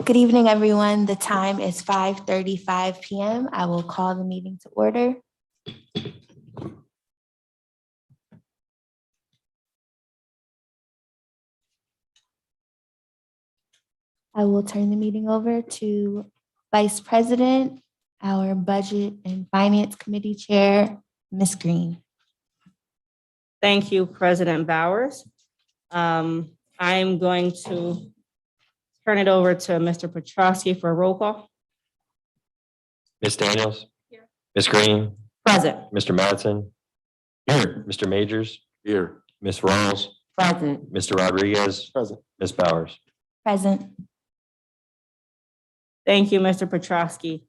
Good evening, everyone. The time is 5:35 p.m. I will call the meeting to order. I will turn the meeting over to Vice President, our Budget and Finance Committee Chair, Ms. Green. Thank you, President Bowers. I'm going to turn it over to Mr. Petrosky for a roll call. Ms. Daniels? Here. Ms. Green? Present. Mr. Madsen? Here. Mr. Majors? Here. Ms. Rawls? Present. Mr. Rodriguez? Present. Ms. Bowers? Present. Thank you, Mr. Petrosky.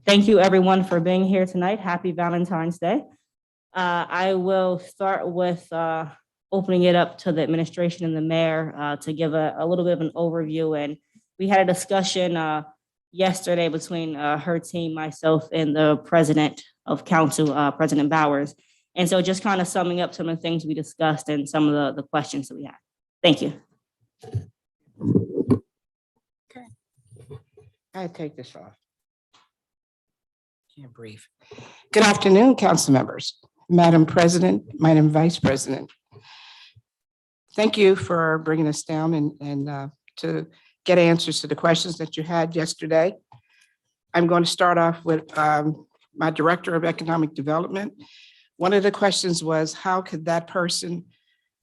Thank you, everyone, for being here tonight. Happy Valentine's Day. I will start with opening it up to the administration and the mayor to give a little bit of an overview. And we had a discussion yesterday between her team, myself, and the president of council, President Bowers. And so just kind of summing up some of the things we discussed and some of the questions that we had. Thank you. Okay. I take this off. Can't breathe. Good afternoon, council members, Madam President, Madam Vice President. Thank you for bringing us down and to get answers to the questions that you had yesterday. I'm going to start off with my Director of Economic Development. One of the questions was, how could that person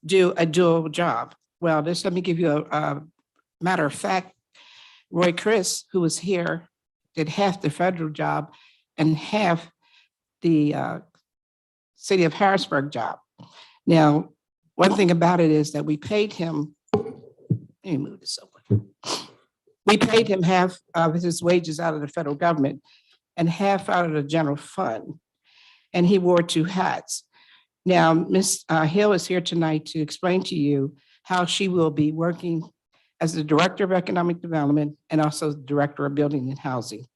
do a dual job? Well, let me give you a matter of fact. Roy Chris, who was here, did half the federal job and half the city of Harrisburg job. Now, one thing about it is that we paid him, let me move this over. We paid him half of his wages out of the federal government and half out of the general fund. And he wore two hats. Now, Ms. Hill is here tonight to explain to you how she will be working as the Director of Economic Development and also the Director of Building and Housing.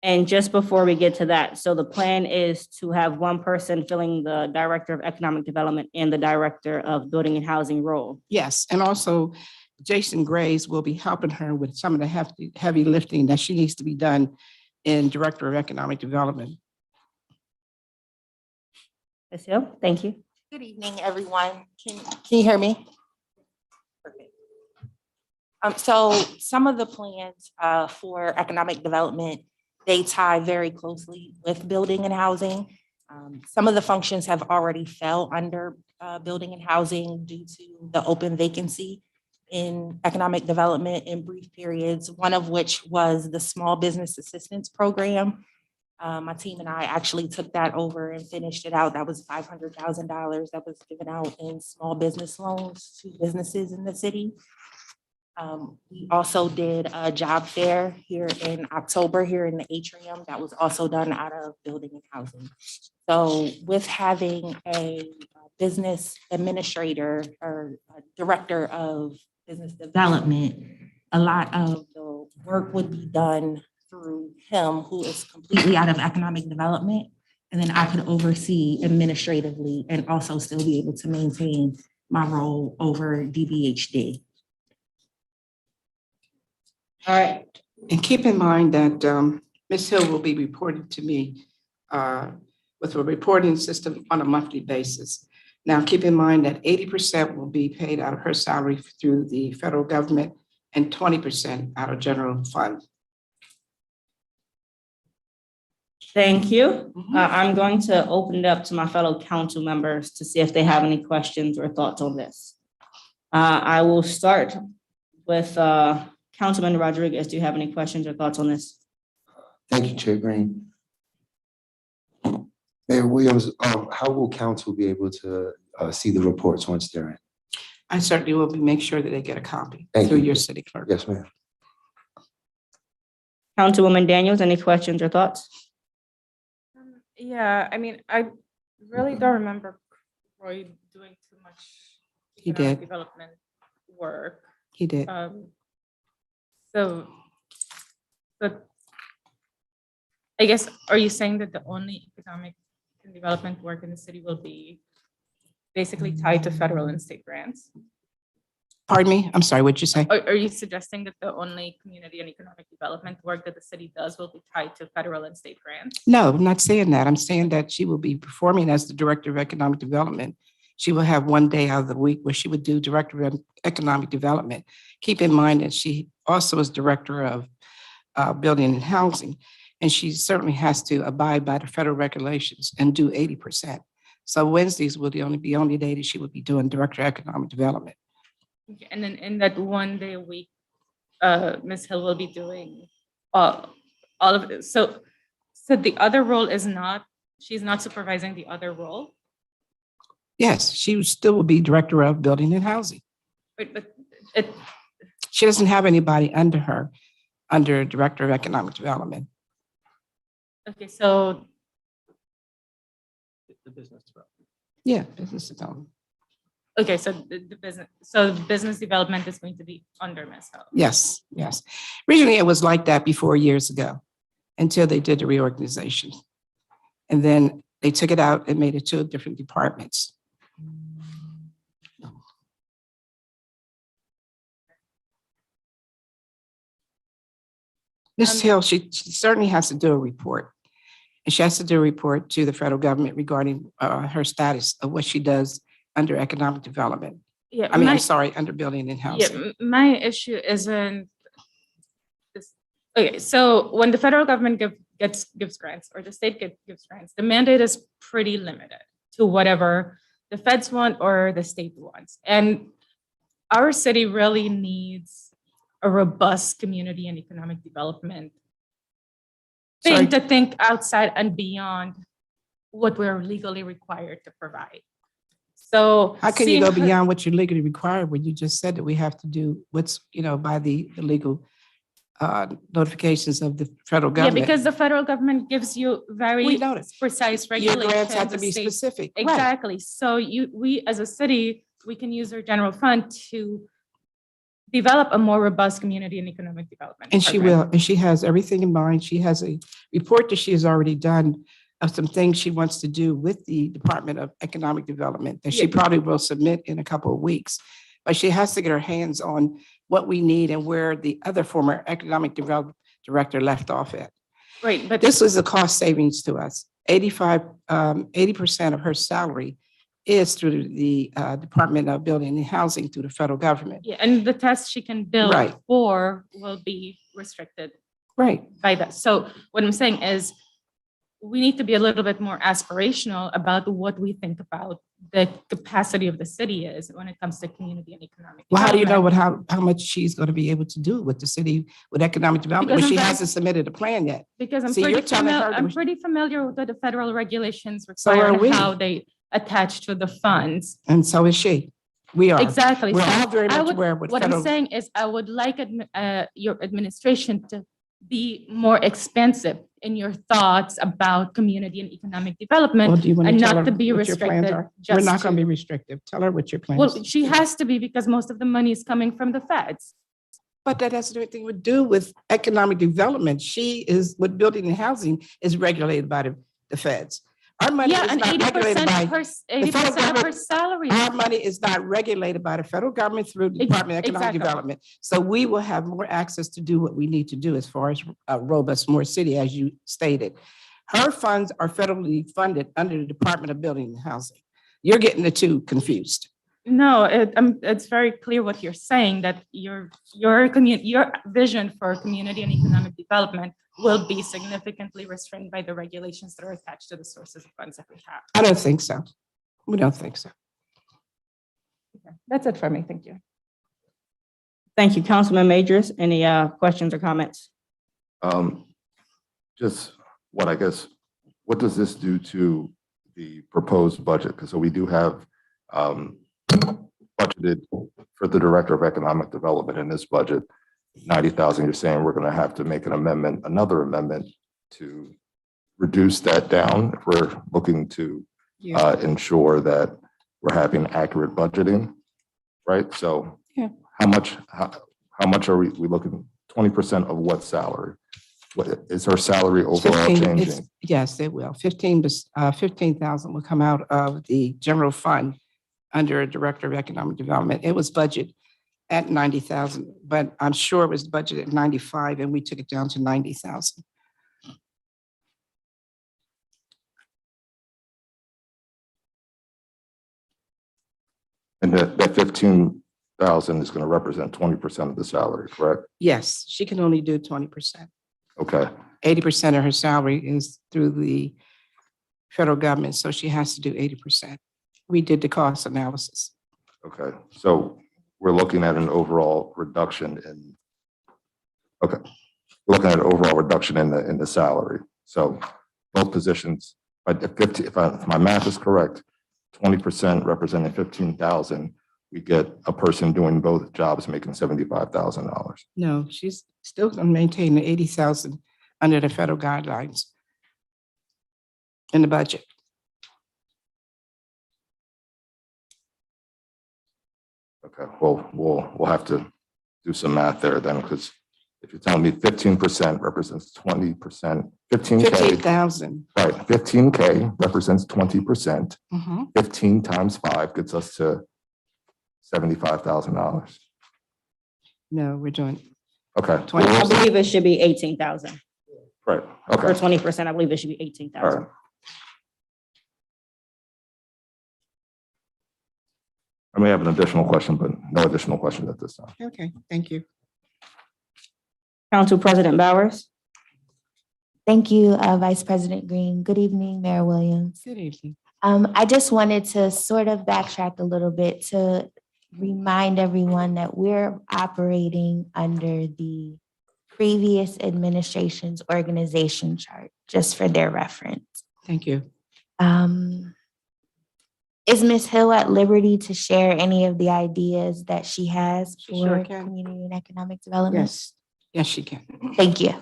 And just before we get to that, so the plan is to have one person filling the Director of Economic Development and the Director of Building and Housing role. Yes, and also Jason Graves will be helping her with some of the heavy lifting that she needs to be done in Director of Economic Development. Ms. Hill, thank you. Good evening, everyone. Can you hear me? Perfect. So some of the plans for economic development, they tie very closely with building and housing. Some of the functions have already fell under building and housing due to the open vacancy in economic development in brief periods, one of which was the Small Business Assistance Program. My team and I actually took that over and finished it out. That was $500,000 that was given out in small business loans to businesses in the city. We also did a job fair here in October here in the atrium that was also done out of building and housing. So with having a business administrator or a director of business development, a lot of the work would be done through him, who is completely out of economic development. And then I could oversee administratively and also still be able to maintain my role over DBHD. All right. And keep in mind that Ms. Hill will be reporting to me with a reporting system on a monthly basis. Now, keep in mind that 80% will be paid out of her salary through the federal government and 20% out of general fund. Thank you. I'm going to open it up to my fellow council members to see if they have any questions or thoughts on this. I will start with Councilman Rodriguez. Do you have any questions or thoughts on this? Thank you, Chair Green. Mayor Williams, how will council be able to see the reports once they're in? I certainly will make sure that they get a copy Thank through you. your city clerk. Yes, ma'am. Councilwoman Daniels, any questions or thoughts? Yeah, I mean, I really don't remember Roy doing too much He economic did. development work. He did. So, but I guess, are you saying that the only economic and development work in the city will be basically tied to federal and state grants? Pardon me? I'm sorry, what'd you say? Are you suggesting that the only community and economic development work that the city does will be tied to federal and state grants? No, I'm not saying that. I'm saying that she will be performing as the Director of Economic Development. She will have one day out of the week where she would do Director of Economic Development. Keep in mind that she also is Director of Building and Housing, and she certainly has to abide by the federal regulations and do 80%. So Wednesdays will be the only day that she would be doing Director of Economic Development. Okay, and then in that one day a week, Ms. Hill will be doing all of it. So the other role is not, she's not supervising the other role, Yes, she still will be Director of Building and Housing. but it, She doesn't have anybody under her, under Director of Economic Development. okay, so, The business development. Yeah, business development. okay, so the business development is going to be under Ms. Hill. Yes, yes. Originally, it was like that before years ago, until they did the reorganization. And then they took it out and made it two different departments. Ms. Hill, she certainly has to do a report. And she has to do a report to the federal government regarding her status of what she does under economic development. Yeah, I mean, my- I'm sorry, under building and Yeah, housing. my issue isn't this. Okay, so when the federal government gives grants or the state gives grants, the mandate is pretty limited to whatever the feds want or the state wants. And our city really needs a robust community and economic development thing Sorry. to think outside and beyond what we're legally required to provide. So How can you go seeing- beyond what you're legally required when you just said that we have to do what's, by the legal notifications of the federal Yeah, government? because the federal government gives you We very know that. precise Your regulations. grants have to the be state- specific. Right. Exactly. So we as a city, we can use our general fund to develop a more robust community and economic development. And she program. will, and she has everything in mind. She has a report that she has already done of some things she wants to do with the Department of Economic Development that she Yeah. probably will submit in a couple of weeks. But she has to get her hands on what we need and where the other former economic development director left off at. Right, but This was a cost savings to us. 80% of her salary is through the Department of Building and Housing through the federal government. yeah, and the tests she can build Right. for will be restricted Right. by that. So what I'm saying is we need to be a little bit more aspirational about what we think about the capacity of the city is when it comes to community and economic. Well, how do you know development. how much she's going to be able to do with the city with economic development Because when she I'm very- hasn't submitted a plan yet? Because See, you're telling her I'm to- pretty familiar with what the federal regulations So require are we. and how they attach to the funds. And so is she. We are. Exactly. We're So all very I much would- aware of what What I'm federal. saying is I would like your administration to be more expansive in your thoughts about community and economic Well, development do you want and tell not her to be what your plans restricted. are? We're just not going to to- be restrictive. Tell her what your plans. Well, she has to be because most of the money is coming from the feds. But that has anything to do with economic development. She is, with building and housing is regulated by the feds. Our money Yeah, is and not regulated 80% by, of her, federal 80% of her government- salary. our money is not regulated by the federal government through the Department of Economic Exactly. Development. So we will have more access to do what we need to do as far as a robust, more city, as you stated. Her funds are federally funded under the Department of Building and Housing. You're getting the two confused. No, it's very clear what you're saying, that your vision for community and economic development will be significantly restrained by the regulations that are attached to the sources of funds that we have. I don't think so. We don't think so. Okay, that's it for me. Thank you. Thank you, Councilman Majors. Any questions or comments? Just what does this do to the proposed budget? Because so we do have budgeted for the Director of Economic Development in this budget, 90,000. You're saying we're going to have to make an amendment, another amendment to reduce that down if we're looking to ensure that we're having accurate budgeting, right? So Yeah. how much are we looking? 20% of what salary? What is her salary overall 15 changing? Yes, it will. 15,000 will come out of the general fund under Director of Economic Development. It was budgeted at 90,000, but I'm sure it was budgeted at 95 and we took it down to 90,000. And that 15,000 is going to represent 20% of the salary, correct? Yes, she can only do 20%. Okay, 80% of her salary is through the federal government, so she has to do 80%. We did the cost analysis. okay. So we're looking at an overall reduction in, okay, we're looking at an overall reduction in the salary. So both positions, but if my math is correct, 20% representing 15,000, we get a person doing both jobs making $75,000. No, she's still going to maintain the 80,000 under the federal guidelines in the budget. Okay, well, we'll have to do some math there then, because if you're telling me 15% represents 20%, 15K, 58,000. right, 15K represents 20%, Mhm. 15 times 5 gets us to $75,000. No, we're doing Okay. 20. I believe it should be 18,000. Right, For okay, 20%, I believe it should be 18,000. all right. I may have an additional question, but no additional questions at this time. Okay, thank you. Council President Bowers. Thank you, Vice President Green. Good evening, Mayor Williams. Good evening. I just wanted to sort of backtrack a little bit to remind everyone that we're operating under the previous administration's organization chart, just for their reference. Thank you. Is Ms. Hill at liberty to share any of the ideas that she has She sure for can. community and economic development? Yes, yes, she can. Thank you.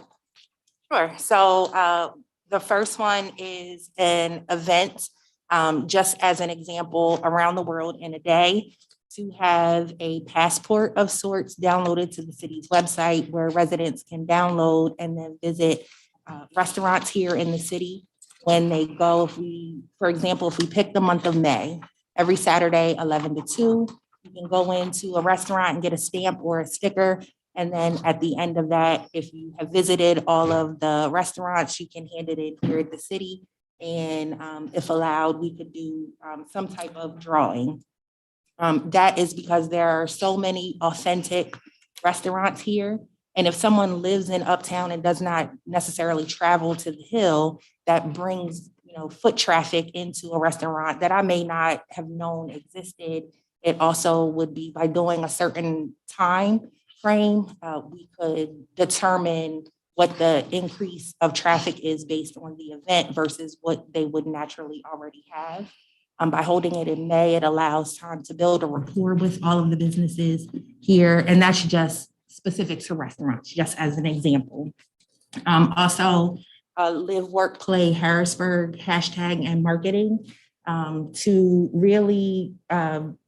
Sure. So the first one is an event, just as an example, around the world in a day, to have a passport of sorts downloaded to the city's website where residents can download and then visit restaurants here in the city. When they go, for example, if we pick the month of May, every Saturday, 11 to 2, you can go into a restaurant and get a stamp or a sticker. And then at the end of that, if you have visited all of the restaurants, you can hand it in here at the city. And if allowed, we could do some type of drawing. That is because there are so many authentic restaurants here. And if someone lives in Uptown and does not necessarily travel to the Hill, that brings, foot traffic into a restaurant that I may not have known existed. It also would be by doing a certain time frame, we could determine what the increase of traffic is based on the event versus what they would naturally already have. By holding it in May, it allows time to build a rapport with all of the businesses here, and that's just specific to restaurants, just as an example. Also, Live, Work, Play Harrisburg hashtag and marketing to really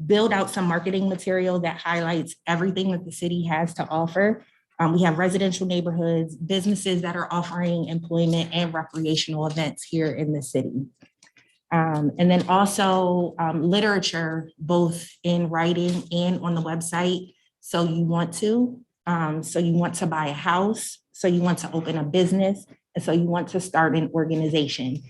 build out some marketing material that highlights everything that the city has to offer. We have residential neighborhoods, businesses that are offering employment and recreational events here in the city. And then also literature, both in writing and on the website. So you want to buy a house, so you want to open a business, and so you want to start an organization.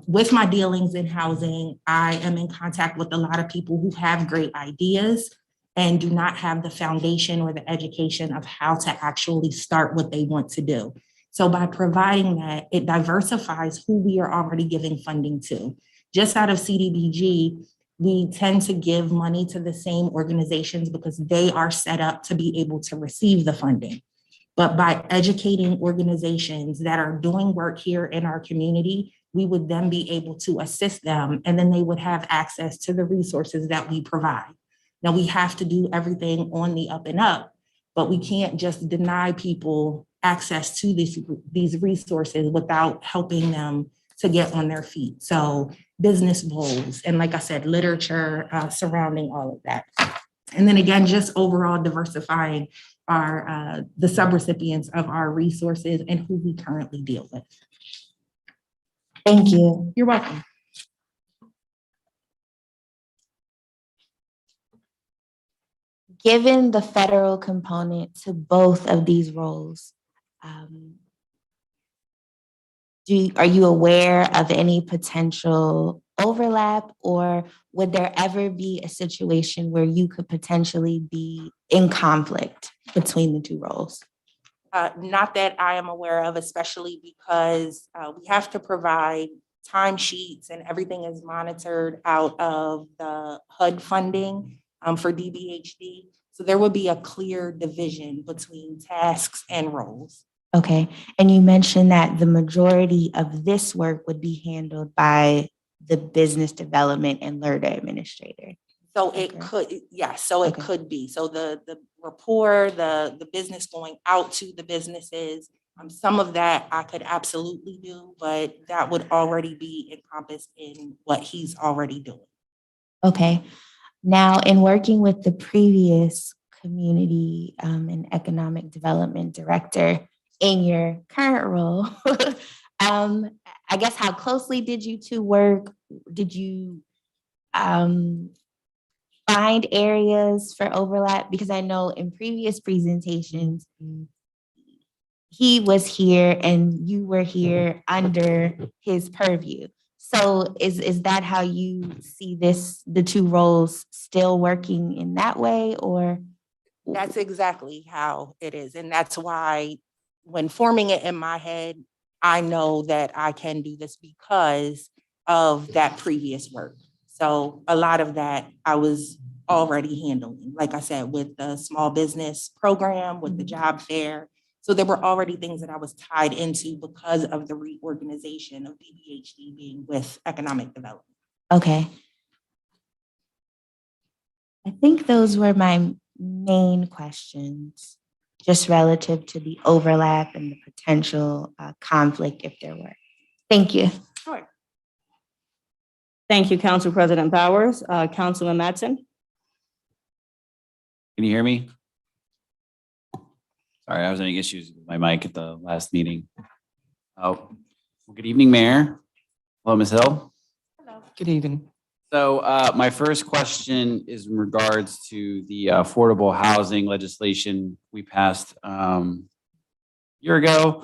With my dealings in housing, I am in contact with a lot of people who have great ideas and do not have the foundation or the education of how to actually start what they want to do. So by providing that, it diversifies who we are already giving funding to. Just out of CDBG, we tend to give money to the same organizations because they are set up to be able to receive the funding. But by educating organizations that are doing work here in our community, we would then be able to assist them, and then they would have access to the resources that we provide. Now, we have to do everything on the up and up, but we can't just deny people access to these resources without helping them to get on their feet. So business goals, and like I said, literature surrounding all of that. And then again, just overall diversifying the subrecipients of our resources and who we currently deal with. Thank you. You're welcome. given the federal component to both of these roles, are you aware of any potential overlap, or would there ever be a situation where you could potentially be in conflict between the two roles? Not that I am aware of, especially because we have to provide timesheets and everything is monitored out of the HUD funding for DBHD. So there will be a clear division between tasks and roles. Okay, and you mentioned that the majority of this work would be handled by the business development and LERDA administrator. So it Okay. could, yes, so it Okay. could be. So the rapport, the business going out to the businesses, some of that I could absolutely do, but that would already be encompassed in what he's already doing. Okay, now in working with the previous community and economic development director in your current role, I guess how closely did you two work? Did you find areas for overlap? Because I know in previous presentations, he was here and you were here under his purview. So is that how you see the two roles still working in that way, or? That's exactly how it is. And that's why when forming it in my head, I know that I can do this because of that previous work. So a lot of that I was already handling, like I said, with the small business program, with the job fair. So there were already things that I was tied into because of the reorganization of DBHD being with economic development. Okay. I think those were my main questions, just relative to the overlap and the potential conflict if there were. Thank you. Sure. Thank you, Council President Bowers. Councilman Mattson? Can you hear me? Sorry, I was having issues with my mic at the last meeting. Oh, well, good evening, Mayor. Hello, Ms. Hill. Good evening. So my first question is in regards to the affordable housing legislation we passed a year ago.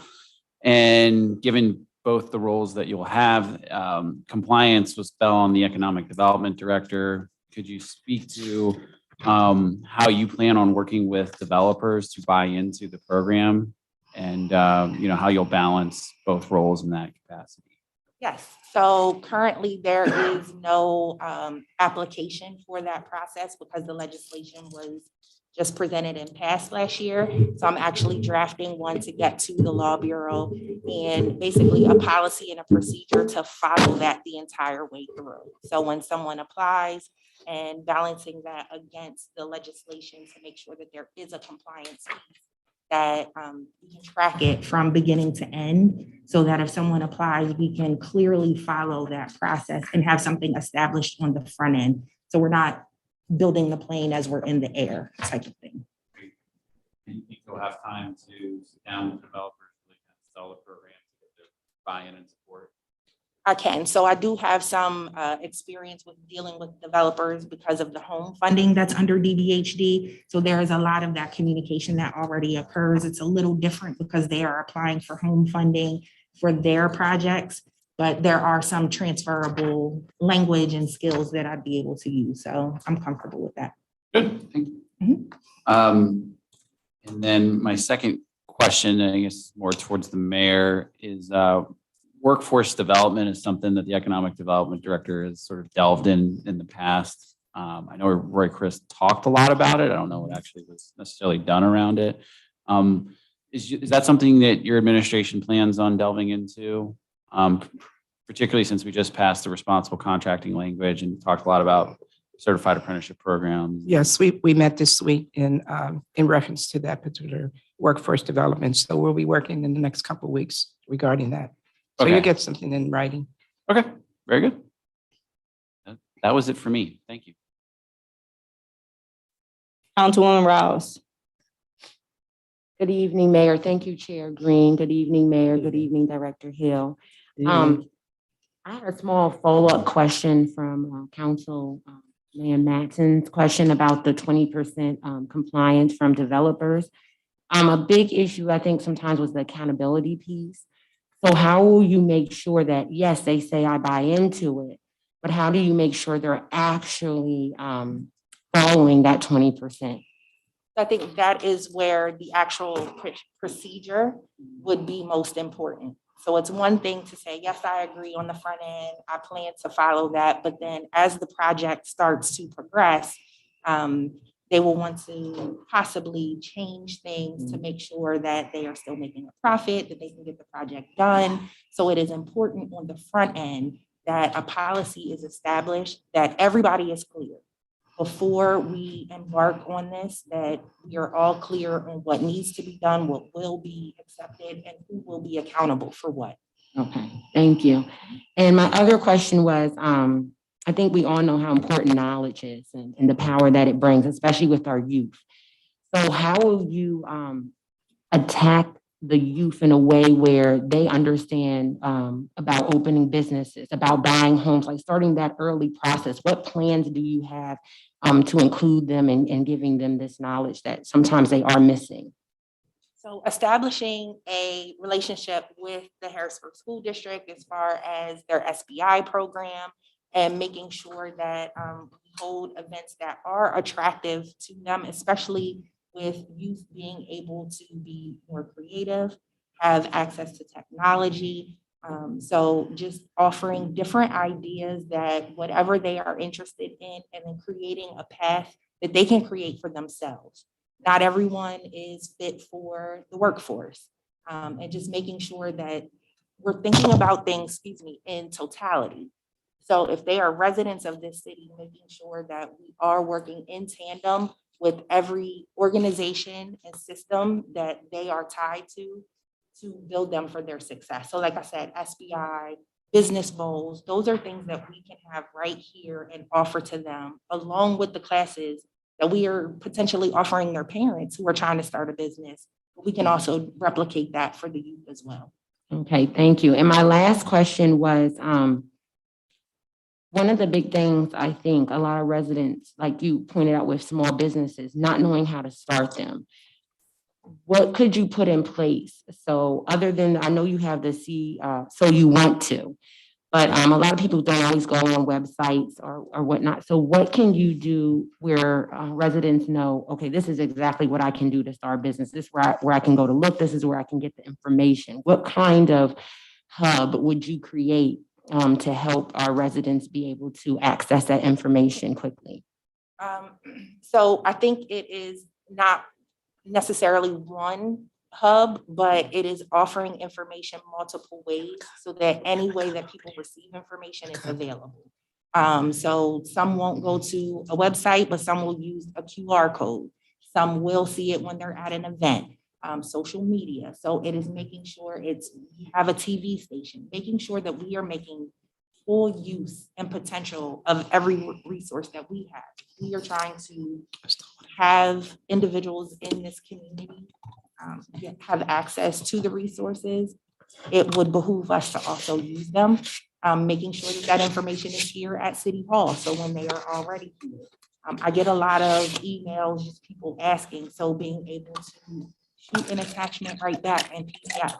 And given both the roles that you'll have, compliance fell on the economic development director. Could you speak to how you plan on working with developers to buy into the program, and how you'll balance both roles in that capacity? Yes, so currently there is no application for that process because the legislation was just presented and passed last year. So I'm actually drafting one to get to the Law Bureau, and basically a policy and a procedure to follow that the entire way through. So when someone applies, and balancing that against the legislation to make sure that there is a compliance piece, that we can track it from beginning to end, so that if someone applies, we can clearly follow that process and have something established on the front end. So we're not building the plane as we're in the air type of thing. And you think you'll have time to sit down with developers, really kind of sell the program to get their buy-in and support? I can. So I do have some experience with dealing with developers because of the home funding that's under DBHD. So there is a lot of that communication that already occurs. It's a little different because they are applying for home funding for their projects, but there are some transferable language and skills that I'd be able to use. So I'm comfortable with that. Good, thank you. Mhm. And then my second question, I guess more towards the mayor, is workforce development is something that the economic development director has sort of delved in the past. I know Roy Chris talked a lot about it. I don't know what actually was necessarily done around it. Is that something that your administration plans on delving into? Particularly since we just passed the responsible contracting language and talked a lot about certified apprenticeship programs. Yes, we met this week in reference to that particular workforce development. So we'll be working in the next couple of weeks regarding that. So Okay. you'll get something in writing. Okay, very good. That was it for me. Thank you. Councilwoman Rouse? Good evening, Mayor. Thank you, Chair Green. Good evening, Mayor. Good evening, Director Hill. I had a small follow-up question from Council Mayor Mattson's question about the 20% compliance from developers. A big issue, I think, sometimes was the accountability piece. So how will you make sure that, yes, they say I buy into it, but how do you make sure they're actually following that 20%? I think that is where the actual procedure would be most important. So it's one thing to say, yes, I agree on the front end, I plan to follow that, but then as the project starts to progress, they will want to possibly change things to make sure that they are still making a profit, that they can get the project done. So it is important on the front end that a policy is established, that everybody is clear before we embark on this, that we are all clear on what needs to be done, what will be accepted, and who will be accountable for what. Okay, thank you. And my other question was, I think we all know how important knowledge is and the power that it brings, especially with our youth. So how will you attack the youth in a way where they understand about opening businesses, about buying homes, like starting that early process? What plans do you have to include them and giving them this knowledge that sometimes they are missing? So establishing a relationship with the Harrisburg School District as far as their SBI program and making sure that we hold events that are attractive to them, especially with youth being able to be more creative, have access to technology. So just offering different ideas that whatever they are interested in, and then creating a path that they can create for themselves. Not everyone is fit for the workforce, and just making sure that we're thinking about things, in totality. So if they are residents of this city, making sure that we are working in tandem with every organization and system that they are tied to build them for their success. So like I said, SBI, business bowls, those are things that we can have right here and offer to them, along with the classes that we are potentially offering their parents who are trying to start a business. We can also replicate that for the youth as well. Okay, thank you. And my last question was, one of the big things I think a lot of residents, like you pointed out with small businesses, not knowing how to start them. What could you put in place? So other than, I know you have the so you want to, but a lot of people don't always go on websites or whatnot. So what can you do where residents know, okay, this is exactly what I can do to start a business. This is where I can go to look. This is where I can get the information. What kind of hub would you create to help our residents be able to access that information quickly? So I think it is not necessarily one hub, but it is offering information multiple ways so that any way that people receive information is available. So some won't go to a website, but some will use a QR code. Some will see it when they're at an event, social media. So it is making sure we have a TV station, making sure that we are making full use and potential of every resource that we have. We are trying to have individuals in this community have access to the resources. It would behoove us to also use them, making sure that information is here at City Hall. So when they are already here, I get a lot of emails, just people asking. So being able to shoot an attachment right back in PDF,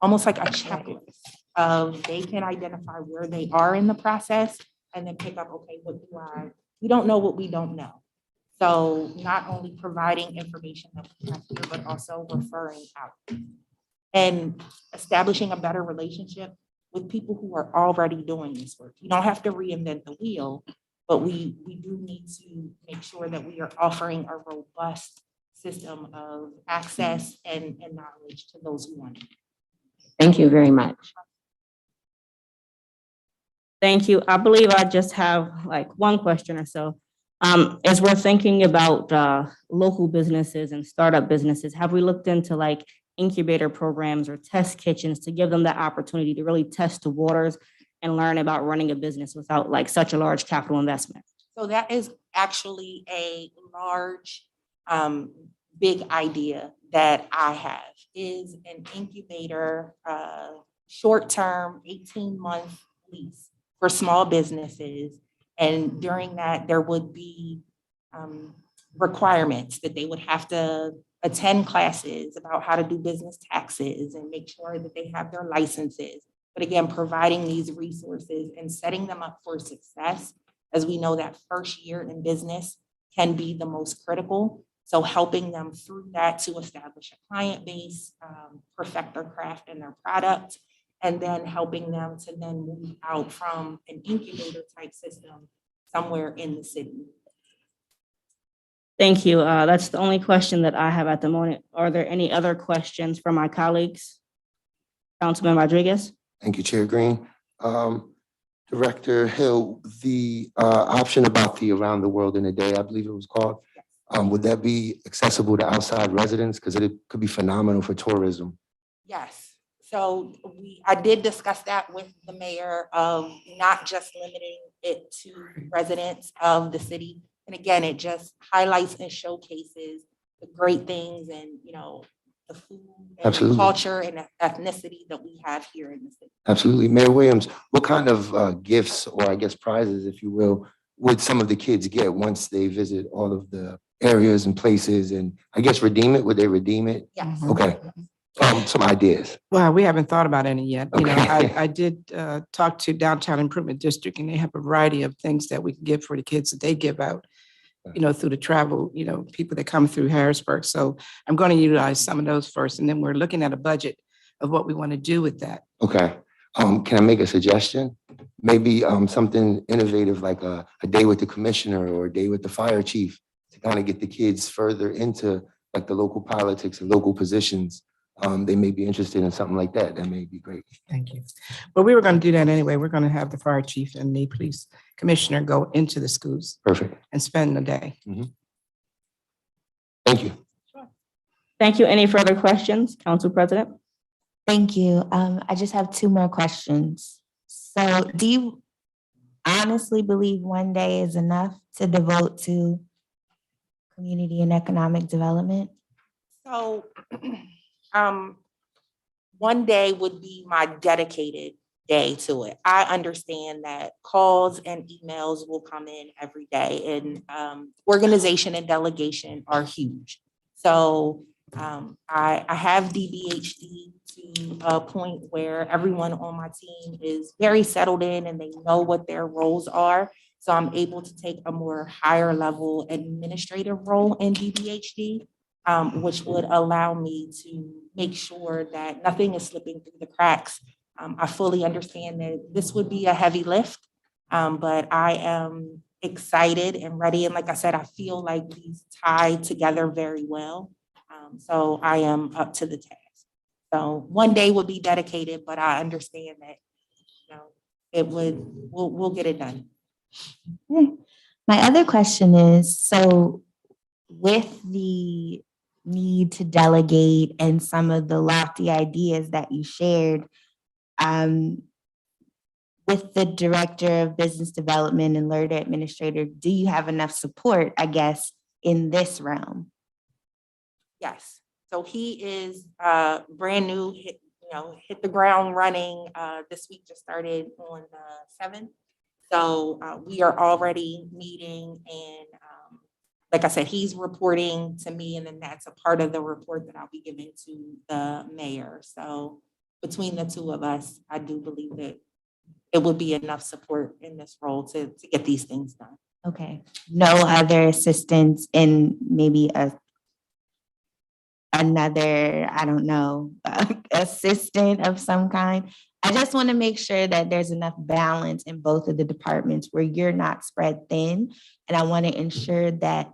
almost like a checklist of they can identify where they are in the process and then pick up, okay, we don't know what we don't know. So not only providing information that we have here, but also referring out and establishing a better relationship with people who are already doing this work. You don't have to reinvent the wheel, but we do need to make sure that we are offering a robust system of access and knowledge to those who want it. Thank you very much. Thank you. I believe I just have like one question or so. As we're thinking about local businesses and startup businesses, have we looked into like incubator programs or test kitchens to give them that opportunity to really test the waters and learn about running a business without like such a large capital investment? So that is actually a large, big idea that I have is an incubator, short-term, 18-month lease for small businesses. And during that, there would be requirements that they would have to attend classes about how to do business taxes and make sure that they have their licenses. But again, providing these resources and setting them up for success, as we know that first year in business can be the most critical. So helping them through that to establish a client base, perfect their craft and their product, and then helping them to then move out from an incubator type system somewhere in the city. Thank you. That's the only question that I have at the moment. Are there any other questions from my colleagues? Councilman Rodriguez? Thank you, Chair Green. Director Hill, the option about the Around the World in a Day, I believe it was called, would that be accessible to outside residents? Because it could be phenomenal for tourism. Yes, so I did discuss that with the mayor of not just limiting it to residents of the city. And again, it just highlights and showcases the great things and, you know, the food and Absolutely. culture and ethnicity that we have here in the city. Absolutely. Mayor Williams, what kind of gifts or I guess prizes, if you will, would some of the kids get once they visit all of the areas and places and I guess redeem it? Would they redeem it? Yes. Okay. Some ideas. Well, we haven't thought about any yet. You know, Okay. I did talk to Downtown Improvement District, and they have a variety of things that we can give for the kids that they give out, you know, through the travel, you know, people that come through Harrisburg. So I'm going to utilize some of those first, and then we're looking at a budget of what we want to do with that. Okay. Can I make a suggestion? Maybe something innovative like a day with the commissioner or a day with the fire chief to kind of get the kids further into like the local politics and local positions. They may be interested in something like that. That may be great. Thank you. Well, we were going to do that anyway. We're going to have the fire chief and the police commissioner go into the schools Perfect. and spend the day. Thank you. Thank you. Any further questions, Council President? Thank you. I just have two more questions. So do you honestly believe one day is enough to devote to community and economic development? So one day would be my dedicated day to it. I understand that calls and emails will come in every day, and organization and delegation are huge. So I have DBHD to a point where everyone on my team is very settled in and they know what their roles are. So I'm able to take a more higher level administrative role in DBHD, which would allow me to make sure that nothing is slipping through the cracks. I fully understand that this would be a heavy lift, but I am excited and ready. And like I said, I feel like these tie together very well. So I am up to the task. So one day would be dedicated, but I understand that, you know, we'll get it done. Okay. My other question is, so with the need to delegate and some of the lofty ideas that you shared, with the director of business development and LERDA administrator, do you have enough support, I guess, in this realm? Yes. So he is brand new, hit the ground running. This week just started on the 7th. So we are already meeting, and like I said, he's reporting to me, and then that's a part of the report that I'll be giving to the mayor. So between the two of us, I do believe that it would be enough support in this role to get these things done. Okay. No other assistance in maybe another, I don't know, assistant of some kind? I just want to make sure that there's enough balance in both of the departments where you're not spread thin. And I want to ensure that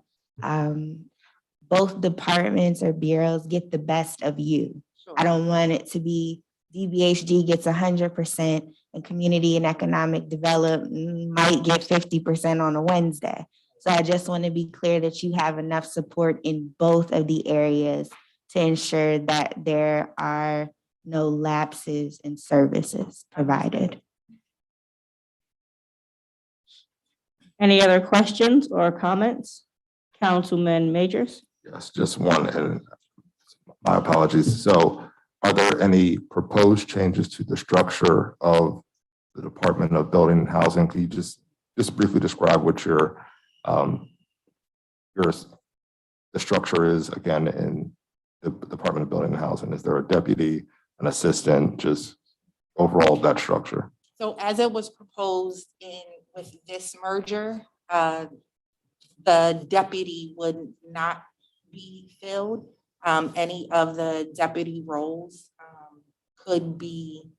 both departments or bureaus get the best of you. Sure. I don't want it to be DBHD gets 100% and community and economic development might get 50% on a Wednesday. So I just want to be clear that you have enough support in both of the areas to ensure that there are no lapses in services provided. Any other questions or comments? Councilman Majors? Yes, just one, and my apologies. So are there any proposed changes to the structure of the Department of Building and Housing? Can you just just briefly describe what the structure is again in the Department of Building and Housing? Is there a deputy, an assistant, just overall that structure? So as it was proposed with this merger, the deputy would not be filled. Any of the deputy roles could be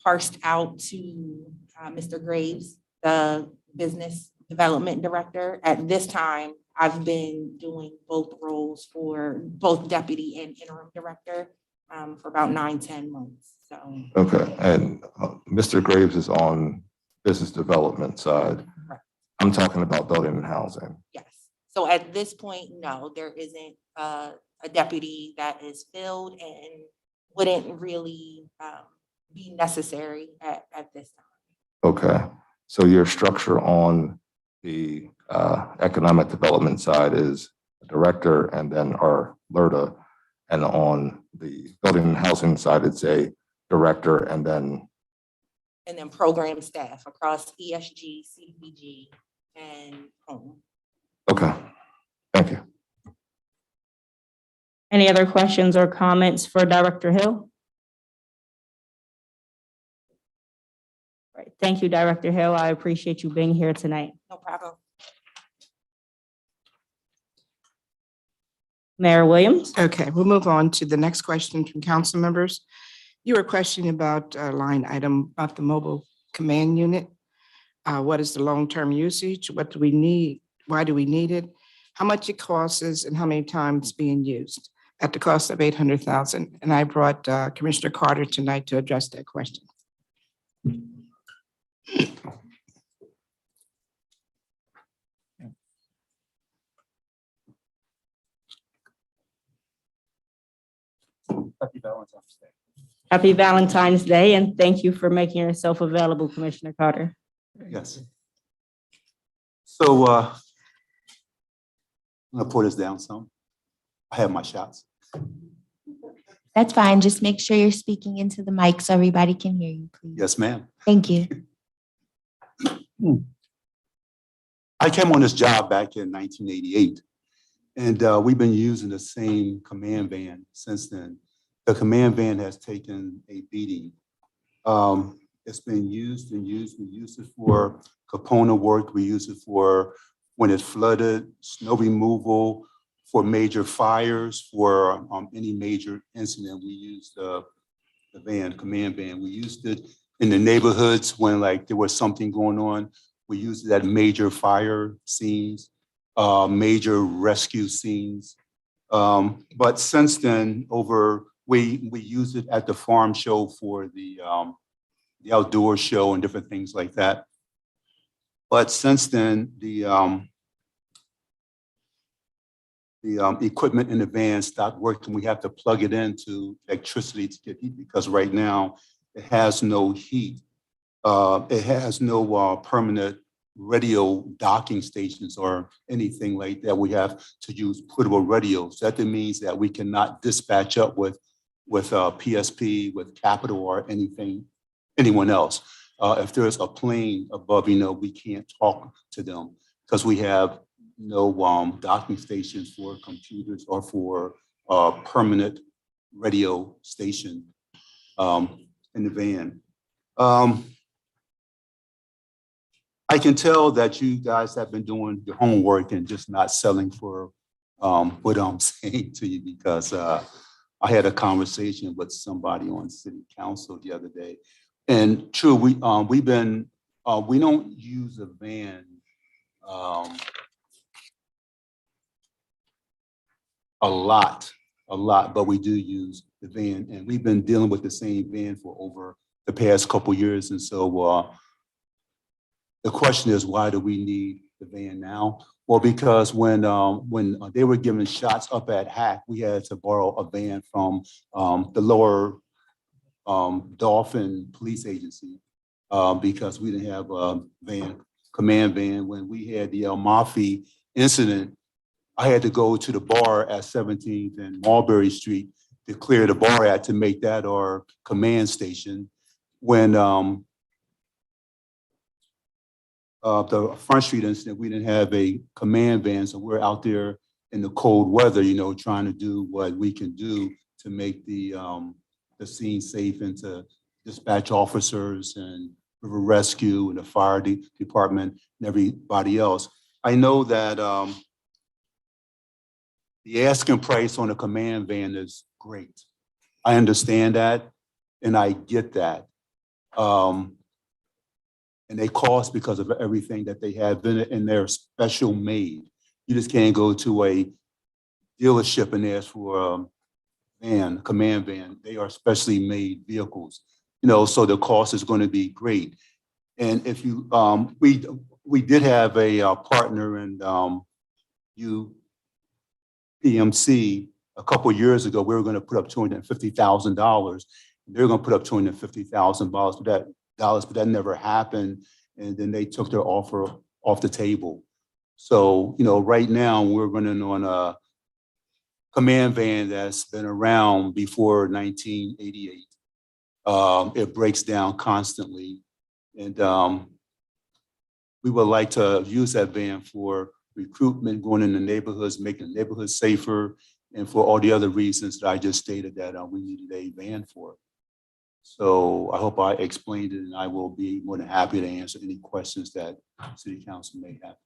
parsed out to Mr. Graves, the business development director. At this time, I've been doing both roles for both deputy and interim director for about 9-10 months. So Okay, and Mr. Graves is on business development side. Correct. I'm talking about building and housing. yes. So at this point, no, there isn't a deputy that is filled and wouldn't really be necessary at this time. Okay, so your structure on the economic development side is director and then our LERTA, and on the building and housing side, it's a director and then Program staff across ESG, CDBG, and home. okay. Thank you. Any other questions or comments for Director Hill? Right. Thank you, Director Hill. I appreciate you being here tonight. No problem. Mayor Williams? Okay, we'll move on to the next question from council members. You were questioning about a line item about the mobile command unit. What is the long-term usage? What do we need? Why do we need it? How much it costs and how many times being used at the cost of $800,000. And I brought Commissioner Carter tonight to address that question. Happy Valentine's Day, and thank you for making yourself available, Commissioner Carter. Yes. So I'm gonna pull this down some. I have my shots. That's fine. Just make sure you're speaking into the mic so everybody can hear you, please. Yes, ma'am. Thank you. I came on this job back in 1988, and we've been using the same command van since then. The command van has taken a beating. It's been used and used. We use it for component work. We use it for when it's flooded, snow removal, for major fires, for any major incident. We use the van, command van. We used it in the neighborhoods when like there was something going on. We used it at major fire scenes, major rescue scenes. But since then, we use it at the farm show for the outdoor show and different things like that. But since then, the equipment in the van stopped working. We have to plug it into electricity to get heat because right now it has no heat. It has no permanent radio docking stations or anything like that. We have to use portable radios. That means that we cannot dispatch up with PSP, with Capital or anyone else. If there's a plane above, we can't talk to them because we have no docking stations for computers or for permanent radio station in the van. I can tell that you guys have been doing your homework and just not selling for what I'm saying to you because I had a conversation with somebody on city council the other day. And true, we don't use a van a lot, but we do use the van. And we've been dealing with the same van for over the past couple of years. And so the question is, why do we need the van now? Well, because when they were giving shots up at Hack, we had to borrow a van from the lower Dolphin Police Agency because we didn't have a command van. When we had the El Mafi incident, I had to go to the bar at 17th and Mulberry Street to clear the bar at to make that our command station. When the Front Street incident, we didn't have a command van, so we're out there in the cold weather, trying to do what we can do to make the scene safe and to dispatch officers and river rescue and the fire department and everybody else. I know that the asking price on a command van is great. I understand that and I get that. And they cost because of everything that they have in it, and they're special made. You just can't go to a dealership and ask for a command van. They are specially made vehicles, so the cost is going to be great. And if you, we did have a partner in PMC a couple of years ago. We were going to put up $250,000. They were going to put up $250,000, but that never happened. And then they took their offer off the table. So, right now we're running on a command van that's been around before 1988. It breaks down constantly. And we would like to use that van for recruitment, going in the neighborhoods, making the neighborhoods safer, and for all the other reasons that I just stated that we needed a van for. So I hope I explained it, and I will be more than happy to answer any questions that City Council may have.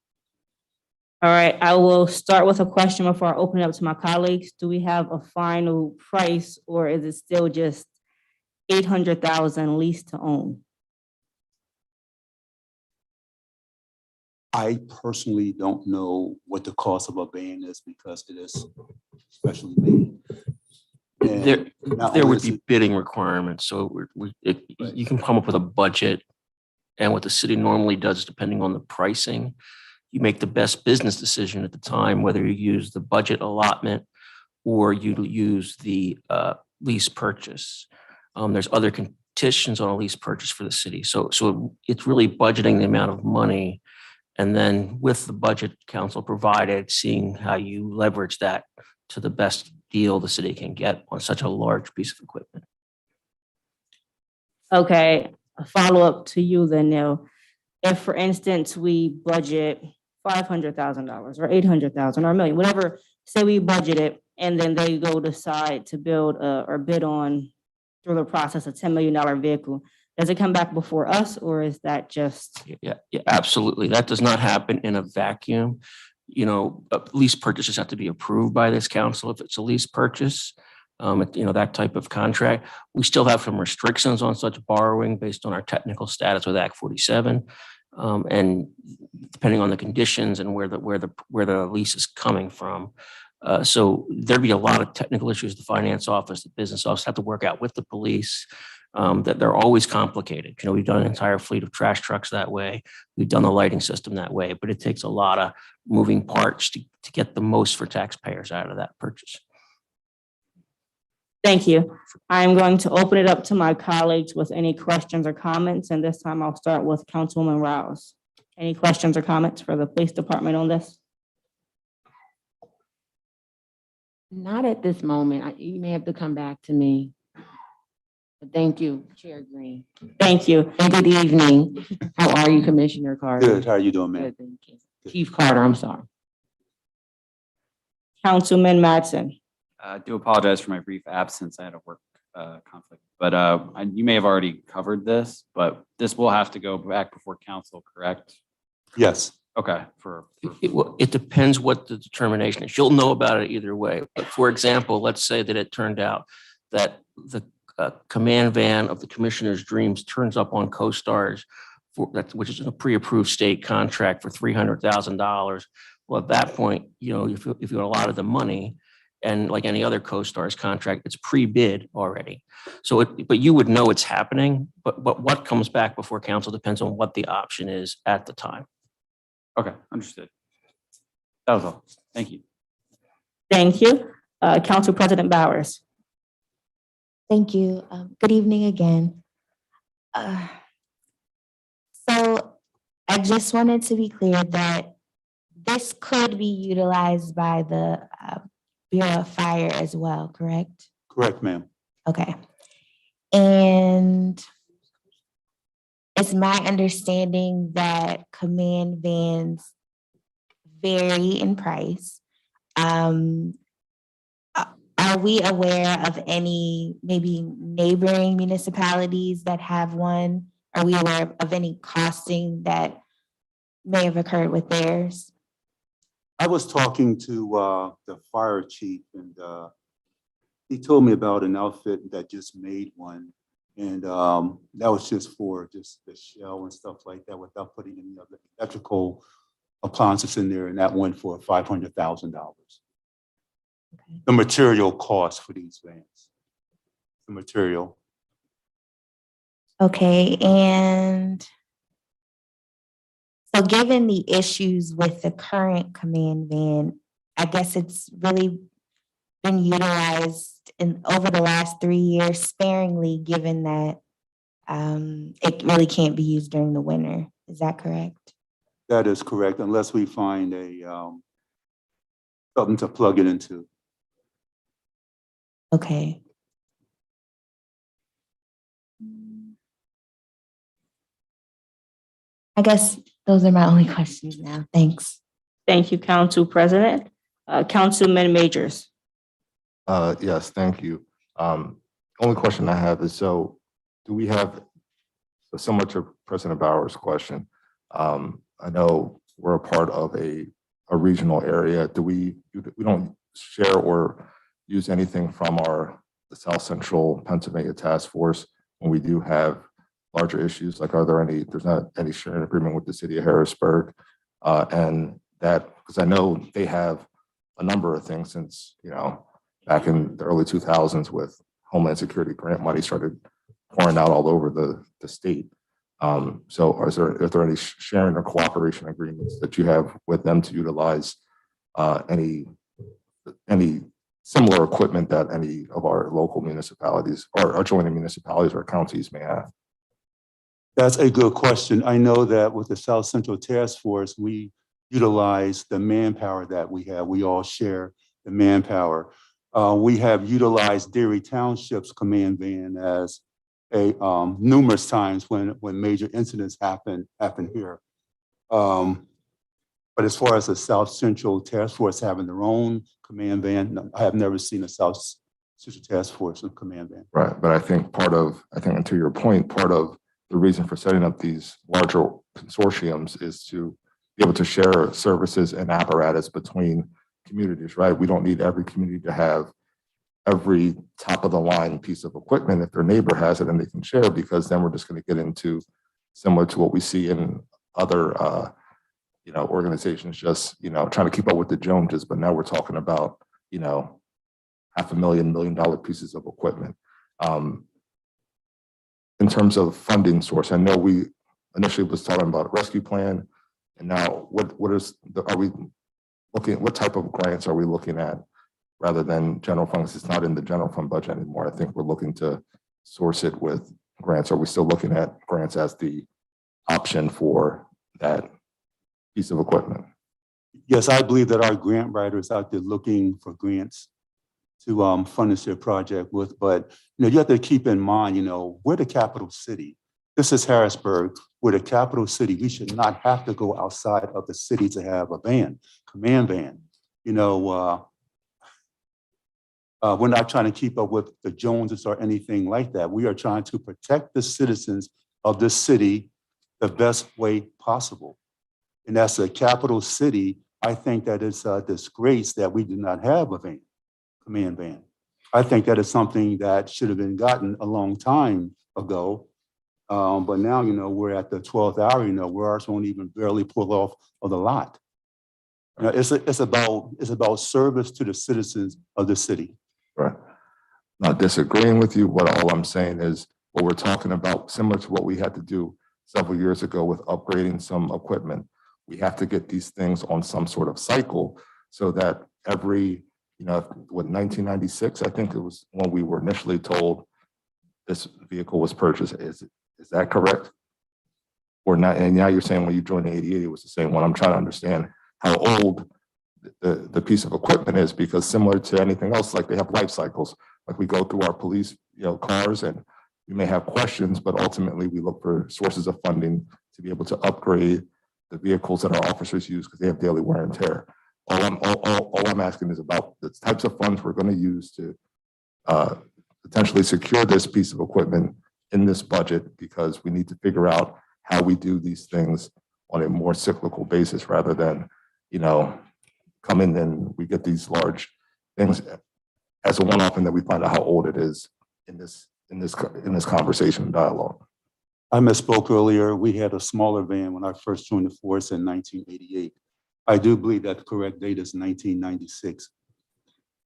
All right, I will start with a question before I open it up to my colleagues. Do we have a final price, or is it still just 800,000 lease to own? I personally don't know what the cost of a van is because it is specially made. And not There only would is be it- bidding requirements, so you can come up with a budget. And what the city normally does, depending on the pricing, you make the best business decision at the time, whether you use the budget allotment or you use the lease purchase. There's other conditions on a lease purchase for the city. So it's really budgeting the amount of money. And then with the budget council provided, seeing how you leverage that to the best deal the city can get on such a large piece of equipment. Okay, a follow-up to you then, Neil. If, for instance, we budget $500,000 or 800,000 or $1 million, whatever, say we budget it, and then they go decide to build or bid on through the process a $10 million vehicle, does it come back before us, or is that just? Yeah, absolutely. That does not happen in a vacuum. Lease purchases have to be approved by this council if it's a lease purchase. That type of contract. We still have some restrictions on such borrowing based on our technical status with Act 47. And depending on the conditions and where the lease is coming from. So there'd be a lot of technical issues the finance office, the business office have to work out with the police. That they're always complicated. We've done an entire fleet of trash trucks that way. We've done the lighting system that way, but it takes a lot of moving parts to get the most for taxpayers out of that purchase. Thank you. I'm going to open it up to my colleagues with any questions or comments, and this time I'll start with Councilwoman Rouse. Any questions or comments for the police department on this? Not at this moment. You may have to come back to me. But thank you, Chair Green. Thank you. And good evening. How are you, Commissioner Carter? Good, how are you doing, man? Good, thank you. Chief Carter, I'm sorry. Councilman Mattson. I do apologize for my brief absence. I had a work conflict, but you may have already covered this, but this will have to go back before council, correct? Yes. Okay. It depends what the determination is. You'll know about it either way. But for example, let's say that it turned out that the command van of the commissioner's dreams turns up on CoStar's, which is a pre-approved state contract for $300,000. Well, at that point, if you allotted the money, and like any other CoStar's contract, it's pre-bid already. So, but you would know it's happening. But what comes back before council depends on what the option is at the time. Okay, understood. That was all. Thank you. Thank you. Council President Bowers. Thank you. Good evening again. So I just wanted to be clear that this could be utilized by the Bureau of Fire as well, correct? Correct, ma'am. Okay. And it's my understanding that command vans vary in price. Are we aware of any maybe neighboring municipalities that have one? Are we aware of any costing that may have occurred with theirs? I was talking to the fire chief, and he told me about an outfit that just made one. And that was just for just the shell and stuff like that without putting any other electrical appliances in there. And that went for $500,000. Okay. The material cost for these vans, the material. Okay, and so given the issues with the current command van, I guess it's really been utilized over the last 3 years sparingly, given that it really can't be used during the winter. Is that correct? That is correct, unless we find a something to plug it into. Okay. I guess those are my only questions now. Thanks. Thank you, Council President. Councilman Majors. Yes, thank you. Only question I have is, so do we have, so similar to President Bauer's question, I know we're a part of a regional area. We don't share or use anything from the South Central Pennsylvania Task Force when we do have larger issues? Like, there's not any sharing agreement with the city of Harrisburg? And that, because I know they have a number of things since, back in the early 2000s with Homeland Security grant money started pouring out all over the state. So are there any sharing or cooperation agreements that you have with them to utilize any similar equipment that any of our local municipalities or adjoining municipalities or counties may have? That's a good question. I know that with the South Central Task Force, we utilize the manpower that we have. We all share the manpower. We have utilized Dairy Township's command van as numerous times when major incidents happen here. But as far as the South Central Task Force having their own command van, no, I have never seen a South Central Task Force command van. Right, but I think and to your point, part of the reason for setting up these larger consortiums is to be able to share services and apparatus between communities, right? We don't need every community to have every top of the line piece of equipment. If their neighbor has it and they can share, because then we're just going to get into similar to what we see in other organizations, just trying to keep up with the Joneses. But now we're talking about $500,000, $1 million pieces of equipment. In terms of funding source, I know we initially was talking about a rescue plan, and now what type of grants are we looking at rather than general funds? It's not in the general fund budget anymore. I think we're looking to source it with grants. Are we still looking at grants as the option for that piece of equipment? Yes, I believe that our grant writers out there looking for grants to fund this project with, but you have to keep in mind, we're the capital city. This is Harrisburg. We're the capital city. We should not have to go outside of the city to have a command van. We're not trying to keep up with the Joneses or anything like that. We are trying to protect the citizens of this city the best way possible. And as a capital city, I think that it's a disgrace that we do not have a command van. I think that is something that should have been gotten a long time ago. But now, we're at the 12th hour, where ours won't even barely pull off of the lot. It's about service to the citizens of the city. Right. Not disagreeing with you, but all I'm saying is what we're talking about, similar to what we had to do several years ago with upgrading some equipment. We have to get these things on some sort of cycle so that every, 1996, I think it was when we were initially told this vehicle was purchased. Is that correct? Or not? And now you're saying when you joined the 88, it was the same one. I'm trying to understand how old the piece of equipment is, because similar to anything else, like they have life cycles. Like we go through our police, cars, and we may have questions, but ultimately we look for sources of funding to be able to upgrade the vehicles that our officers use because they have daily wear and tear. All I'm asking is about the types of funds we're going to use to potentially secure this piece of equipment in this budget, because we need to figure out how we do these things on a more cyclical basis rather than, come in and we get these large things as a one-off and then we find out how old it is in this conversation and dialogue. I misspoke earlier. We had a smaller van when I first joined the force in 1988. I do believe that the correct date is 1996.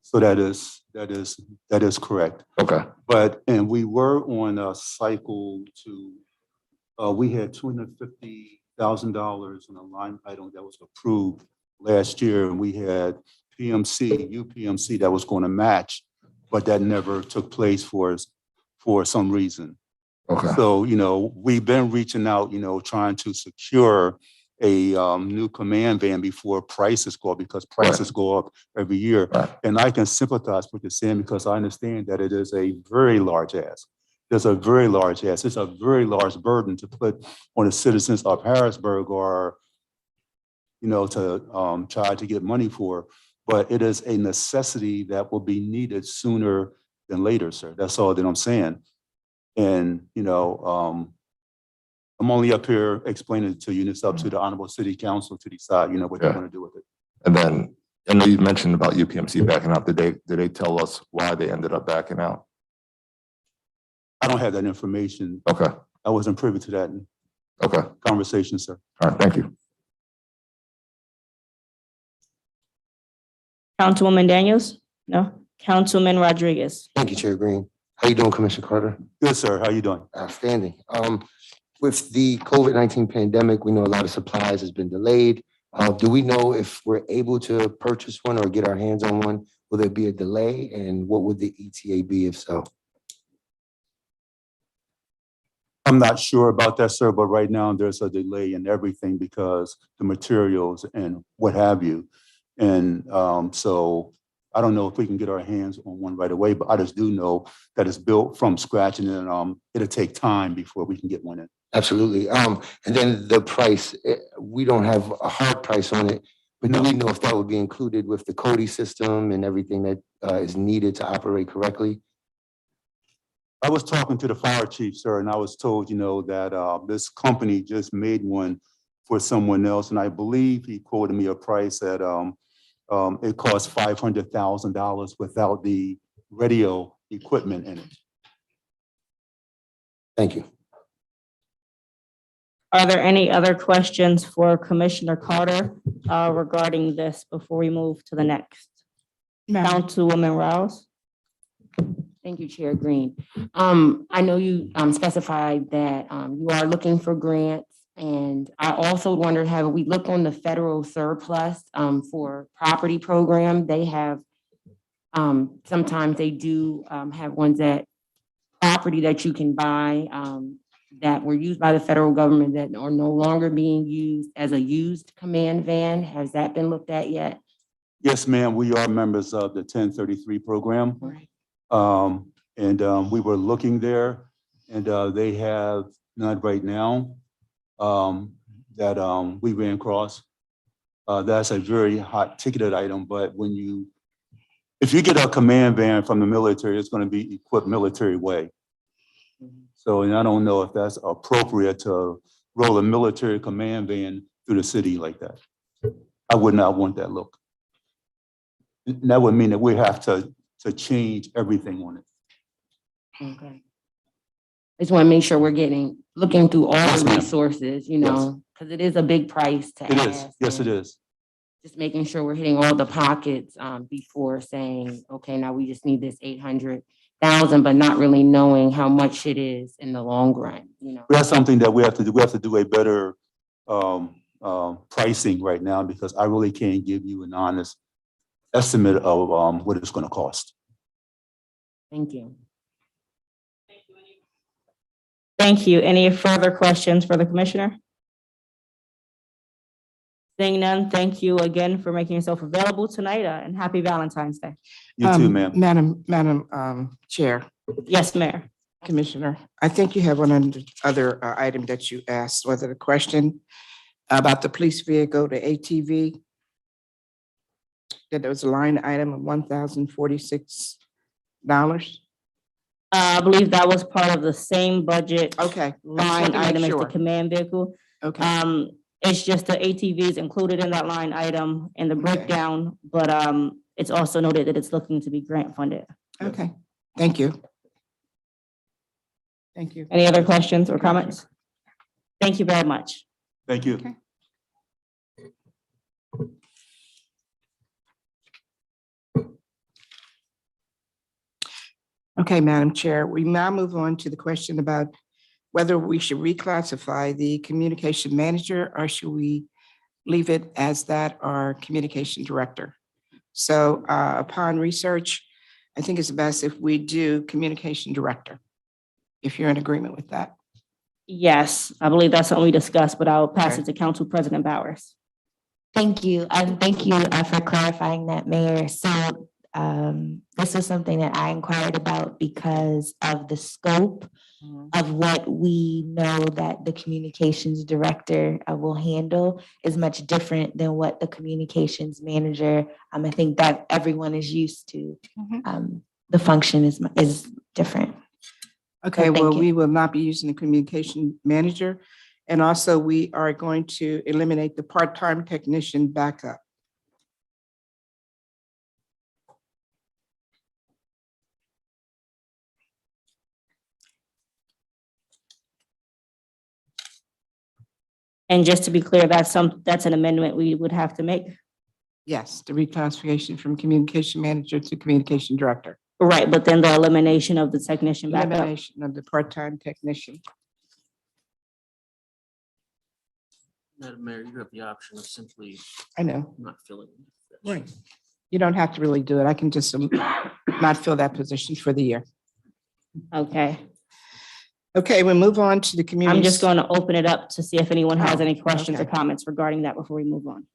So that is correct. Okay. And we were on a cycle to, we had $250,000 on a line item that was approved last year, and we had UPMC that was going to match, but that never took place for us for some reason. Okay. So, we've been reaching out, trying to secure a new command van before prices go up, because prices go up every year. Right. And I can sympathize with you saying, because I understand that it is a very large ask. It's a very large ask. It's a very large burden to put on the citizens of Harrisburg or, to try to get money for. But it is a necessity that will be needed sooner than later, sir. That's all that I'm saying. And, I'm only up here explaining it to you, and it's up to the Honorable City Council to decide, what they're going to do with it. And then, I know you mentioned about UPMC backing out. Did they tell us why they ended up backing out? I don't have that information. Okay. I wasn't privy to that Okay. conversation, sir. All right. Thank you. Councilwoman Daniels? No. Councilman Rodriguez? Thank you, Chair Green. How you doing, Commissioner Carter? Good, sir. How you doing? Outstanding. With the COVID-19 pandemic, we know a lot of supplies has been delayed. Do we know if we're able to purchase one or get our hands on one? Will there be a delay, and what would the ETA be if so? I'm not sure about that, sir, but right now there's a delay in everything because the materials and what have you. And so I don't know if we can get our hands on one right away, but I just do know that it's built from scratch, and then it'll take time before we can get one in. Absolutely. And then the price, we don't have a hard price on it, but do we know if that would be included with the Cody system and everything that is needed to operate correctly? I was talking to the fire chief, sir, and I was told, that this company just made one for someone else, and I believe he quoted me a price that it costs $500,000 without the radio equipment in it. Thank you. Are there any other questions for Commissioner Carter regarding this before we move to the next? Councilwoman Rouse? Thank you, Chair Green. I know you specified that you are looking for grants, and I also wondered, have we looked on the federal surplus for property program? They have, sometimes they do have ones that property that you can buy that were used by the federal government that are no longer being used as a used command van. Has that been looked at yet? Yes, ma'am. We are members of the 1033 program. Right. And we were looking there, and they have none right now that we ran across. That's a very hot ticketed item, but if you get a command van from the military, it's going to be equipped military way. So, and I don't know if that's appropriate to roll a military command van through the city like that. I would not want that look. And that would mean that we have to change everything on it. Okay. I just want to make sure we're looking through all Yes, the ma'am. resources, because it is a big price to It is. ask. Yes, it and is. Just making sure we're hitting all the pockets before saying, okay, now we just need this 800,000, but not really knowing how much it is in the long run, That's something that we have to do. We have to do a better pricing right now, because I really can't give you an honest estimate of what it's going to cost. Thank you. Thank you. Any further questions for the commissioner? Seeing none, thank you again for making yourself available tonight, and happy Valentine's Day. You too, ma'am. Madam Chair, Yes, Mayor. Commissioner, I think you have one other item that you asked, was it a question about the police vehicle, the ATV? That there was a line item of $1,046. I believe that was part of the same budget. Okay. Line item as the Sure. command vehicle. Okay, It's just the ATVs included in that line item in the Okay. breakdown, but it's also noted that it's looking to be grant funded. okay. Thank you. Thank you. Any other questions or comments? Thank you very much. Thank you. Okay. Okay, Madam Chair, we now move on to the question about whether we should reclassify the communication manager or should we leave it as that our communication director? So upon research, I think it's best if we do communication director, if you're in agreement with that. Yes, I believe that's something we discussed, but I'll pass Okay. it to Council President Bowers. Thank you. Thank you for clarifying that, Mayor. So this is something that I inquired about because of the scope of what we know that the communications director will handle is much different than what the communications manager, I think that everyone is used to. The function is different. Okay, thank well, you. we will not be using the communication manager. And also we are going to eliminate the part-time technician backup. And just to be clear, that's an amendment we would have to make. Yes, the reclassification from communication manager to communication director. Right, but then the elimination of the technician backup. Elimination of the part-time technician. Madam Mayor, you have the option of simply I know, not filling. right. You don't have to really do it. I can just not fill that position for the year. Okay, Okay, we'll move on to the community. I'm just going to open it up to see if anyone has Oh, any questions or okay. comments regarding that before we move on.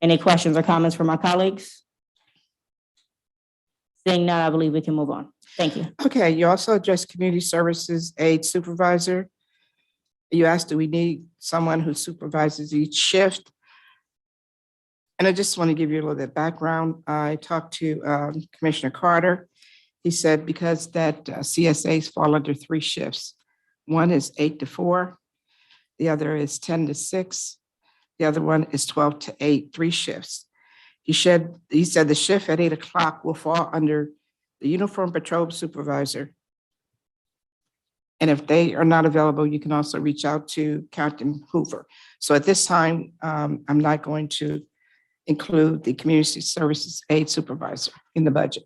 Any questions or comments from my colleagues? Seeing none, I believe we can move on. Thank you. Okay, you also addressed community services aide supervisor. You asked, do we need someone who supervises each shift? And I just want to give you a little bit of background. I talked to Commissioner Carter. He said because that CSAs fall under 3 shifts. One is 8 to 4. The other is 10 to 6. The other one is 12 to 8, 3 shifts. He said the shift at 8 o'clock will fall under the uniform patrol supervisor. And if they are not available, you can also reach out to Captain Hoover. So at this time, I'm not going to include the community services aide supervisor in the budget.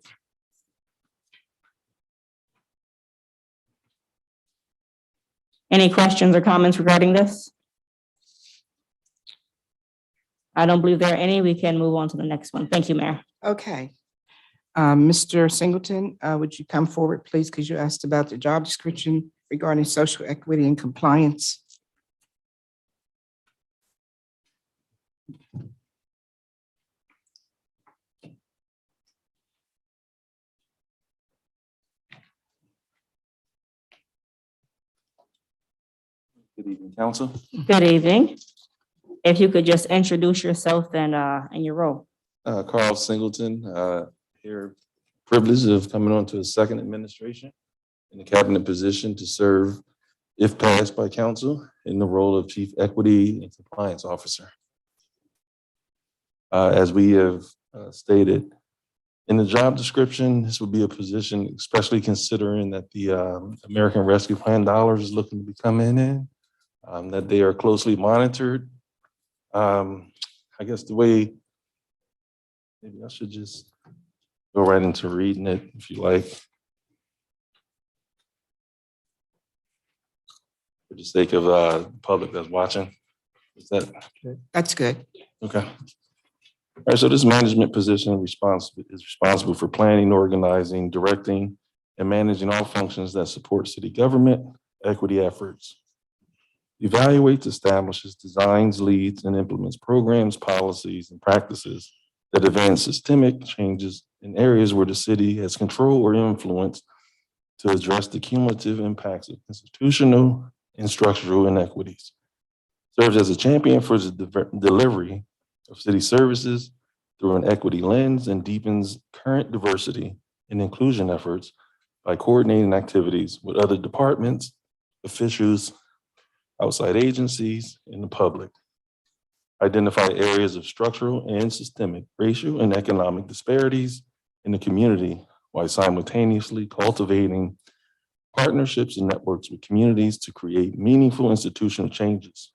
Any questions or comments regarding this? I don't believe there are any. We can move on to the next one. Thank you, Mayor. Okay. Mr. Singleton, would you come forward, please, because you asked about the job description regarding social equity and compliance. Good evening, council. Good evening. If you could just introduce yourself and your role. Carl Singleton, here privileged of coming on to a second administration in the cabinet position to serve, if passed by council, in the role of Chief Equity and Compliance Officer. As we have stated, in the job description, this would be a position, especially considering that the American Rescue Plan dollars is looking to be coming in, that they are closely monitored. I guess the way, maybe I should just go right into reading it if you like. For the sake of the public that's watching. Is that okay? That's good. Okay. All right, so this management position is responsible for planning, organizing, directing, and managing all functions that support city government equity efforts. Evaluates, establishes, designs, leads, and implements programs, policies, and practices that advance systemic changes in areas where the city has control or influence to address the cumulative impacts of institutional and structural inequities. Serves as a champion for the delivery of city services through an equity lens and deepens current diversity and inclusion efforts by coordinating activities with other departments, officials, outside agencies, and the public. Identify areas of structural and systemic racial and economic disparities in the community while simultaneously cultivating partnerships and networks with communities to create meaningful institutional changes,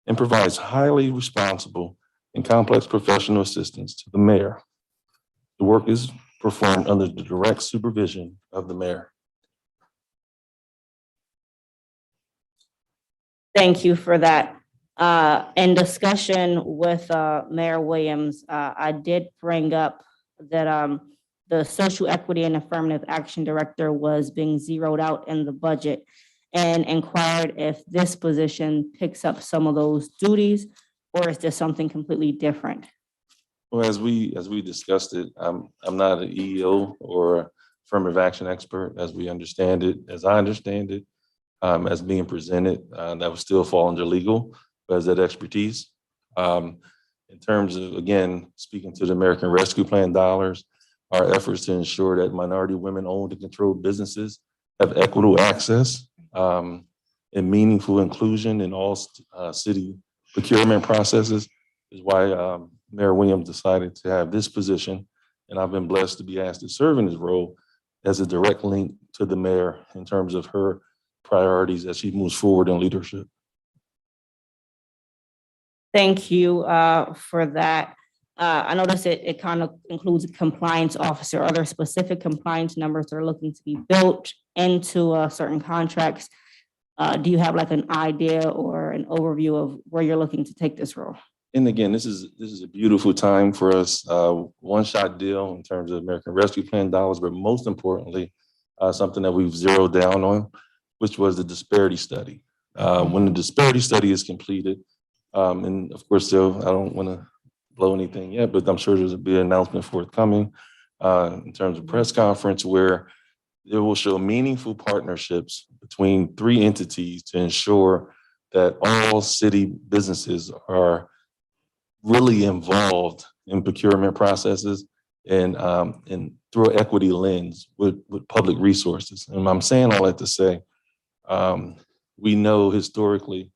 and provides highly responsible and complex professional assistance to the mayor. The work is performed under the direct supervision of the mayor. Thank you for that. In discussion with Mayor Williams, I did bring up that the Social Equity and Affirmative Action Director was being zeroed out in the budget, and inquired if this position picks up some of those duties, or is this something completely different? Well, as we discussed it, I'm not an EEO or affirmative action expert as we understand it, as I understand it, as being presented, that would still fall under legal, but as that expertise. In terms of, again, speaking to the American Rescue Plan dollars, our efforts to ensure that minority women owned and controlled businesses have equitable access and meaningful inclusion in all city procurement processes is why Mayor Williams decided to have this position. And I've been blessed to be asked to serve in this role as a direct link to the mayor in terms of her priorities as she moves forward in leadership. Thank you for that. I noticed it kind of includes a compliance officer. Are there specific compliance numbers that are looking to be built into certain contracts? Do you have like an idea or an overview of where you're looking to take this role? And again, this is a beautiful time for us. One-shot deal in terms of American Rescue Plan dollars, but most importantly, something that we've zeroed down on, which was the disparity study. When the disparity study is completed, and of course, I don't want to blow anything yet, but I'm sure there's a big announcement forthcoming in terms of press conference where it will show meaningful partnerships between 3 entities to ensure that all city businesses are really involved in procurement processes and through an equity lens with public resources. And I'm saying all that to say, we know historically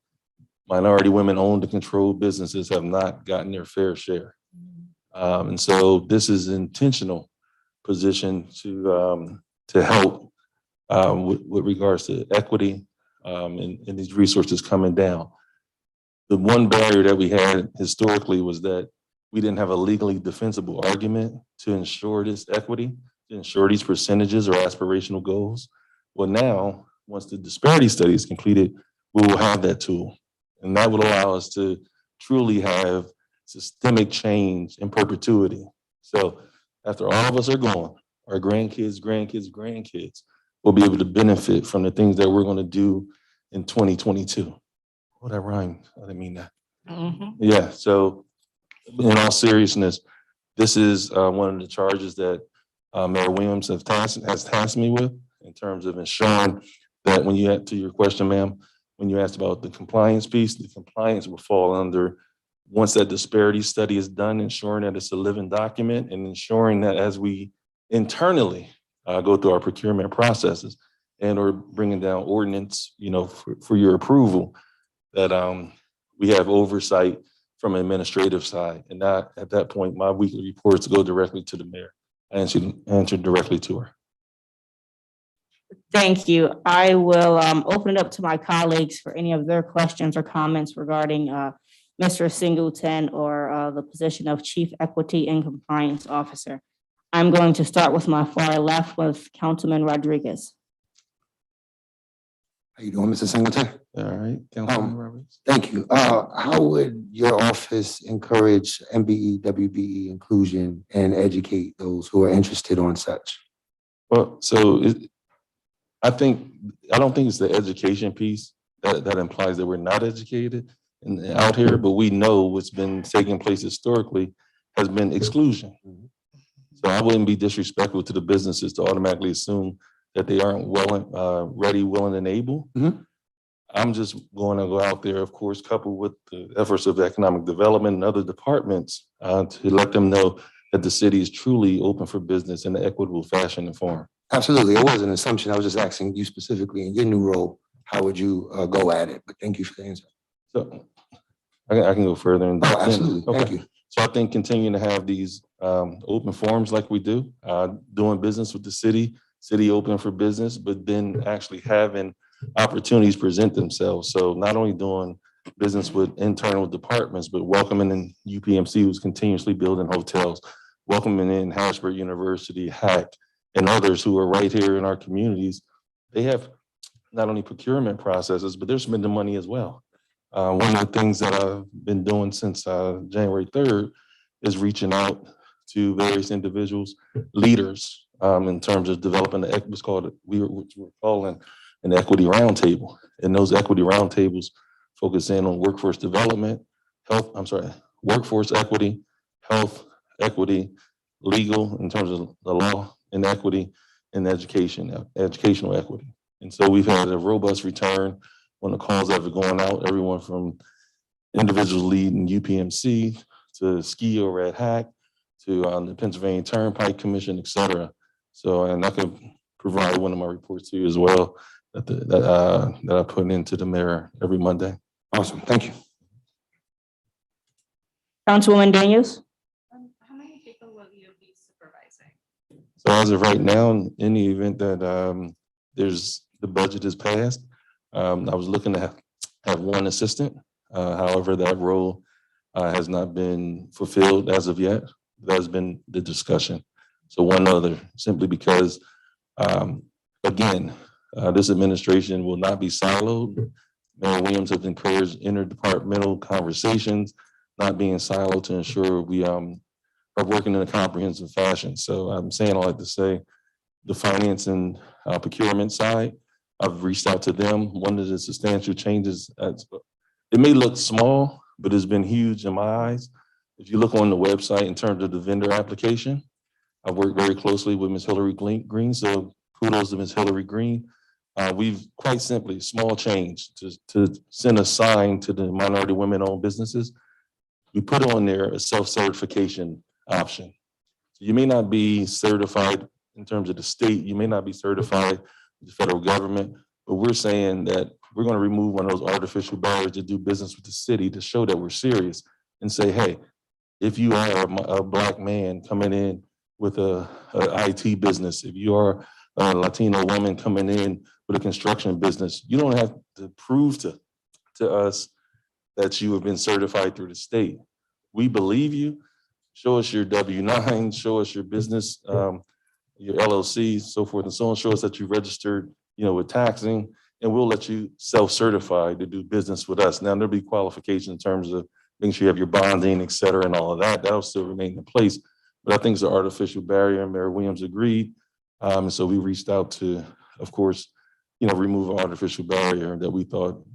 minority women owned and controlled businesses have not gotten their fair share. And so this is an intentional position to help with regards to equity and these resources coming down. The one barrier that we had historically was that we didn't have a legally defensible argument to ensure this equity, to ensure these percentages or aspirational goals. Well, now, once the disparity study is completed, we will have that tool. And that will allow us to truly have systemic change in perpetuity. So after all of us are gone, our grandkids will be able to benefit from the things that we're going to do in 2022. Oh, that rhymed. I didn't mean that. Yeah, so in all seriousness, this is one of the charges that Mayor Williams has tasked me with in terms of ensuring that when you had to your question, ma'am, when you asked about the compliance piece, the compliance will fall under, once that disparity study is done, ensuring that it's a living document and ensuring that as we internally go through our procurement processes and or bringing down ordinance, for your approval, that we have oversight from administrative side. And that at that point, my weekly reports go directly to the mayor. I answer directly to her. Thank you. I will open it up to my colleagues for any of their questions or comments regarding Mr. Singleton or the position of Chief Equity and Compliance Officer. I'm going to start with my far left with Councilman Rodriguez. How you doing, Mr. Singleton? All right, Councilman Roberts. Thank you. How would your office encourage MBE, WBE inclusion and educate those who are interested on such? Well, so I don't think it's the education piece that implies that we're not educated and out here, but we know what's been taking place historically has been exclusion. So I wouldn't be disrespectful to the businesses to automatically assume that they aren't ready, willing, and able. I'm just going to go out there, of course, coupled with the efforts of economic development and other departments to let them know that the city is truly open for business in an equitable fashion and form. Absolutely. It was an assumption. I was just asking you specifically in your new role, how would you go at it? But thank you for the answer. So I can go further. Oh, absolutely. Thank you. So I think continuing to have these open forums like we do, doing business with the city open for business, but then actually having opportunities present themselves. So not only doing business with internal departments, but welcoming in UPMC, who's continuously building hotels, welcoming in Harrisburg University, HAC, and others who are right here in our communities. They have not only procurement processes, but they're spending money as well. One of the things that I've been doing since January 3rd is reaching out to various individuals, leaders, in terms of developing what's we're calling an equity roundtable. And those equity roundtables focus in on workforce development, workforce equity, health equity, legal in terms of the law and equity, and educational equity. And so we've had a robust return on the calls that are going out, everyone from individuals leading UPMC to SKI or Red Hack to the Pennsylvania Turnpike Commission, et cetera. So, and I can provide one of my reports to you as well that I put into the mayor every Monday. Awesome. Thank you. Councilwoman Daniels? How many people will you be supervising? So as of right now, in the event that the budget is passed, I was looking to have one assistant. However, that role has not been fulfilled as of yet. That has been the discussion. So one other, simply because, again, this administration will not be siloed. Mayor Williams has encouraged interdepartmental conversations, not being siloed, to ensure we are working in a comprehensive fashion. So I'm saying all that to say, the finance and procurement side, I've reached out to them. One of the substantial changes, it may look small, but it's been huge in my eyes. If you look on the website in terms of the vendor application, I've worked very closely with Ms. Hillary Green, so kudos to Ms. Hillary Green. We've quite simply, small change, to send a sign to the minority women-owned businesses. We put on there a self-certification option. So you may not be certified in terms of the state, you may not be certified with the federal government, but we're saying that we're going to remove one of those artificial barriers to do business with the city to show that we're serious and say, hey, if you are a Black man coming in with a IT business, if you are a Latino woman coming in with a construction business, you don't have to prove to us that you have been certified through the state. We believe you. Show us your W-9, show us your business, your LLC, so forth and so on. Show us that you registered, with taxing, and we'll let you self-certify to do business with us. Now, there'll be qualifications in terms of making sure you have your bonding, et cetera, and all of that. That'll still remain in place. But I think it's an artificial barrier, and Mayor Williams agreed. And so we reached out to, of course, remove an artificial barrier that we thought,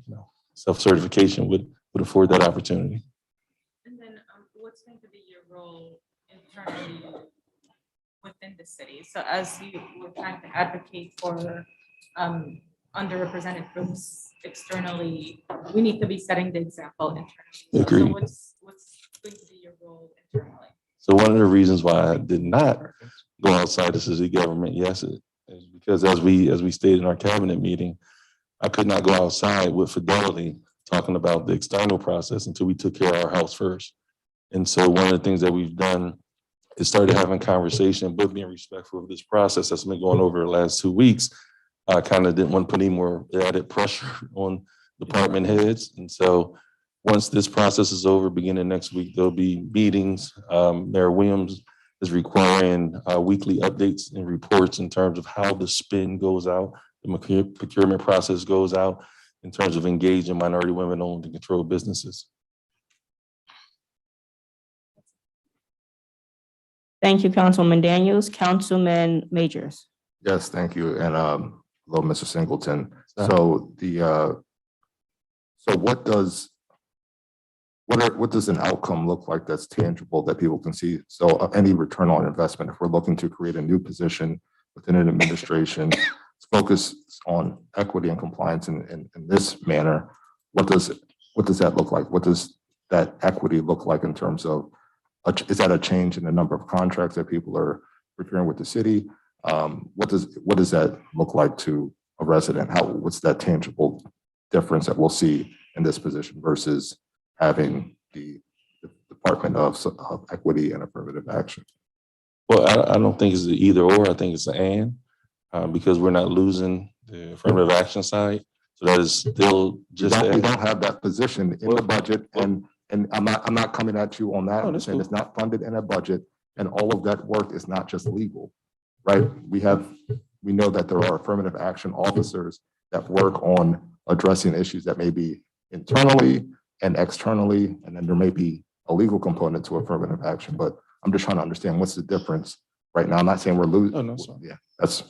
self-certification would afford that opportunity. And then what's going to be your role internally within the city? So as you were trying to advocate for underrepresented groups externally, we need to be setting the example internally. Agreed. So what's going to be your role internally? So one of the reasons why I did not go outside the city government, yes, is because as we stated in our cabinet meeting, I could not go outside with fidelity talking about the external process until we took care of our house first. And so one of the things that we've done is started having conversation, but being respectful of this process that's been going over the last 2 weeks. I kind of didn't want to put any more added pressure on department heads. And so once this process is over, beginning next week, there'll be meetings. Mayor Williams is requiring weekly updates and reports in terms of how the spend goes out, the procurement process goes out in terms of engaging minority women-owned and controlled businesses. Thank you, Councilwoman Daniels. Councilman Majors? Yes, thank you. And hello, Mr. Singleton. So what does an outcome look like that's tangible that people can see? So any return on investment, if we're looking to create a new position within an administration, focus on equity and compliance in this manner, what does that look like? What does that equity look like in terms of, is that a change in the number of contracts that people are procuring with the city? What does that look like to a resident? What's that tangible difference that we'll see in this position versus having the Department of Equity and Affirmative Action? Well, I don't think it's the either or. I think it's an and, because we're not losing the affirmative action side. So that is still just. We don't have that position in the budget, and I'm not coming at you on that. I'm saying it's not funded in a budget, and all of that work is not just legal, right? We know that there are affirmative action officers that work on addressing issues that may be internally and externally, and then there may be a legal component to affirmative action, but I'm just trying to understand what's the difference right now. I'm not saying we're losing. Oh, no, sir. Yeah, that's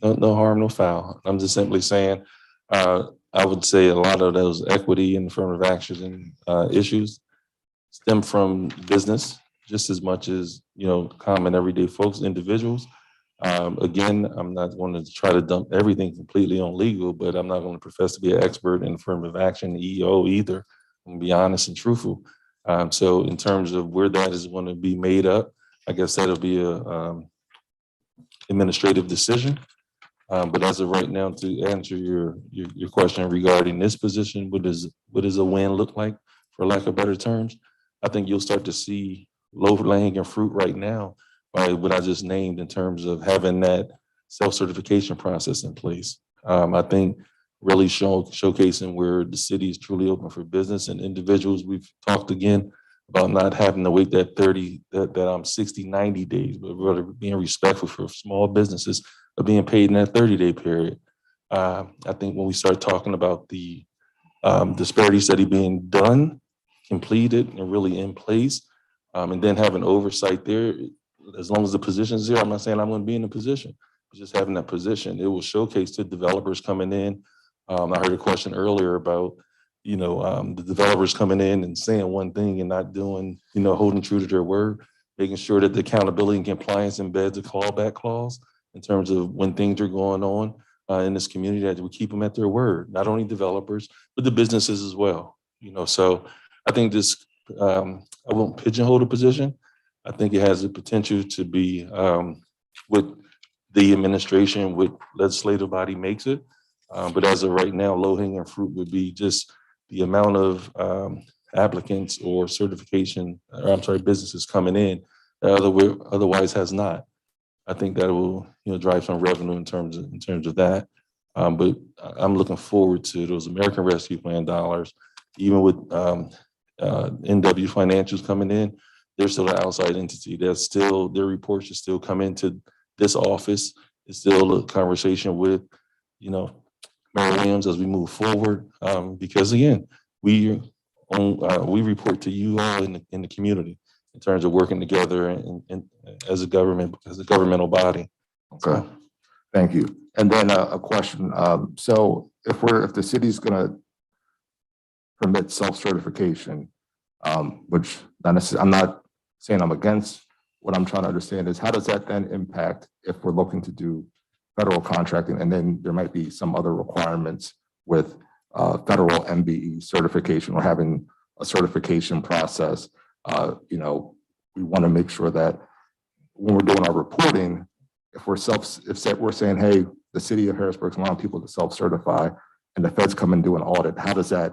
No harm, no foul. I'm just simply saying, I would say a lot of those equity and affirmative action issues stem from business just as much as, common everyday folks, individuals. Again, I'm not going to try to dump everything completely on legal, but I'm not going to profess to be an expert in affirmative action, EO either. I'm going to be honest and truthful. So in terms of where that is going to be made up, I guess that'll be a administrative decision. But as of right now, to answer your question regarding this position, what does a win look like, for lack of better terms? I think you'll start to see low-hanging fruit right now by what I just named in terms of having that self-certification process in place. I think really showcasing where the city is truly open for business and individuals. We've talked again about not having to wait that 60, 90 days, but rather being respectful for small businesses of being paid in that 30-day period. I think when we start talking about the disparity study being done, completed, and really in place, and then having oversight there, as long as the position is there, I'm not saying I'm going to be in a position, but just having that position, it will showcase to developers coming in. I heard a question earlier about, the developers coming in and saying one thing and not doing, holding true to their word, making sure that the accountability and compliance embeds a callback clause in terms of when things are going on in this community, that we keep them at their word, not only developers, but the businesses as well. So I think this, I won't pigeonhole the position. I think it has the potential to be what the administration, what legislative body makes it. But as of right now, low-hanging fruit would be just the amount of applicants or businesses coming in that otherwise has not. I think that will, drive some revenue in terms of that. But I'm looking forward to those American Rescue Plan dollars, even with NW Financials coming in. They're still an outside entity. That's still, their reports should still come into this office. It's still a conversation with, Mayor Williams as we move forward. Because again, we report to you all in the community in terms of working together and as a governmental body. okay. Thank you. And then a question. So if the city's going to permit self-certification, which not necessarily, I'm not saying I'm against. What I'm trying to understand is how does that then impact if we're looking to do federal contracting, and then there might be some other requirements with federal MBE certification or having a certification process. We want to make sure that when we're doing our reporting, if we're saying, hey, the city of Harrisburg is allowing people to self-certify, and the feds come and do an audit, how does that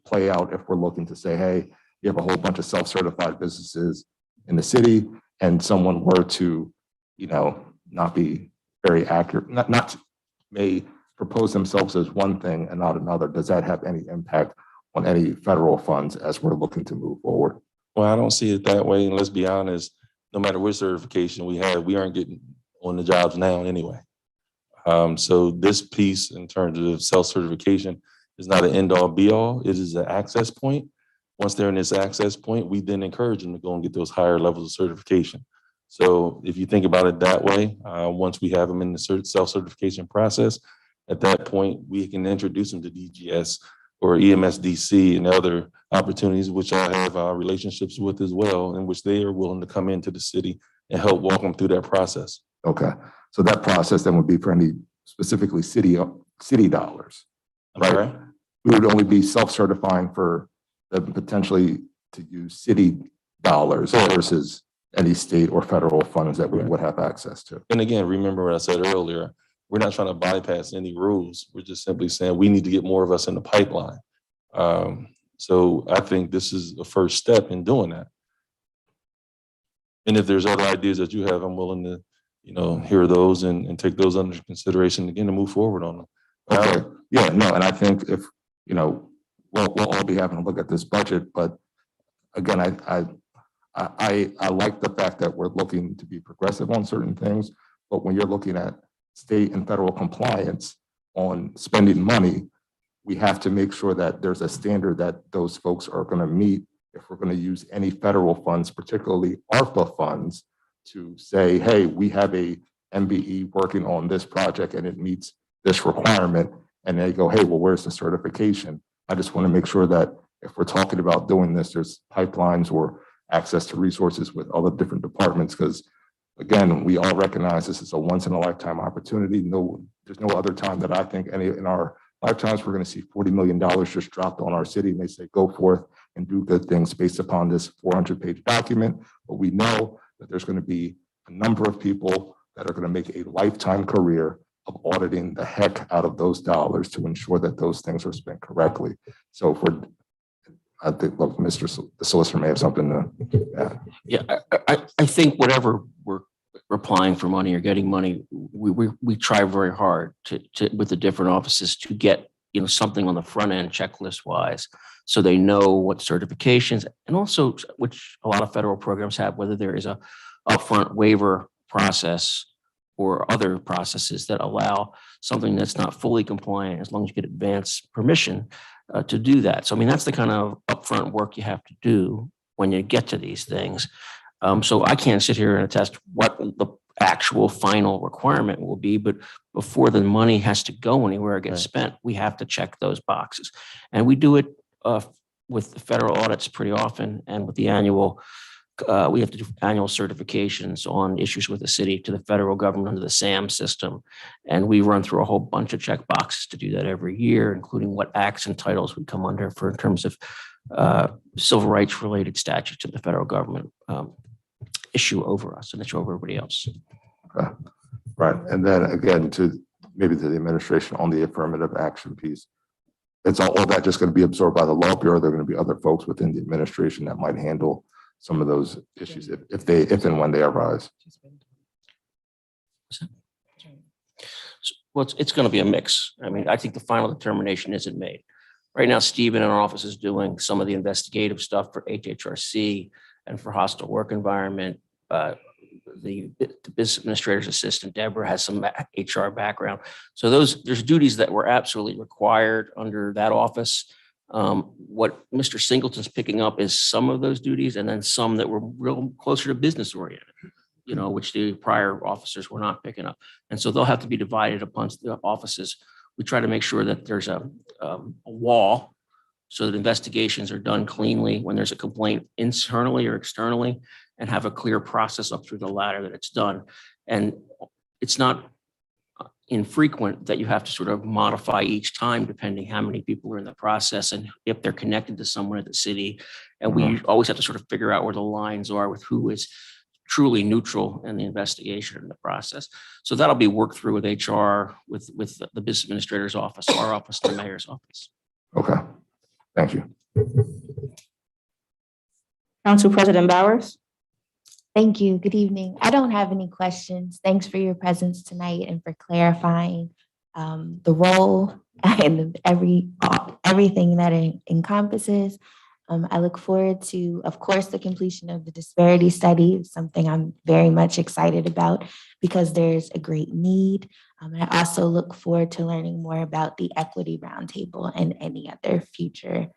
play out if we're looking to say, hey, you have a whole bunch of self-certified businesses in the city, and someone were to, not be very accurate, may propose themselves as one thing and not another. Does that have any impact on any federal funds as we're looking to move forward? Well, I don't see it that way. And let's be honest, no matter what certification we have, we aren't getting on the jobs now anyway. So this piece in terms of self-certification is not an end all be all. It is an access point. Once they're in this access point, we then encourage them to go and get those higher levels of certification. So if you think about it that way, once we have them in the self-certification process, at that point, we can introduce them to DGS or EMSDC and other opportunities, which I have relationships with as well, in which they are willing to come into the city and help walk them through that process. Okay. So that process then would be for any specifically city dollars, I'm right? sorry? We would only be self-certifying for the potentially to use city dollars versus any state or federal funds that we would have access to. And again, remember what I said earlier, we're not trying to bypass any rules. We're just simply saying we need to get more of us in the pipeline. So I think this is the first step in doing that. And if there's other ideas that you have, I'm willing to, hear those and take those under consideration again to move forward on them. Okay, yeah, no, and I think if, we'll all be having a look at this budget, but again, I like the fact that we're looking to be progressive on certain things, but when you're looking at state and federal compliance on spending money, we have to make sure that there's a standard that those folks are going to meet if we're going to use any federal funds, particularly ARPA funds, to say, hey, we have a MBE working on this project and it meets this requirement. And they go, hey, well, where's the certification? I just want to make sure that if we're talking about doing this, there's pipelines or access to resources with other different departments, because again, we all recognize this is a once in a lifetime opportunity. There's no other time that I think any in our lifetimes we're going to see $40 million just dropped on our city, and they say, go forth and do good things based upon this 400-page document. But we know that there's going to be a number of people that are going to make a lifetime career of auditing the heck out of those dollars to ensure that those things are spent correctly. So I think, look, the solicitor may have something to add. Yeah, I think whatever we're applying for money or getting money, we try very hard to with the different offices to get something on the front end checklist wise, so they know what certifications, and also which a lot of federal programs have, whether there is a upfront waiver process or other processes that allow something that's not fully compliant, as long as you get advance permission to do that. So I mean, that's the kind of upfront work you have to do when you get to these things. So I can't sit here and attest what the actual final requirement will be, but before the money has to go anywhere or get spent, we have to check those boxes. And we do it with the federal audits pretty often, and with the annual, we have to do annual certifications on issues with the city to the federal government under the SAM system. And we run through a whole bunch of check boxes to do that every year, including what acts and titles we come under for in terms of civil rights related statutes that the federal government issue over us and issue over everybody else. Okay. Right. And then again, to the administration on the affirmative action piece, it's all that just going to be absorbed by the law bureau. There are going to be other folks within the administration that might handle some of those issues if and when they arise. Well, it's going to be a mix. I mean, I think the final determination isn't made. Right now, Stephen in our office is doing some of the investigative stuff for HHRC and for hostile work environment. The business administrator's assistant, Deborah, has some HR background. So there's duties that were absolutely required under that office. What Mr. Singleton's picking up is some of those duties, and then some that were real closer to business oriented, which the prior officers were not picking up. And so they'll have to be divided amongst the offices. We try to make sure that there's a wall so that investigations are done cleanly when there's a complaint internally or externally, and have a clear process up through the ladder that it's done. And it's not infrequent that you have to sort of modify each time, depending how many people are in the process and if they're connected to someone at the city. And we always have to sort of figure out where the lines are with who is truly neutral in the investigation and the process. So that'll be worked through with HR, with the business administrator's office, our office, the mayor's office. Okay. Thank you. Council President Bowers. Thank you. Good evening. I don't have any questions. Thanks for your presence tonight and for clarifying the role and everything that it encompasses. I look forward to, of course, the completion of the disparity study, something I'm very much excited about because there's a great need. And I also look forward to learning more about the Equity Roundtable and any other future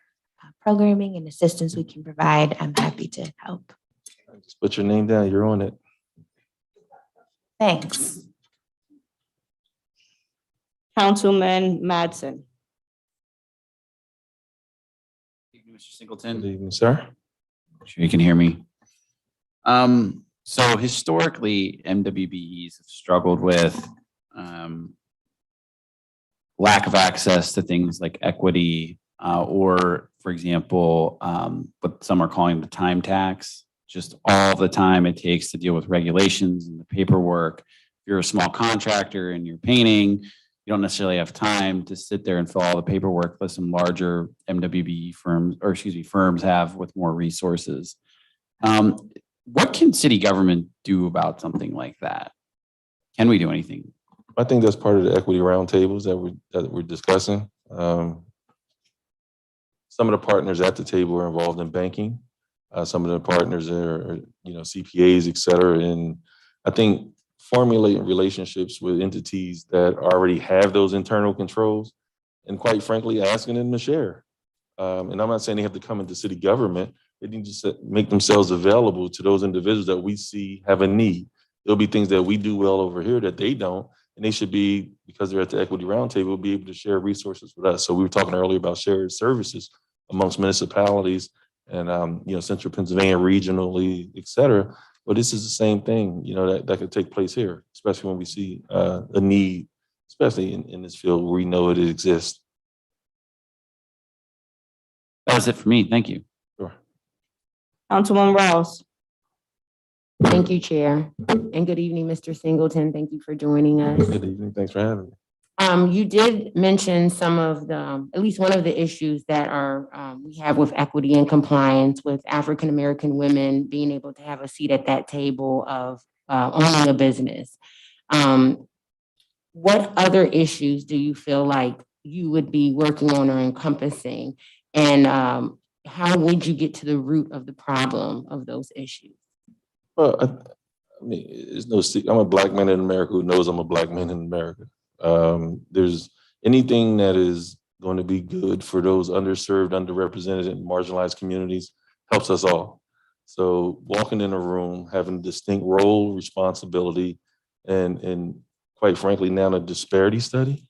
programming and assistance we can provide. I'm happy to help. Just put your name down. You're on it. Thanks. Councilman Madsen. Mr. Singleton, Good evening, sir. sure you can hear me. So historically, MWBEs have struggled with lack of access to things like equity, or, for example, what some are calling the time tax, just all the time it takes to deal with regulations and the paperwork. If you're a small contractor and you're painting, you don't necessarily have time to sit there and fill all the paperwork that some larger MWBE firms, or excuse me, firms have with more resources. What can city government do about something like that? Can we do anything? I think that's part of the equity roundtables that we're discussing. Some of the partners at the table are involved in banking. Some of the partners are, CPAs, et cetera. And I think formulating relationships with entities that already have those internal controls, and quite frankly, asking them to share. And I'm not saying they have to come into city government. They need to make themselves available to those individuals that we see have a need. There'll be things that we do well over here that they don't, and they should be, because they're at the equity roundtable, be able to share resources with us. So we were talking earlier about shared services amongst municipalities and Central Pennsylvania regionally, et cetera. But this is the same thing, that could take place here, especially when we see a need, especially in this field where we know it exists. That was it for me. Thank you. Sure. Councilwoman Rouse. Thank you, Chair. And good evening, Mr. Singleton. Thank you for joining us. Good evening. Thanks for having me. You did mention some of the, at least one of the issues that we have with equity and compliance with African-American women being able to have a seat at that table of owning a business. What other issues do you feel like you would be working on or encompassing? And how would you get to the root of the problem of those issues? Well, I mean, it's no secret. I'm a Black man in America who knows I'm a Black man in America. There's anything that is going to be good for those underserved, underrepresented, and marginalized communities helps us all. So walking in a room, having a distinct role, responsibility, and quite frankly, now a disparity study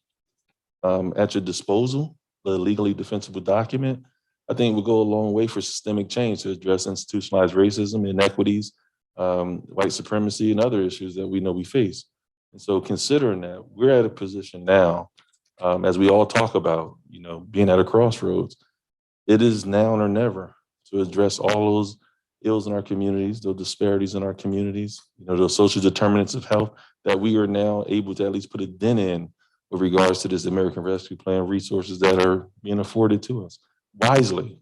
at your disposal, the legally defensible document, I think will go a long way for systemic change to address institutionalized racism, inequities, white supremacy, and other issues that we know we face. And so considering that, we're at a position now, as we all talk about, being at a crossroads, it is now or never to address all those ills in our communities, those disparities in our communities, those social determinants of health that we are now able to at least put a dent in with regards to this American Rescue Plan resources that are being afforded to us wisely.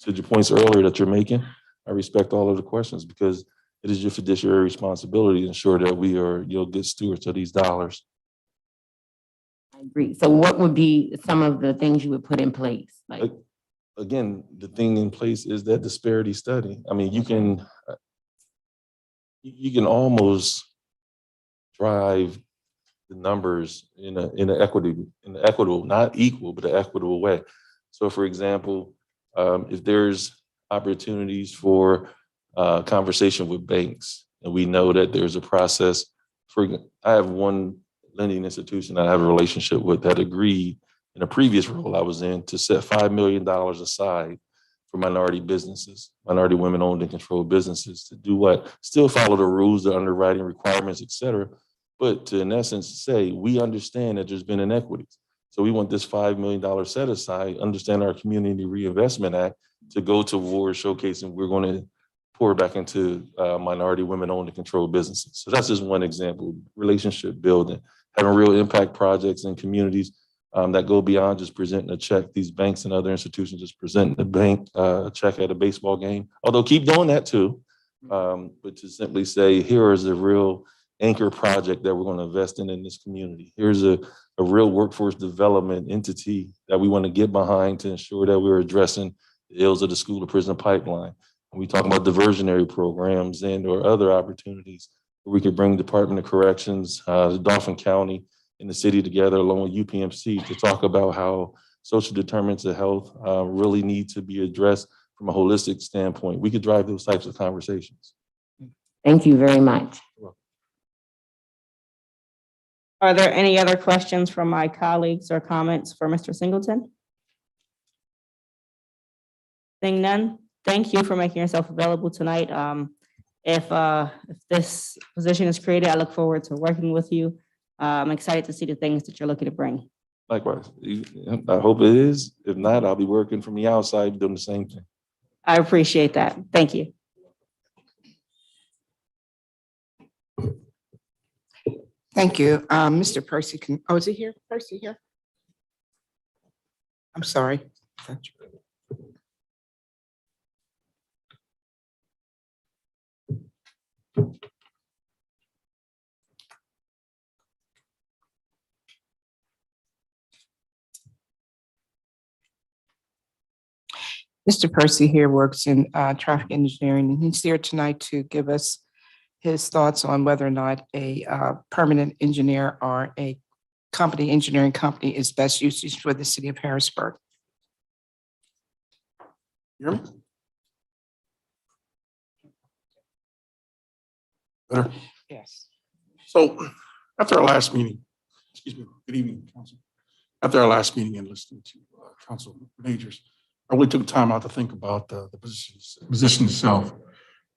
To your points earlier that you're making, I respect all of the questions because it is your fiduciary responsibility to ensure that we are good stewards of these dollars. I agree. So what would be some of the things you would put in place? Like, again, the thing in place is that disparity study. I mean, you can almost drive the numbers in an equitable, not equal, but an equitable way. So for example, if there's opportunities for conversation with banks, and we know that there's a process I have one lending institution I have a relationship with that agreed in a previous role I was in to set $5 million aside for minority businesses, minority women owned and controlled businesses to do what? Still follow the rules, the underwriting requirements, et cetera, but to in essence say, we understand that there's been inequities. So we want this $5 million set aside, understand our Community Reinvestment Act to go towards showcasing we're going to pour back into minority women owned and controlled businesses. So that's just one example, relationship building, having real impact projects in communities that go beyond just presenting a check. These banks and other institutions just presenting a bank a check at a baseball game, although keep doing that too. But to simply say, here is a real anchor project that we're going to invest in this community. Here's a real workforce development entity that we want to get behind to ensure that we're addressing the ills of the school to prison pipeline. When we talk about diversionary programs and or other opportunities where we could bring Department of Corrections, Dauphin County, and the city together along with UPMC to talk about how social determinants of health really need to be addressed from a holistic standpoint. We could drive those types of conversations. thank you very much. Are there any other questions from my colleagues or comments for Mr. Singleton? Seeing none, thank you for making yourself available tonight. If this position is created, I look forward to working with you. I'm excited to see the things that you're looking to bring. Likewise, I hope it is. If not, I'll be working from the outside doing the same thing. I appreciate that. Thank you. Thank you. Mr. Percy is he here? Percy here? I'm sorry. Mr. Percy here works in traffic engineering, and he's here tonight to give us his thoughts on whether or not a permanent engineer or a engineering company is best usage for the city of Harrisburg. Hear me? Better? Yes. So after our last meeting, excuse me, good evening, council. After our last meeting and listening to council majors, I really took time out to think about the position itself.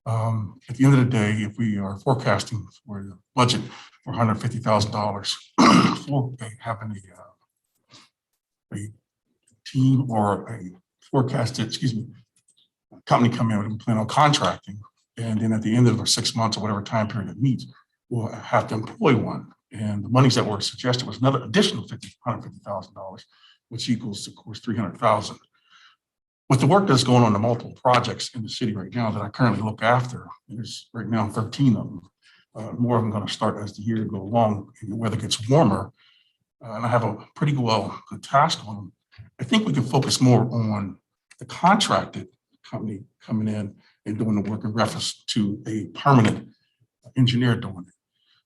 At the end of the day, if we are forecasting for the budget for $150,000 for having a team or a forecasted, company come in and plan on contracting, and then at the end of our 6 months or whatever time period it meets, we'll have to employ one. And the monies that were suggested was another additional $150,000, which equals, of course, $300,000. With the work that's going on in multiple projects in the city right now that I currently look after, there's right now 13 of them. More of them going to start as the year go along and the weather gets warmer. And I have a pretty good task on them. I think we can focus more on the contracted company coming in and doing the work in reference to a permanent engineer doing it.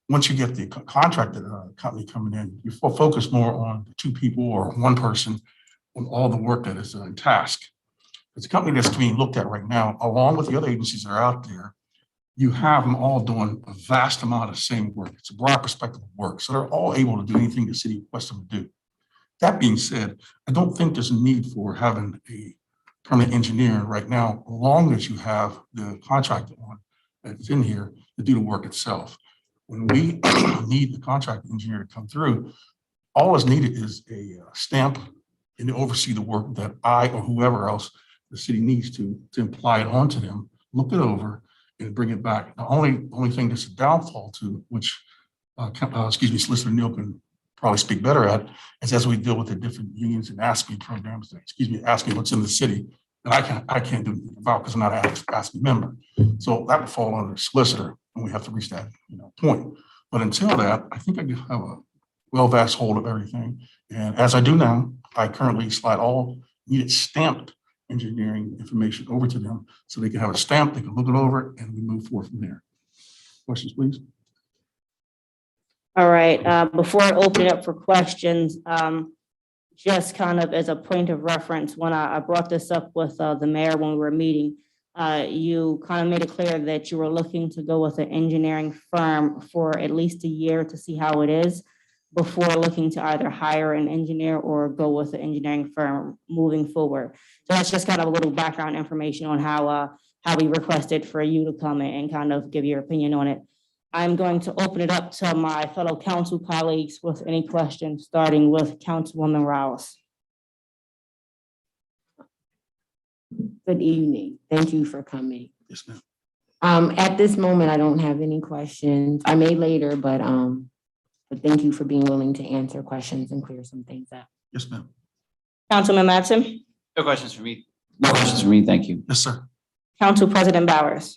Once you get the contracted company coming in, you focus more on the 2 people or 1 person on all the work that is in task. It's a company that's being looked at right now, along with the other agencies that are out there. You have them all doing a vast amount of same work. It's a broad perspective of work. So they're all able to do anything the city requests them to do. That being said, I don't think there's a need for having a permanent engineer right now, as long as you have the contractor on that's in here to do the work itself. When we need the contract engineer to come through, all is needed is a stamp and to oversee the work that I or whoever else the city needs to apply it onto them, look it over, and bring it back. The only thing that's a downfall to, which Solicitor Neal can probably speak better at, is as we deal with the different unions and ASME programs, asking what's in the city, and I can't do anything about because I'm not an ASME member. So that would fall under the solicitor, and we have to reach that point. But until that, I think I can have a well-vast hold of everything. And as I do now, I currently slide all needed stamped engineering information over to them so they can have a stamp, they can look it over, and we move forward from there. Questions, please? All right, before I open it up for questions, just kind of as a point of reference, when I brought this up with the mayor when we were meeting, you kind of made it clear that you were looking to go with an engineering firm for at least a year to see how it is before looking to either hire an engineer or go with an engineering firm moving forward. So that's just kind of a little background information on how we requested for you to come in and kind of give your opinion on it. I'm going to open it up to my fellow council colleagues with any questions, starting with Councilwoman Rouse. Good evening. Thank you for coming. Yes, ma'am. At this moment, I don't have any questions. I may later, but thank you for being willing to answer questions and clear some things up. Yes, ma'am. Councilman Mattson, No questions for me. No questions for me. Thank you. Yes, sir. Council President Bowers.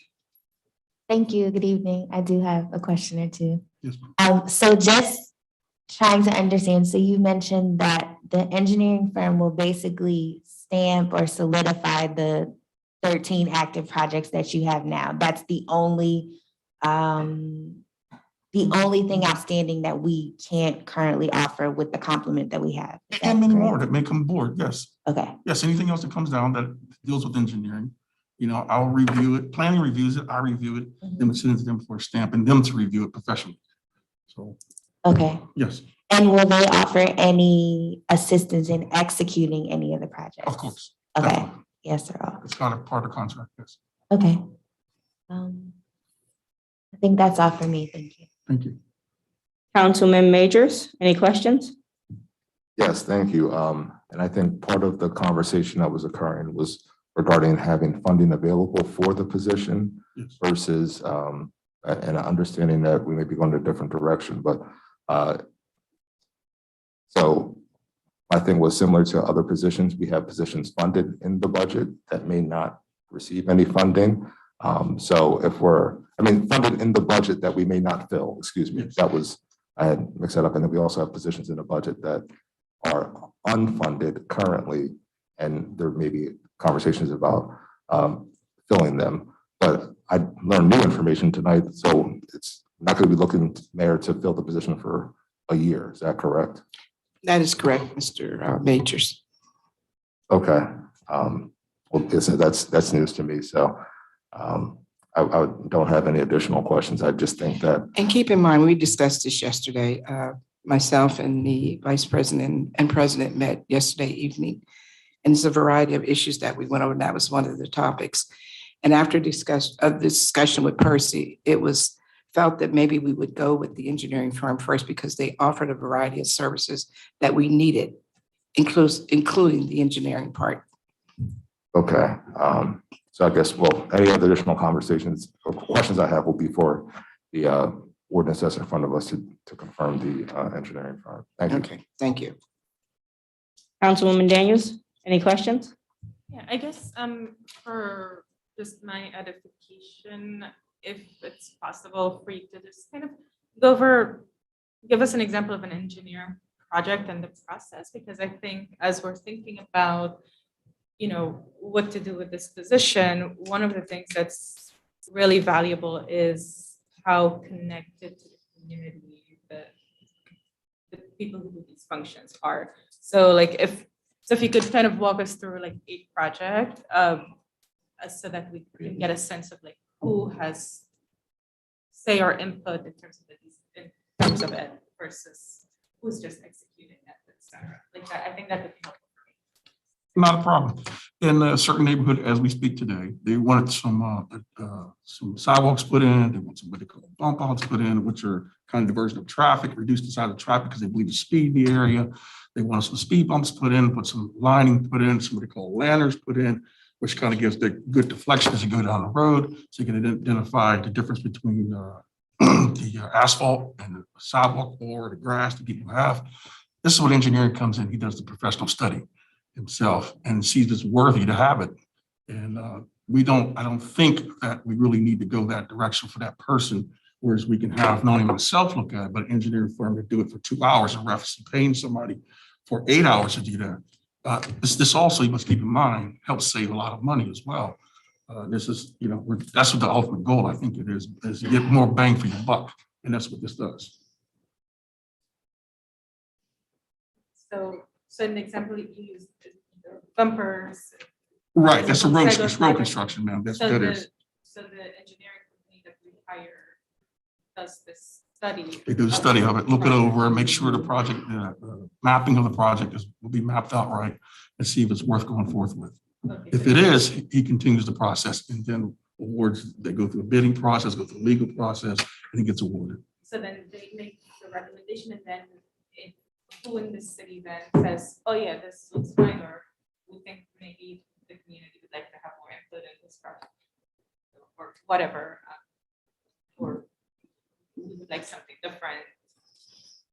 Thank you. Good evening. I do have a question or two. Yes, ma'am. So just trying to understand, so you mentioned that the engineering firm will basically stamp or solidify the 13 active projects that you have now. That's the only thing outstanding that we can't currently offer with the complement that we have. Is that And many correct? more that may come aboard, yes. Okay. Yes, anything else that comes down that deals with engineering, I'll review it. Planning reviews it, I review it, then we send it to them for a stamp and them to review it professionally. So, Okay. yes, And will they offer any assistance in executing any of the projects? of course. Okay. Definitely. Yes, sir. It's not a part of the contract, yes. Okay. I think that's all for me. Thank you. Thank you. Councilman Majors, any questions? Yes, thank you. And I think part of the conversation that was occurring was regarding having funding available for the position Yes. versus, and understanding that we may be going a different direction, but, so my thing was similar to other positions. We have positions funded in the budget that may not receive any funding. So if funded in the budget that we may not fill, excuse me, Yes. that was, I had mixed that up. And then we also have positions in the budget that are unfunded currently, and there may be conversations about filling them. But I learned new information tonight, so it's not going to be looking, Mayor, to fill the position for a year. Is that correct? That is correct, Mr. Majors. Okay. Well, that's news to me. So I don't have any additional questions. I just think that. And keep in mind, we discussed this yesterday. Myself and the vice president and president met yesterday evening. And there's a variety of issues that we went over, and that was one of the topics. And after discussion with Percy, it was felt that maybe we would go with the engineering firm first because they offered a variety of services that we needed, including the engineering part. Okay. So I guess, well, any other additional conversations or questions I have will be for the ordinance that's in front of us to confirm the engineering firm. Thank you. Okay, thank you. Councilwoman Daniels, any questions? Yeah, I guess for just my edification, if it's possible for you to just kind of go over, give us an example of an engineer project and the process, because I think as we're thinking about, what to do with this position, one of the things that's really valuable is how connected to the community the people who do these functions are. So if you could kind of walk us through a project, so that we can get a sense of who has say or input in terms of it versus who's just executing it, et cetera. I think that would be helpful. Not a problem. In a certain neighborhood, as we speak today, they wanted some sidewalks put in. They want some what they call bump outs put in, which are kind of diversion of traffic, reduce the size of traffic because they believe the speed in the area. They want some speed bumps put in, put some lining put in, some what they call lanterns put in, which kind of gives the good deflection as you go down the road. So you can identify the difference between the asphalt and the sidewalk or the grass that people have. This is what engineering comes in. He does the professional study himself and sees it's worthy to have it. And I don't think that we really need to go that direction for that person. Whereas we can have not only myself look at it, but an engineering firm to do it for 2 hours in reference to paying somebody for 8 hours to do that. This also, you must keep in mind, helps save a lot of money as well. This is, that's what the ultimate goal I think it is to get more bang for your buck. And that's what this does. So an example you use bumpers. Right, that's a road, Sidewalk it's road construction, ma'am. That is. So the engineering company that we hire does this study. They do the study of it, look it over, and make sure the project, mapping of the project will be mapped out right, and see if it's worth going forth with. Okay, If it is, he continues the process, and then awards, they go through a bidding process, go through a legal process, and he gets awarded. So then they make the recommendation, and then who in the city then says, oh yeah, this looks fine, or we think maybe the community would like to have more input in this project, or whatever, or we would like something different.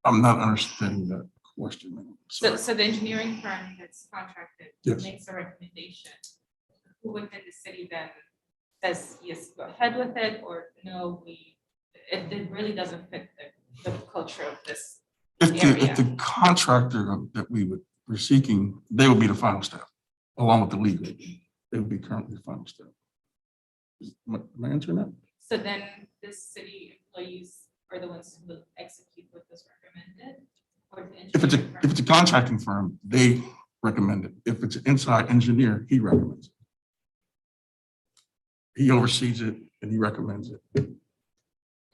I'm not understanding that question, ma'am. So Sorry. the engineering firm that's contracted Yes. makes a recommendation. Who within the city then says, yes, go ahead with it, or no, it really doesn't fit the culture of this area. If the contractor that we're seeking, they will be the final step, along with the legal. They will be currently the final step. Am I answering that? So then this city employees are the ones who will execute what was recommended? Or the engineering If it's a contracting firm, they recommend it. If it's an inside engineer, he recommends it. He oversees it and he recommends it. And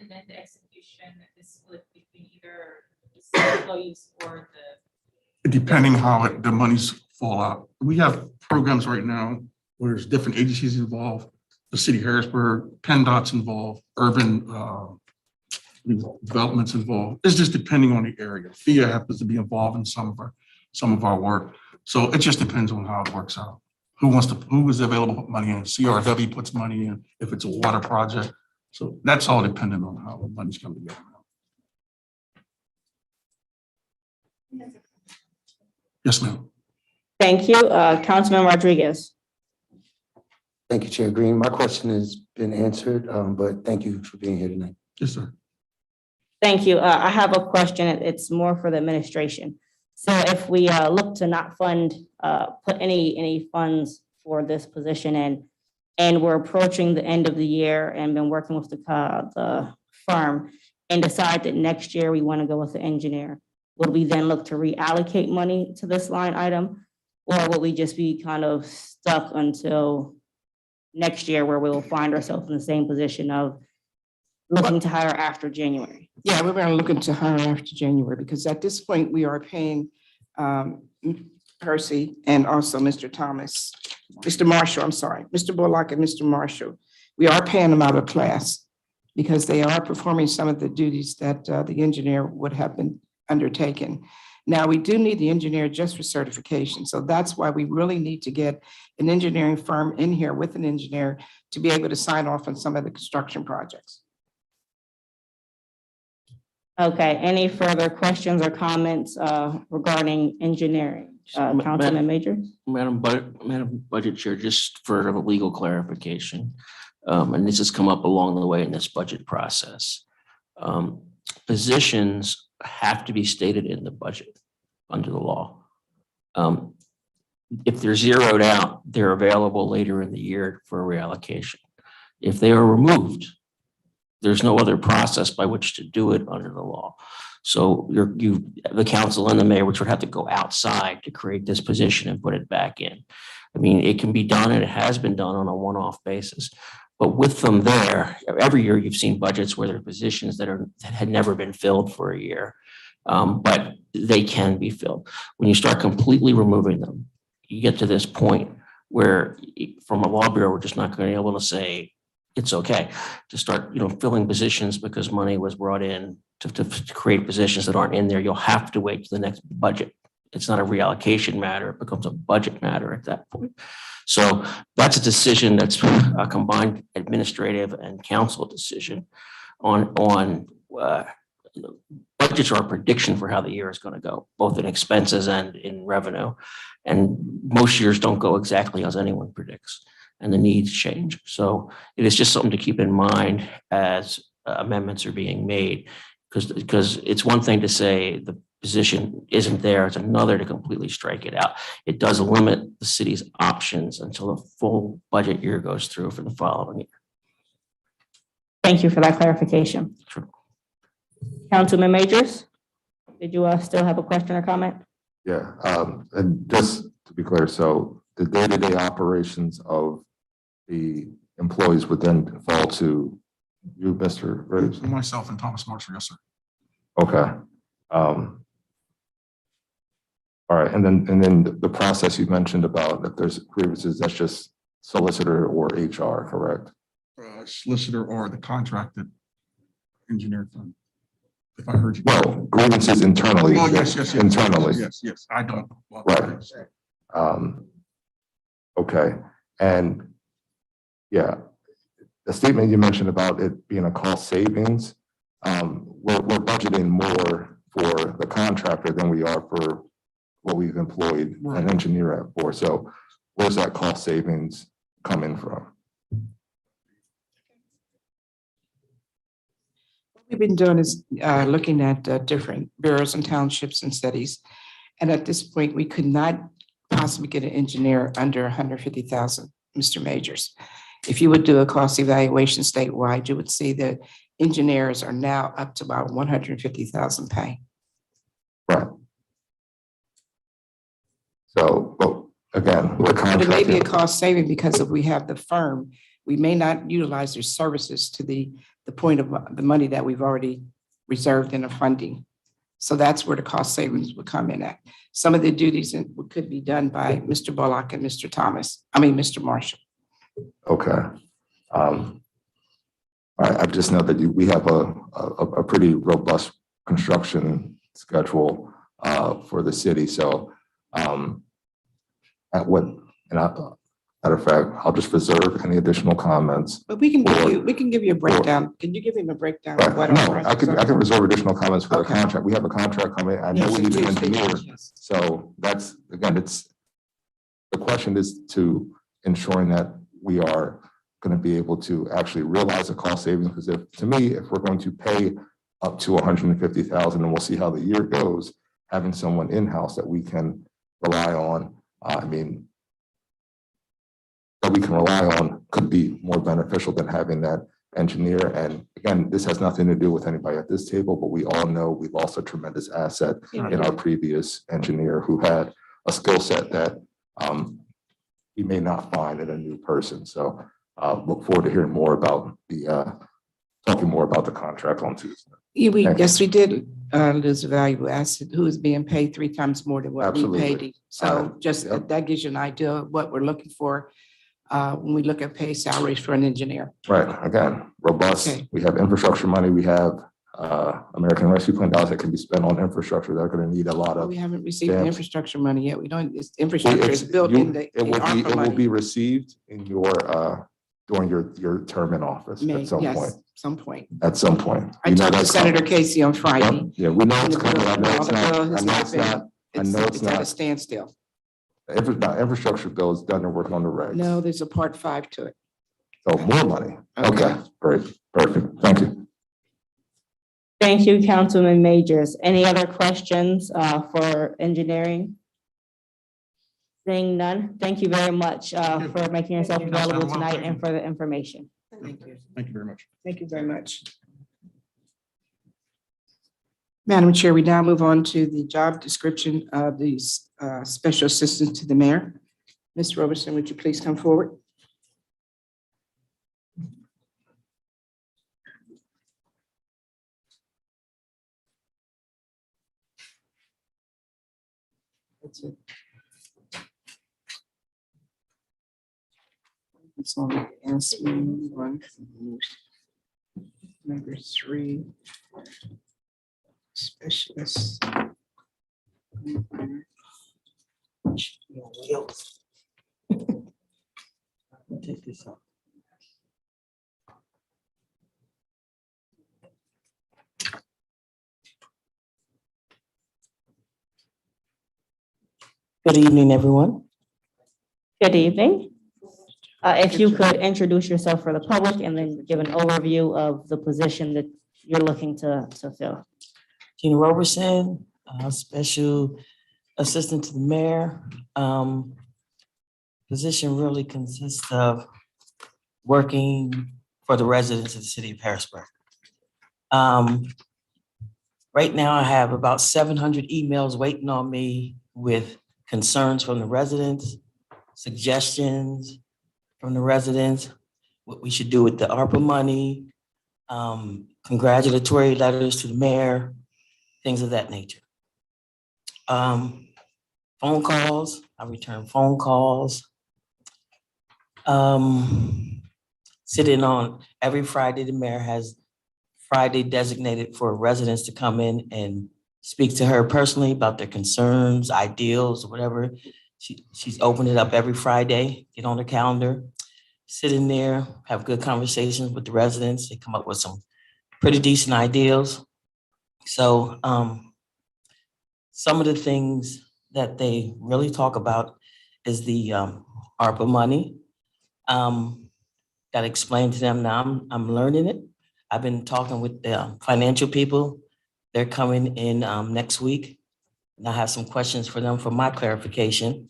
then the execution is split between either the city employees or the. Depending how the monies fall out. We have programs right now where there's different agencies involved. the city of Harrisburg, PennDOT's involved, urban developments involved. It's just depending on the area. FIA happens to be involved in some of our work. So it just depends on how it works out. Who is available to put money in? CRW puts money in if it's a water project. So that's all dependent on how the money's come together. Yes, ma'am. Thank you. Councilman Rodriguez. Thank you, Chair Green. My question has been answered, but thank you for being here tonight. Yes, sir. Thank you. I have a question. It's more for the administration. So if we look to not fund, put any funds for this position in, and we're approaching the end of the year and been working with the firm and decide that next year we want to go with the engineer, would we then look to reallocate money to this line item? Or would we just be kind of stuck until next year where we will find ourselves in the same position of looking to hire after January? Yeah, we're going to look into hire after January because at this point we are paying Percy and also Mr. Thomas, Mr. Marshall, I'm sorry, Mr. Bullock and Mr. Marshall. We are paying them out of class because they are performing some of the duties that the engineer would have been undertaken. Now, we do need the engineer just for certification. So that's why we really need to get an engineering firm in here with an engineer to be able to sign off on some of the construction projects. Okay, any further questions or comments regarding engineering? Councilman Majors? Madam Budget Chair, just for a legal clarification, and this has come up along the way in this budget process. Positions have to be stated in the budget under the law. If they're zeroed out, they're available later in the year for reallocation. If they are removed, there's no other process by which to do it under the law. So the council and the mayor, which would have to go outside to create this position and put it back in. I mean, it can be done and it has been done on a one-off basis. But with them there, every year you've seen budgets where there are positions that had never been filled for a year, but they can be filled. When you start completely removing them, you get to this point where from a law bureau, we're just not going to be able to say, it's okay to start, filling positions because money was brought in to create positions that aren't in there. You'll have to wait to the next budget. It's not a reallocation matter. It becomes a budget matter at that point. So that's a decision that's a combined administrative and council decision on budgets are a prediction for how the year is going to go, both in expenses and in revenue. And most years don't go exactly as anyone predicts, and the needs change. So it is just something to keep in mind as amendments are being made, because it's one thing to say the position isn't there. It's another to completely strike it out. It does limit the city's options until the full budget year goes through for the following year. Thank you for that clarification. Sure. Councilman Majors, did you still have a question or comment? Yeah, and just to be clear, so the day-to-day operations of the employees would then fall to you, Mr. Graves? Myself and Thomas Marshall, yes, sir. Okay. All right, and then the process you mentioned about if there's grievances, that's just solicitor or HR, correct? Solicitor or the contracted engineer firm, if I heard you. Well, grievances internally. Oh, yes. Internally. Yes, I don't. Right. Okay, and yeah, the statement you mentioned about it being a cost savings, we're budgeting more for the contractor than we are for what we've employed an engineer at for. So where's that cost savings coming from? What we've been doing is looking at different boroughs and townships and cities. And at this point, we could not possibly get an engineer under 150,000, Mr. Majors. If you would do a cost evaluation statewide, you would see that engineers are now up to about 150,000 pay. Right. So, well, again, we're But it may be a contracting. cost saving because if we have the firm, we may not utilize their services to the point of the money that we've already reserved in the funding. So that's where the cost savings would come in at. Some of the duties could be done by Mr. Bullock and Mr. Marshall. Okay. I just know that we have a pretty robust construction schedule for the city. So matter of fact, I'll just reserve any additional comments. But we can give you a breakdown. Can you give him a breakdown of what? No, our I projects are? can reserve additional comments for the Okay. contract. We have a contract coming. I know Yes, we need an Tuesday, engineer. yes. So that's, again, the question is to ensuring that we are going to be able to actually realize the cost savings. Because to me, if we're going to pay up to 150,000, and we'll see how the year goes, having someone in-house that we can rely on, that we can rely on could be more beneficial than having that engineer. And again, this has nothing to do with anybody at this table, but we all know we lost a tremendous asset in our previous engineer who had a skill set that we may not find in a new person. So look forward to hearing more about talking more about the contract on Tuesday. Yes, we did lose a valuable asset who is being paid 3 times more than what Absolutely. we paid him. So that gives you an idea of what we're looking for when we look at pay salaries for an engineer. Right, again, robust. Okay. We have infrastructure money. We have American Rescue Plan dollars that can be spent on infrastructure that are going to need a lot of. We haven't received the stamps. infrastructure money yet. We don't, infrastructure is built in the. It will ARPA be money. received in your during your term in office at some point. Yes, some point. At some point. I We know talked to that's Senator coming. Casey on Friday. Yep. Yeah, we know And it's the coming. I know bill- it's the not. bill I has know not it's been- not. I know it's It's at a not. standstill. The infrastructure bill is done. They're working on the regs. No, there's a part 5 to it. So more money. Okay. Okay, great, perfect. Thank you. Thank you, Councilman Majors. Any other questions for engineering? Seeing none, thank you very much for making yourself you. available tonight and for the information. Thank you. Thank you very much. Thank you very much. Madam Chair, we now move on to the job description of the special assistant to the mayor. Ms. Robertson, would you please come forward? That's it. It's on one, number 3. Specialist. Take this off. Good evening, everyone. Good evening. If you could introduce yourself for the public and then give an overview of the position that you're looking to fill. Gina Roberson, Special Assistant to the Mayor. Position really consists of working for the residents of the city of Harrisburg. Right now, I have about 700 emails waiting on me with concerns from the residents, suggestions from the residents, what we should do with the ARPA money, congratulatory letters to the mayor, things of that nature. Phone calls, I return phone calls. Sitting on every Friday, the mayor has Friday designated for residents to come in and speak to her personally about their concerns, ideals, whatever. She's opened it up every Friday, get on the calendar, sit in there, have good conversations with the residents. They come up with some pretty decent ideals. So some of the things that they really talk about is the ARPA money. Got to explain to them now, I'm learning it. I've been talking with the financial people. They're coming in next week. And I have some questions for them for my clarification.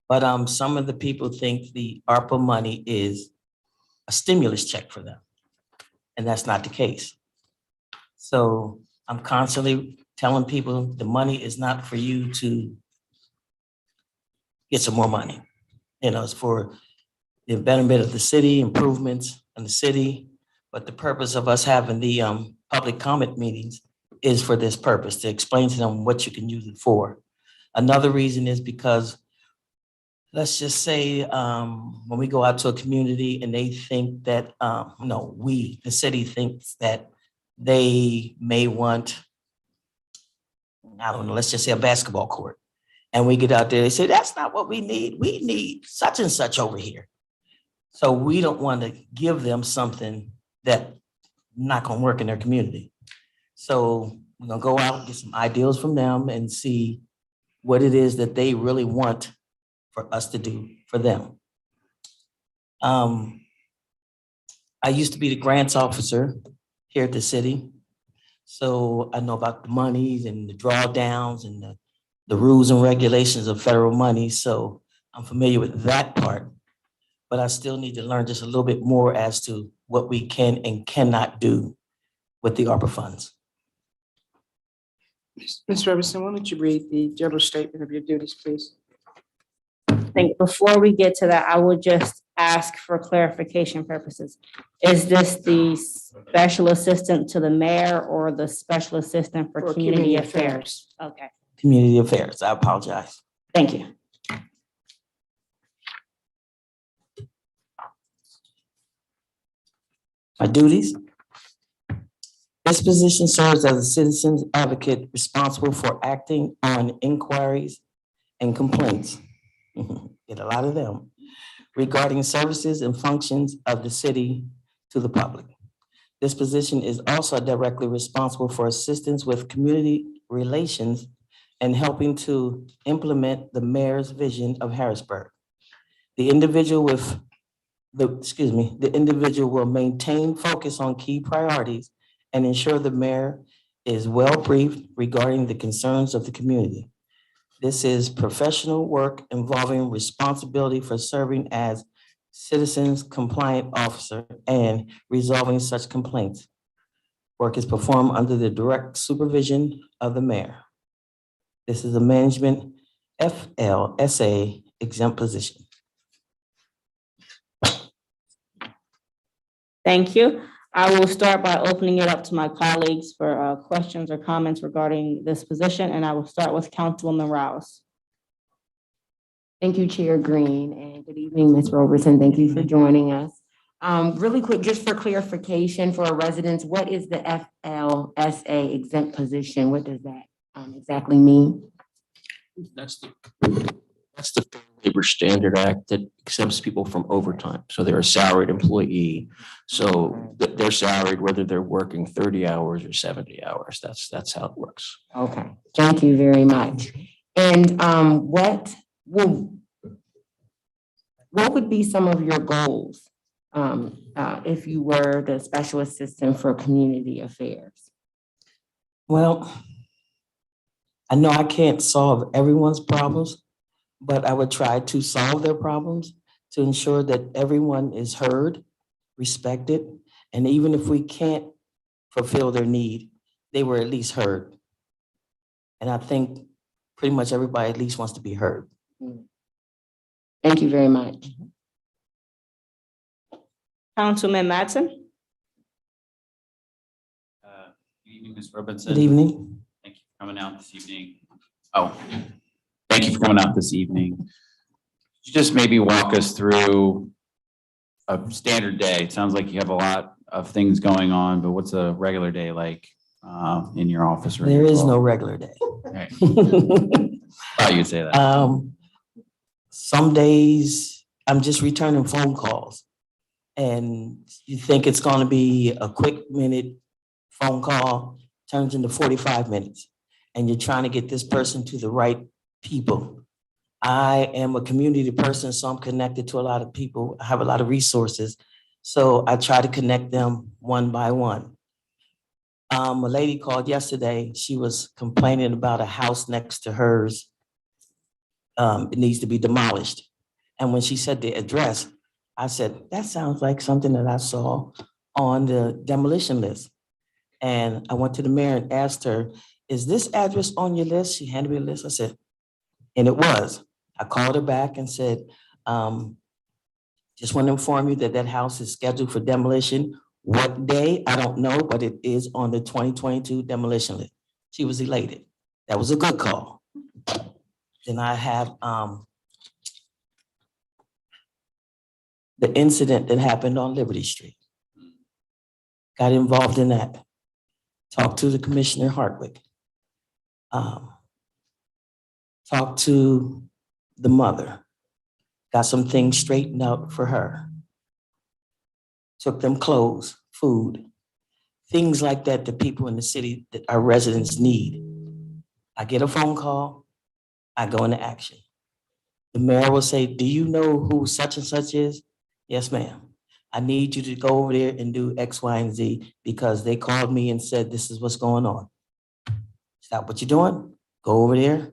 But some of the people think the ARPA money is a stimulus check for them. And that's not the case. So I'm constantly telling people the money is not for you to get some more money. You know, it's for the betterment of the city, improvements in the city. But the purpose of us having the public comment meetings is for this purpose, to explain to them what you can use it for. Another reason is because let's just say, when we go out to a community and they think that, no, the city thinks that they may want, I don't know, let's just say a basketball court. And we get out there, they say, that's not what we need. We need such and such over here. So we don't want to give them something that not gonna work in their community. So we're gonna go out, get some ideas from them and see what it is that they really want for us to do for them. I used to be the grants officer here at the city. So I know about the monies and the drawdowns and the rules and regulations of federal money. So I'm familiar with that part, but I still need to learn just a little bit more as to what we can and cannot do with the ARPA funds. Ms. Robertson, why don't you read the general statement of your duties, please? I think before we get to that, I would just ask for clarification purposes. Is this the special assistant to the mayor or the special assistant for community affairs? Okay, Community affairs, I apologize. thank you. My duties. This position serves as a citizen's advocate responsible for acting on inquiries and complaints. Get a lot of them regarding services and functions of the city to the public. This position is also directly responsible for assistance with community relations and helping to implement the mayor's vision of Harrisburg. The individual will maintain focus on key priorities and ensure the mayor is well briefed regarding the concerns of the community. This is professional work involving responsibility for serving as citizens compliant officer and resolving such complaints. Work is performed under the direct supervision of the mayor. This is a management FLSA exempt position. Thank you. I will start by opening it up to my colleagues for questions or comments regarding this position, and I will start with Councilwoman Rouse. Thank you, Chair Green, and good evening, Ms. Robertson. Thank you for joining us. Really quick, just for clarification for our residents, what is the FLSA exempt position? What does that exactly mean? That's the Fair Labor Standard Act that exempts people from overtime. So they're a salaried employee. So they're salaried whether they're working 30 hours or 70 hours. That's how it works. Okay, thank you very much. And what would be some of your goals if you were the special assistant for community affairs? Well, I know I can't solve everyone's problems, but I would try to solve their problems to ensure that everyone is heard, respected, and even if we can't fulfill their need, they were at least heard. And I think pretty much everybody at least wants to be heard. Thank you very much. Councilman Mattson. Good evening, Ms. Robinson. Good evening. Thank you for coming out this evening. Oh, thank you for coming out this evening. Could you just maybe walk us through a standard day? It sounds like you have a lot of things going on, but what's a regular day like in your office? Or There your is club? no regular day. Okay. Thought you'd say that. Some days I'm just returning phone calls and you think it's going to be a quick minute phone call, turns into 45 minutes and you're trying to get this person to the right people. I am a community person, so I'm connected to a lot of people. I have a lot of resources. So I try to connect them one by one. A lady called yesterday. She was complaining about a house next to hers. It needs to be demolished. And when she said the address, I said, that sounds like something that I saw on the demolition list. And I went to the mayor and asked her, is this address on your list? She handed me a list. I said, and it was. I called her back and said, just want to inform you that that house is scheduled for demolition. What day? I don't know, but it is on the 2022 demolition list. She was elated. That was a good call. Then I have the incident that happened on Liberty Street. Got involved in that. Talked to the Commissioner Hartwick. Talked to the mother. Got some things straightened out for her. Took them clothes, food, things like that that people in the city that our residents need. I get a phone call, I go into action. The mayor will say, do you know who such and such is? Yes, ma'am. I need you to go over there and do X, Y, and Z because they called me and said, this is what's going on. Stop what you're doing, go over there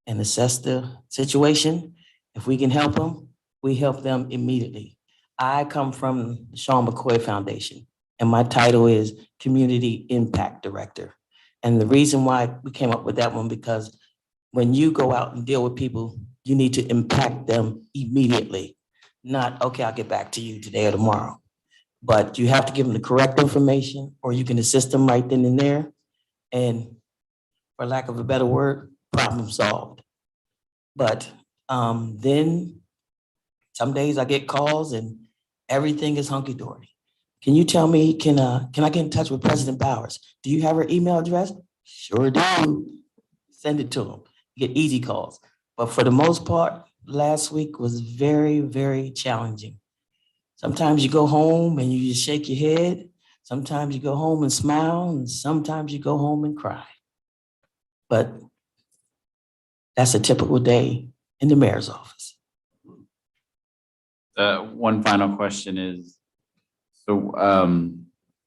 and assess the situation. If we can help them, we help them immediately. I come from the Sean McCoy Foundation, and my title is Community Impact Director. And the reason why we came up with that one, because when you go out and deal with people, you need to impact them immediately. Not, okay, I'll get back to you today or tomorrow. But you have to give them the correct information, or you can assist them right then and there. And for lack of a better word, problem solved. But then some days I get calls and everything is hunky-dory. Can you tell me, can I get in touch with President Bowers? Do you have her email address? Sure do. Send it to him. You get easy calls. But for the most part, last week was very, very challenging. Sometimes you go home and you just shake your head. Sometimes you go home and smile, and sometimes you go home and cry. But that's a typical day in the mayor's office. One final question is, so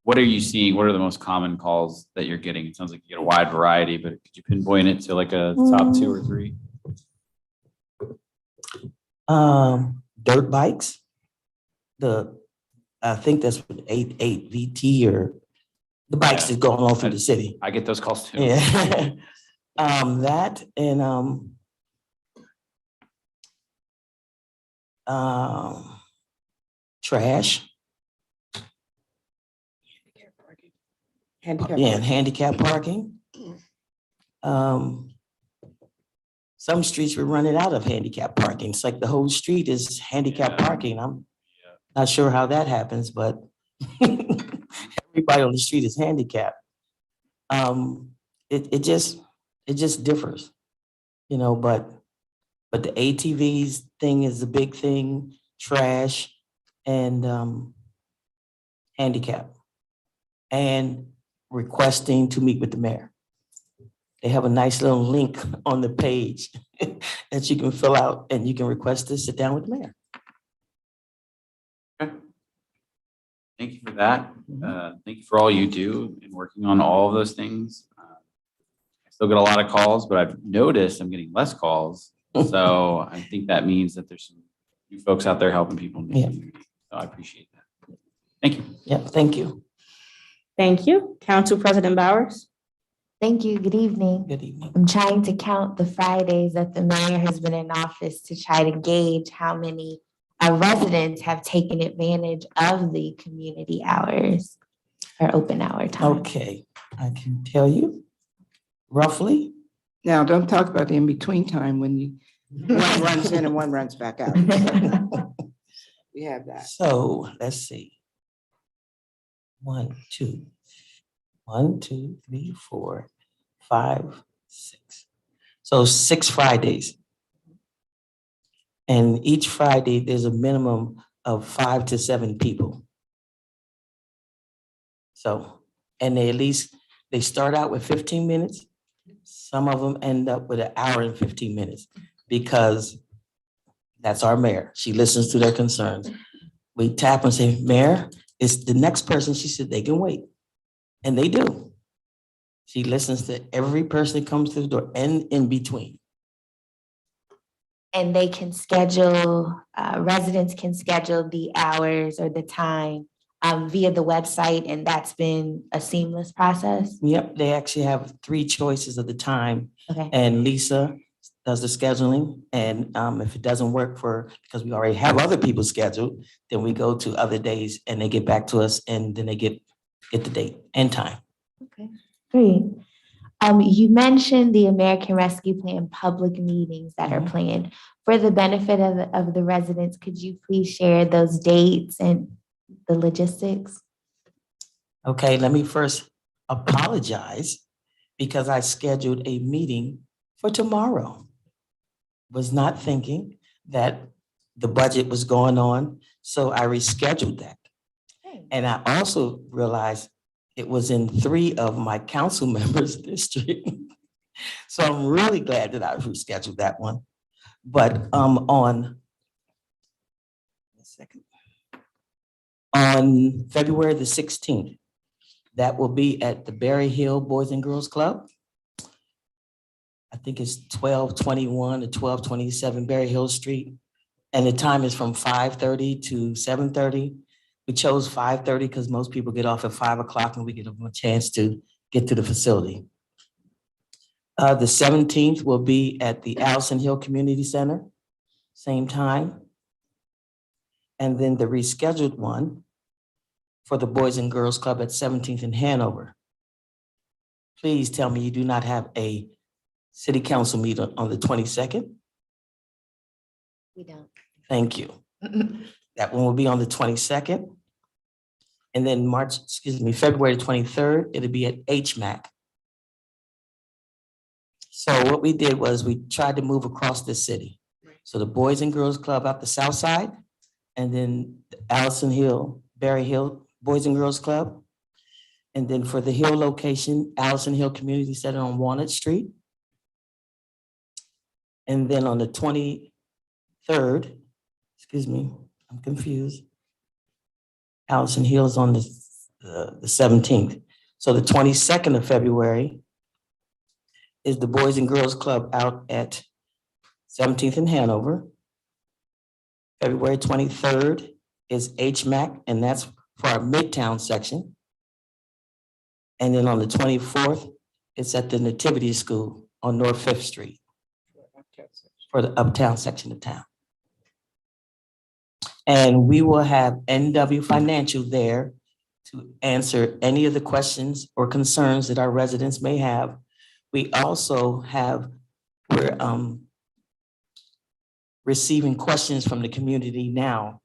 what are you seeing? What are the most common calls that you're getting? It sounds like you get a wide variety, but could you pinpoint it to like a top 2 or 3? Dirt bikes. I think that's what 88 VT or the bikes that's going all through the city. I get those calls too. Yeah. That and trash. Handicap. Yeah, and handicap parking. Some streets we're running out of handicap parking. It's like the whole street is handicap parking. I'm not sure how that happens, but everybody on the street is handicapped. It just differs, you know, but the ATVs thing is a big thing, trash and handicap, and requesting to meet with the mayor. They have a nice little link on the page that you can fill out and you can request to sit down with the mayor. Thank you for that. Thank you for all you do in working on all of those things. I still get a lot of calls, but I've noticed I'm getting less calls. So I think that means that there's some new folks out there helping people in the community. So I appreciate that. Thank you. Yeah, thank you. Thank you. Council President Bowers. Thank you. Good evening. Good evening. I'm trying to count the Fridays that the mayor has been in office to try to gauge how many residents have taken advantage of the community hours or open hour time. Okay, I can tell you roughly. Now, don't talk about the in-between time when one runs in and one runs back out. We have that. So let's see. 1, 2, 3, 4, 5, 6. So 6 Fridays. And each Friday, there's a minimum of 5 to 7 people. So, and they start out with 15 minutes. Some of them end up with 1 hour and 15 minutes because that's our mayor. She listens to their concerns. We tap and say, Mayor, it's the next person. She said they can wait. And they do. She listens to every person that comes through the door and in between. And they can schedule, residents can schedule the hours or the time via the website, and that's been a seamless process? Yep, they actually have 3 choices of the time. Okay. And Lisa does the scheduling. And if it doesn't work because we already have other people scheduled, then we go to other days and they get back to us and then they get the date and time. Okay, great. You mentioned the American Rescue Plan public meetings that are planned. For the benefit of the residents, could you please share those dates and the logistics? Okay, let me first apologize because I scheduled a meeting for tomorrow. Was not thinking that the budget was going on, so I rescheduled that. And I also realized it was in 3 of my council members' district. So I'm really glad that I rescheduled that one. But on February the 16th, that will be at the Berry Hill Boys and Girls Club. I think it's 1221 to 1227 Berry Hill Street. And the time is from 5:30 to 7:30. We chose 5:30 because most people get off at 5 o'clock and we get a chance to get to the facility. The 17th will be at the Allison Hill Community Center, same time. And then the rescheduled one for the Boys and Girls Club at 17th in Hanover. Please tell me you do not have a city council meeting on the 22nd. We don't. Thank you. That one will be on the 22nd. And then February 23rd, it'll be at HMAC. So what we did was we tried to move across the city. So the Boys and Girls Club out the south side, and then Allison Hill, Berry Hill Boys and Girls Club. And then for the Hill location, Allison Hill Community Center on Walnut Street. And then on the 23rd, I'm confused. Allison Hill is on the 17th. So the 22nd of February is the Boys and Girls Club out at 17th in Hanover. February 23rd is HMAC, and that's for our Midtown section. And then on the 24th, it's at the Nativity School on North 5th Street for the uptown section of town. And we will have NW Financial there to answer any of the questions or concerns that our residents may have. We also we're receiving questions from the community now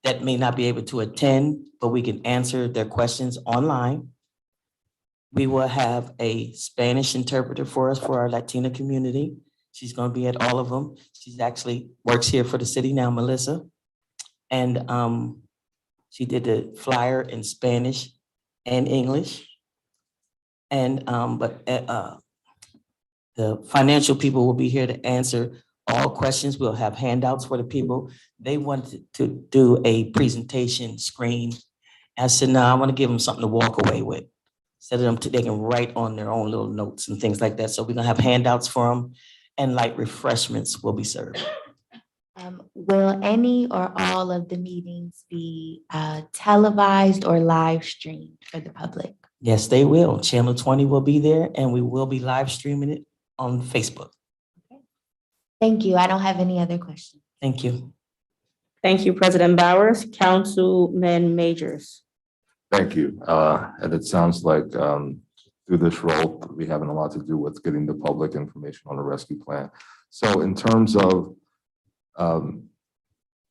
that may not be able to attend, but we can answer their questions online. We will have a Spanish interpreter for us for our Latina community. She's going to be at all of them. She's actually works here for the city now, Melissa. And she did the flyer in Spanish and English. And the financial people will be here to answer all questions. We'll have handouts for the people. They wanted to do a presentation screen. I said, no, I want to give them something to walk away with. Instead of them, they can write on their own little notes and things like that. So we're gonna have handouts for them, and light refreshments will be served. Will any or all of the meetings be televised or live streamed for the public? Yes, they will. Channel 20 will be there, and we will be live streaming it on Facebook. Thank you. I don't have any other questions. Thank you. Thank you, President Bowers. Councilman Majors. Thank you. And it sounds like through this role, we having a lot to do with getting the public information on the rescue plan. So in terms of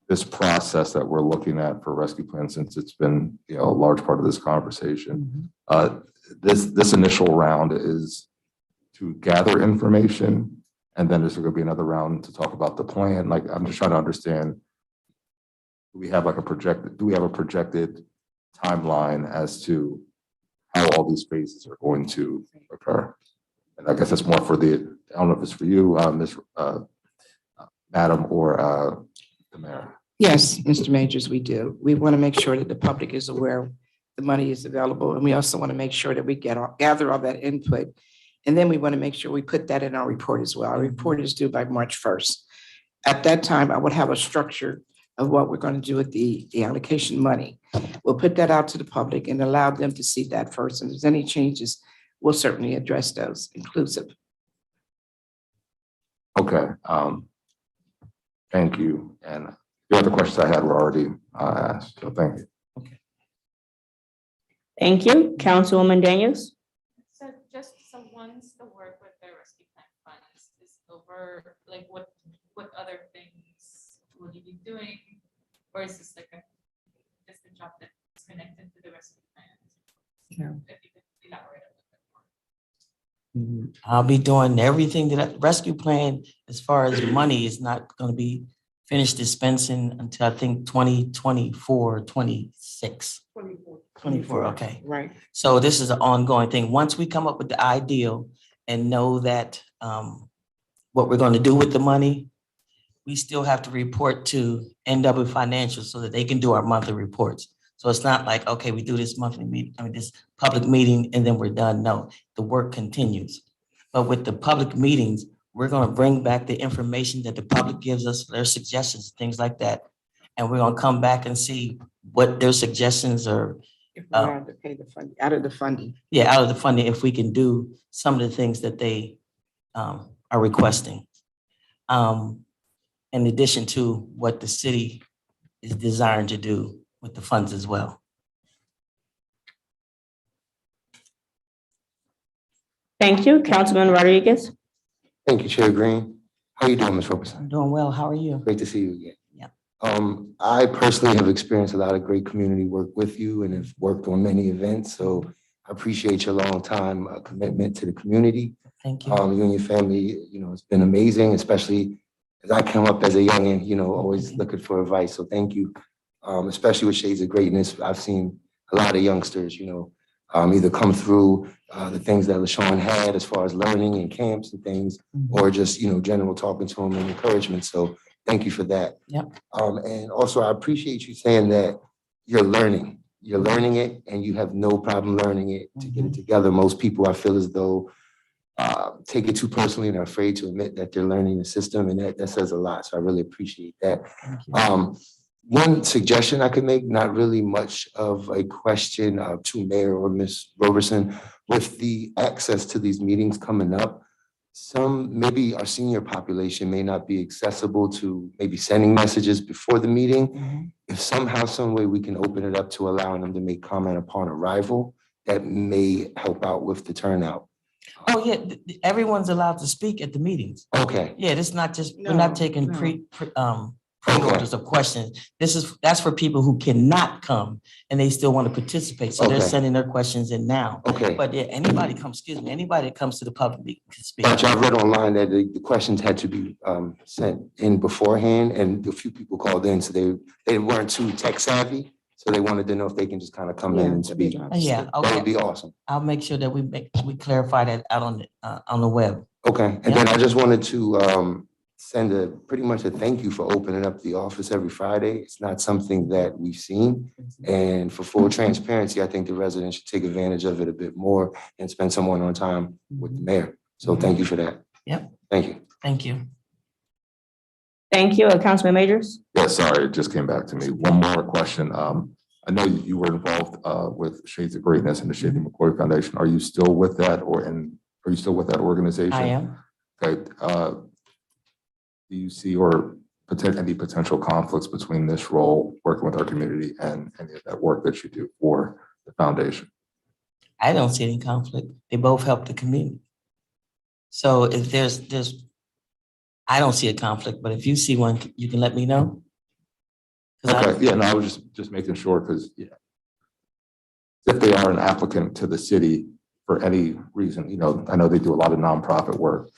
this process that we're looking at for rescue plan, since it's been a large part of this conversation, this initial round is to gather information, and then there's going to be another round to talk about the plan. Like, I'm just trying to understand, do we have a projected timeline as to how all these phases are going to occur? And I guess that's more for I don't know if it's for you, Madam, or the mayor. Yes, Mr. Majors, we do. We want to make sure that the public is aware the money is available. And we also want to make sure that we gather all that input. And then we want to make sure we put that in our report as well. Our report is due by March 1st. At that time, I would have a structure of what we're going to do with the allocation money. We'll put that out to the public and allow them to see that first. And if there's any changes, we'll certainly address those inclusive. Okay. Thank you. And the other questions I had were already asked, so thank you. Thank you. Councilwoman Daniels. So just So once the work with the rescue plan funds is over, like what other things will you be doing? Or is this like just a job that's connected to the rescue plan? If you could elaborate a little bit more. I'll be doing everything that rescue plan, as far as money, is not gonna be finished dispensing until I think 2024, 26. 24, okay. Right. So this is an ongoing thing. Once we come up with the ideal and know that what we're gonna do with the money, we still have to report to NW Financial so that they can do our monthly reports. So it's not like, okay, we do this monthly meeting, this public meeting, and then we're done. No, the work continues. But with the public meetings, we're gonna bring back the information that the public gives us, their suggestions, things like that. And we're gonna come back and see what their suggestions are. If we have to pay the fund, out of the funding. Yeah, out of the funding, if we can do some of the things that they are requesting. In addition to what the city is desiring to do with the funds as well. Thank you. Councilman Rodriguez. Thank you, Chair Green. How you doing, Ms. Robertson? I'm doing well. How are you? Great to see you again. Yeah. I personally have experienced a lot of great community work with you and have worked on many events. So I appreciate your long time commitment to the community. Thank you. You and your family, it's been amazing, especially as I come up as a youngin, always looking for advice. So thank you. Especially with Shades of Greatness. I've seen a lot of youngsters, either come through the things that LaShawn had as far as learning and camps and things, or just, general talking to them and encouragement. So thank you for that. Yep. And also I appreciate you saying that you're learning it and you have no problem learning it to get it together. Most people, I feel as though, take it too personally and are afraid to admit that they're learning the system, and that says a lot. So I really appreciate that. One suggestion I could make, not really much of a question to Mayor or Ms. Roberson, with the access to these meetings coming up, maybe our senior population may not be accessible to maybe sending messages before the meeting. If somehow, some way we can open it up to allowing them to make comment upon arrival, that may help out with the turnout. Oh, yeah, everyone's allowed to speak at the meetings. Okay. Yeah, it's not just, we're not taking pre-orders of questions. That's for people who cannot come and they still want to participate. So they're Okay. sending their questions in now. Okay. But yeah, anybody that comes to the public meeting can speak. Gotcha. I read online that the questions had to be sent in beforehand, and a few people called in, so they weren't too tech savvy. So they wanted to know if they can just kind of come in and speak. Yeah, That would okay. be awesome. I'll make sure that we clarify that out on the web. Okay, and then I just wanted to send pretty much a thank you for opening up the office every Friday. It's not something that we've seen. And for full transparency, I think the residents should take advantage of it a bit more and spend some more time with the mayor. So thank you for that. Yep. Thank you. Thank you. Thank you. Councilman Majors. Yeah, sorry, it just came back to me. One more question. I know you were involved with Shades of Greatness and the Shady McCoy Foundation. Are you still with that, are you still with that organization? I am. Okay. Do you see any potential conflicts between this role, working with our community, and any of that work that you do for the foundation? I don't see any conflict. They both help the community. So if I don't see a conflict, but if you see one, you can let me know. Okay, yeah, no, I was just making sure, because if they are an applicant to the city for any reason, I know they do a lot of nonprofit work.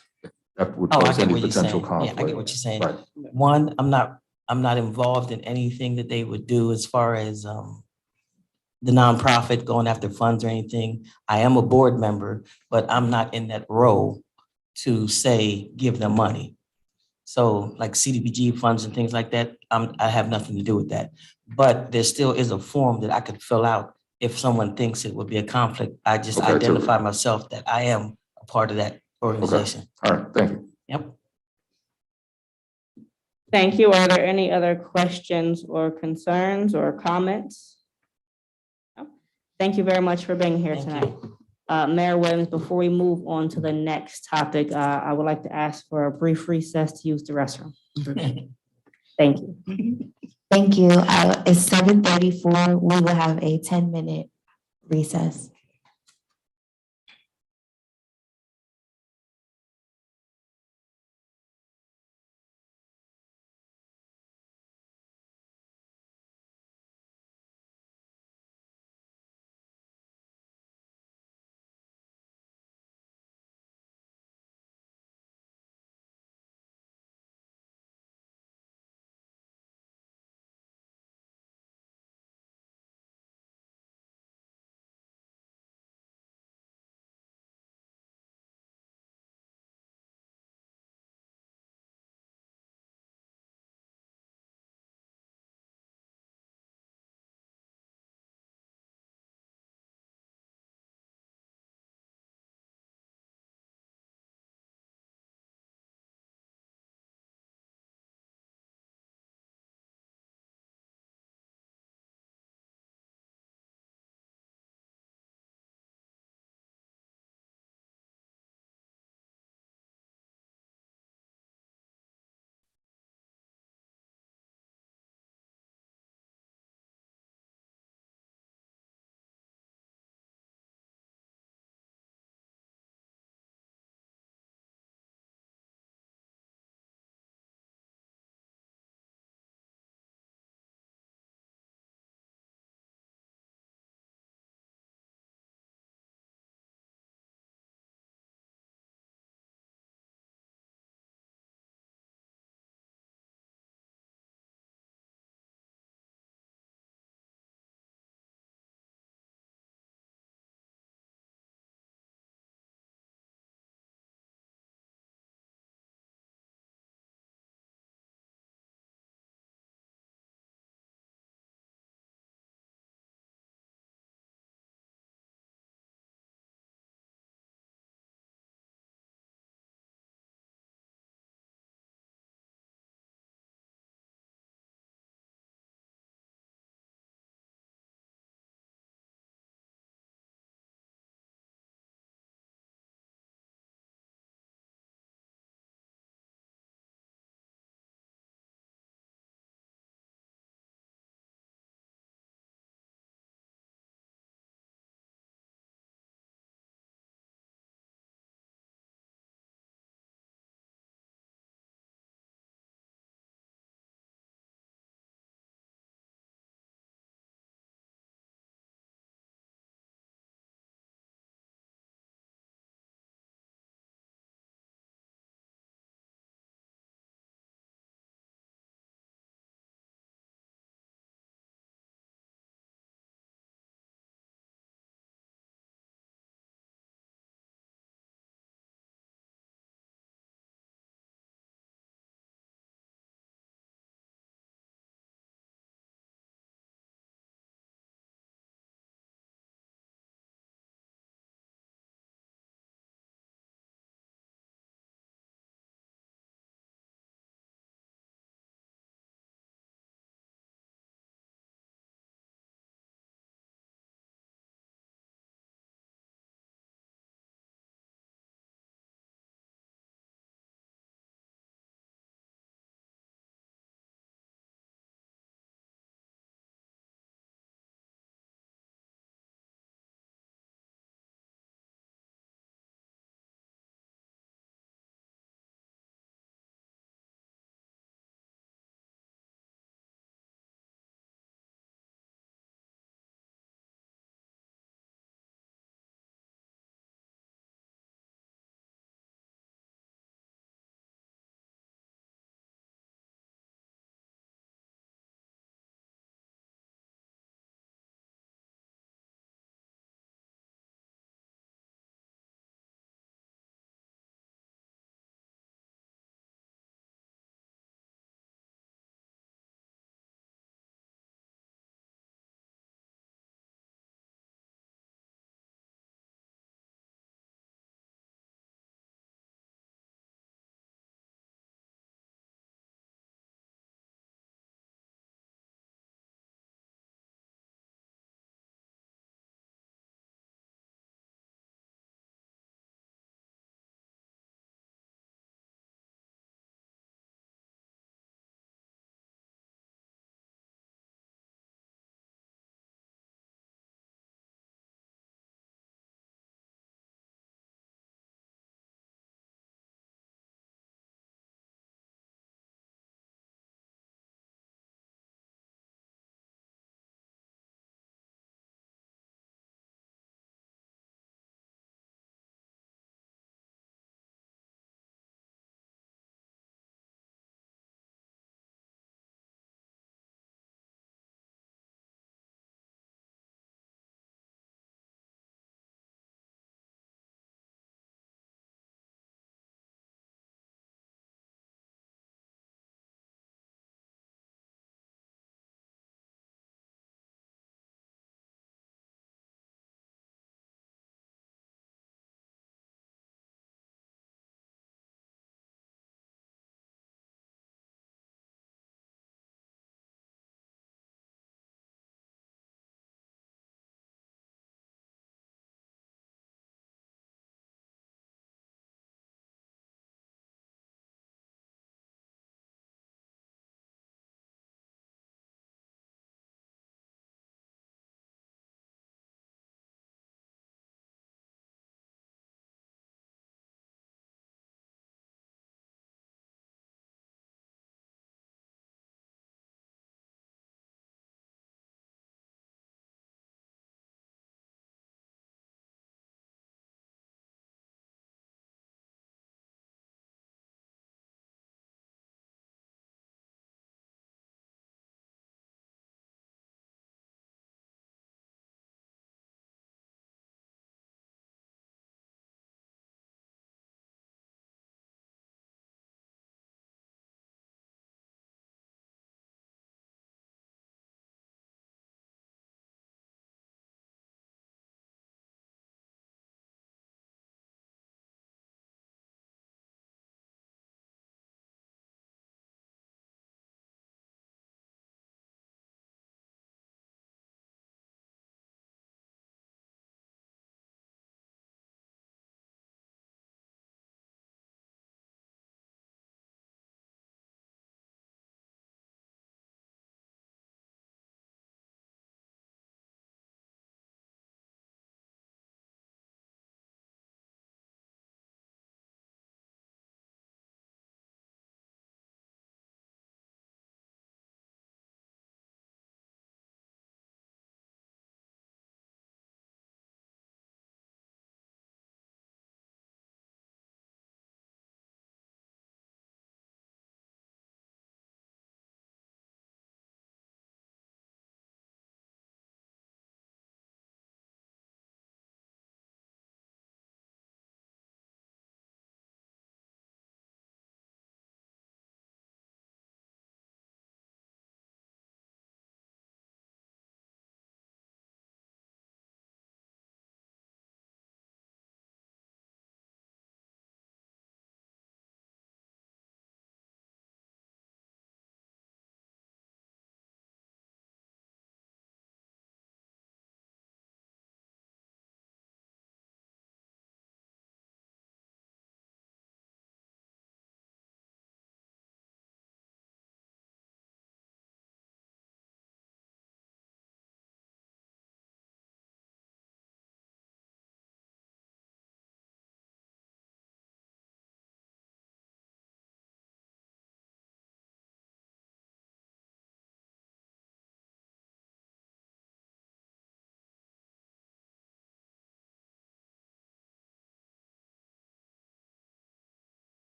That would I cause get any what you're potential saying. conflict. Yeah, I get what you're saying. Right. One, I'm not involved in anything that they would do as far as the nonprofit going after funds or anything. I am a board member, but I'm not in that role to say, give them money. So like CDBG funds and things like that, I have nothing to do with that. But there still is a form that I could fill out if someone thinks it would be a conflict. I just Okay, identify myself that I am a part of that organization. All right, thank you. Yep. Thank you. Are there any other questions or concerns or comments? No? Thank you very much for being here tonight. Mayor Williams, before we move on to the next topic, I would like to ask for a brief recess to use the restroom. Thank you. Thank you. It's 7:34. We will have a 10-minute recess.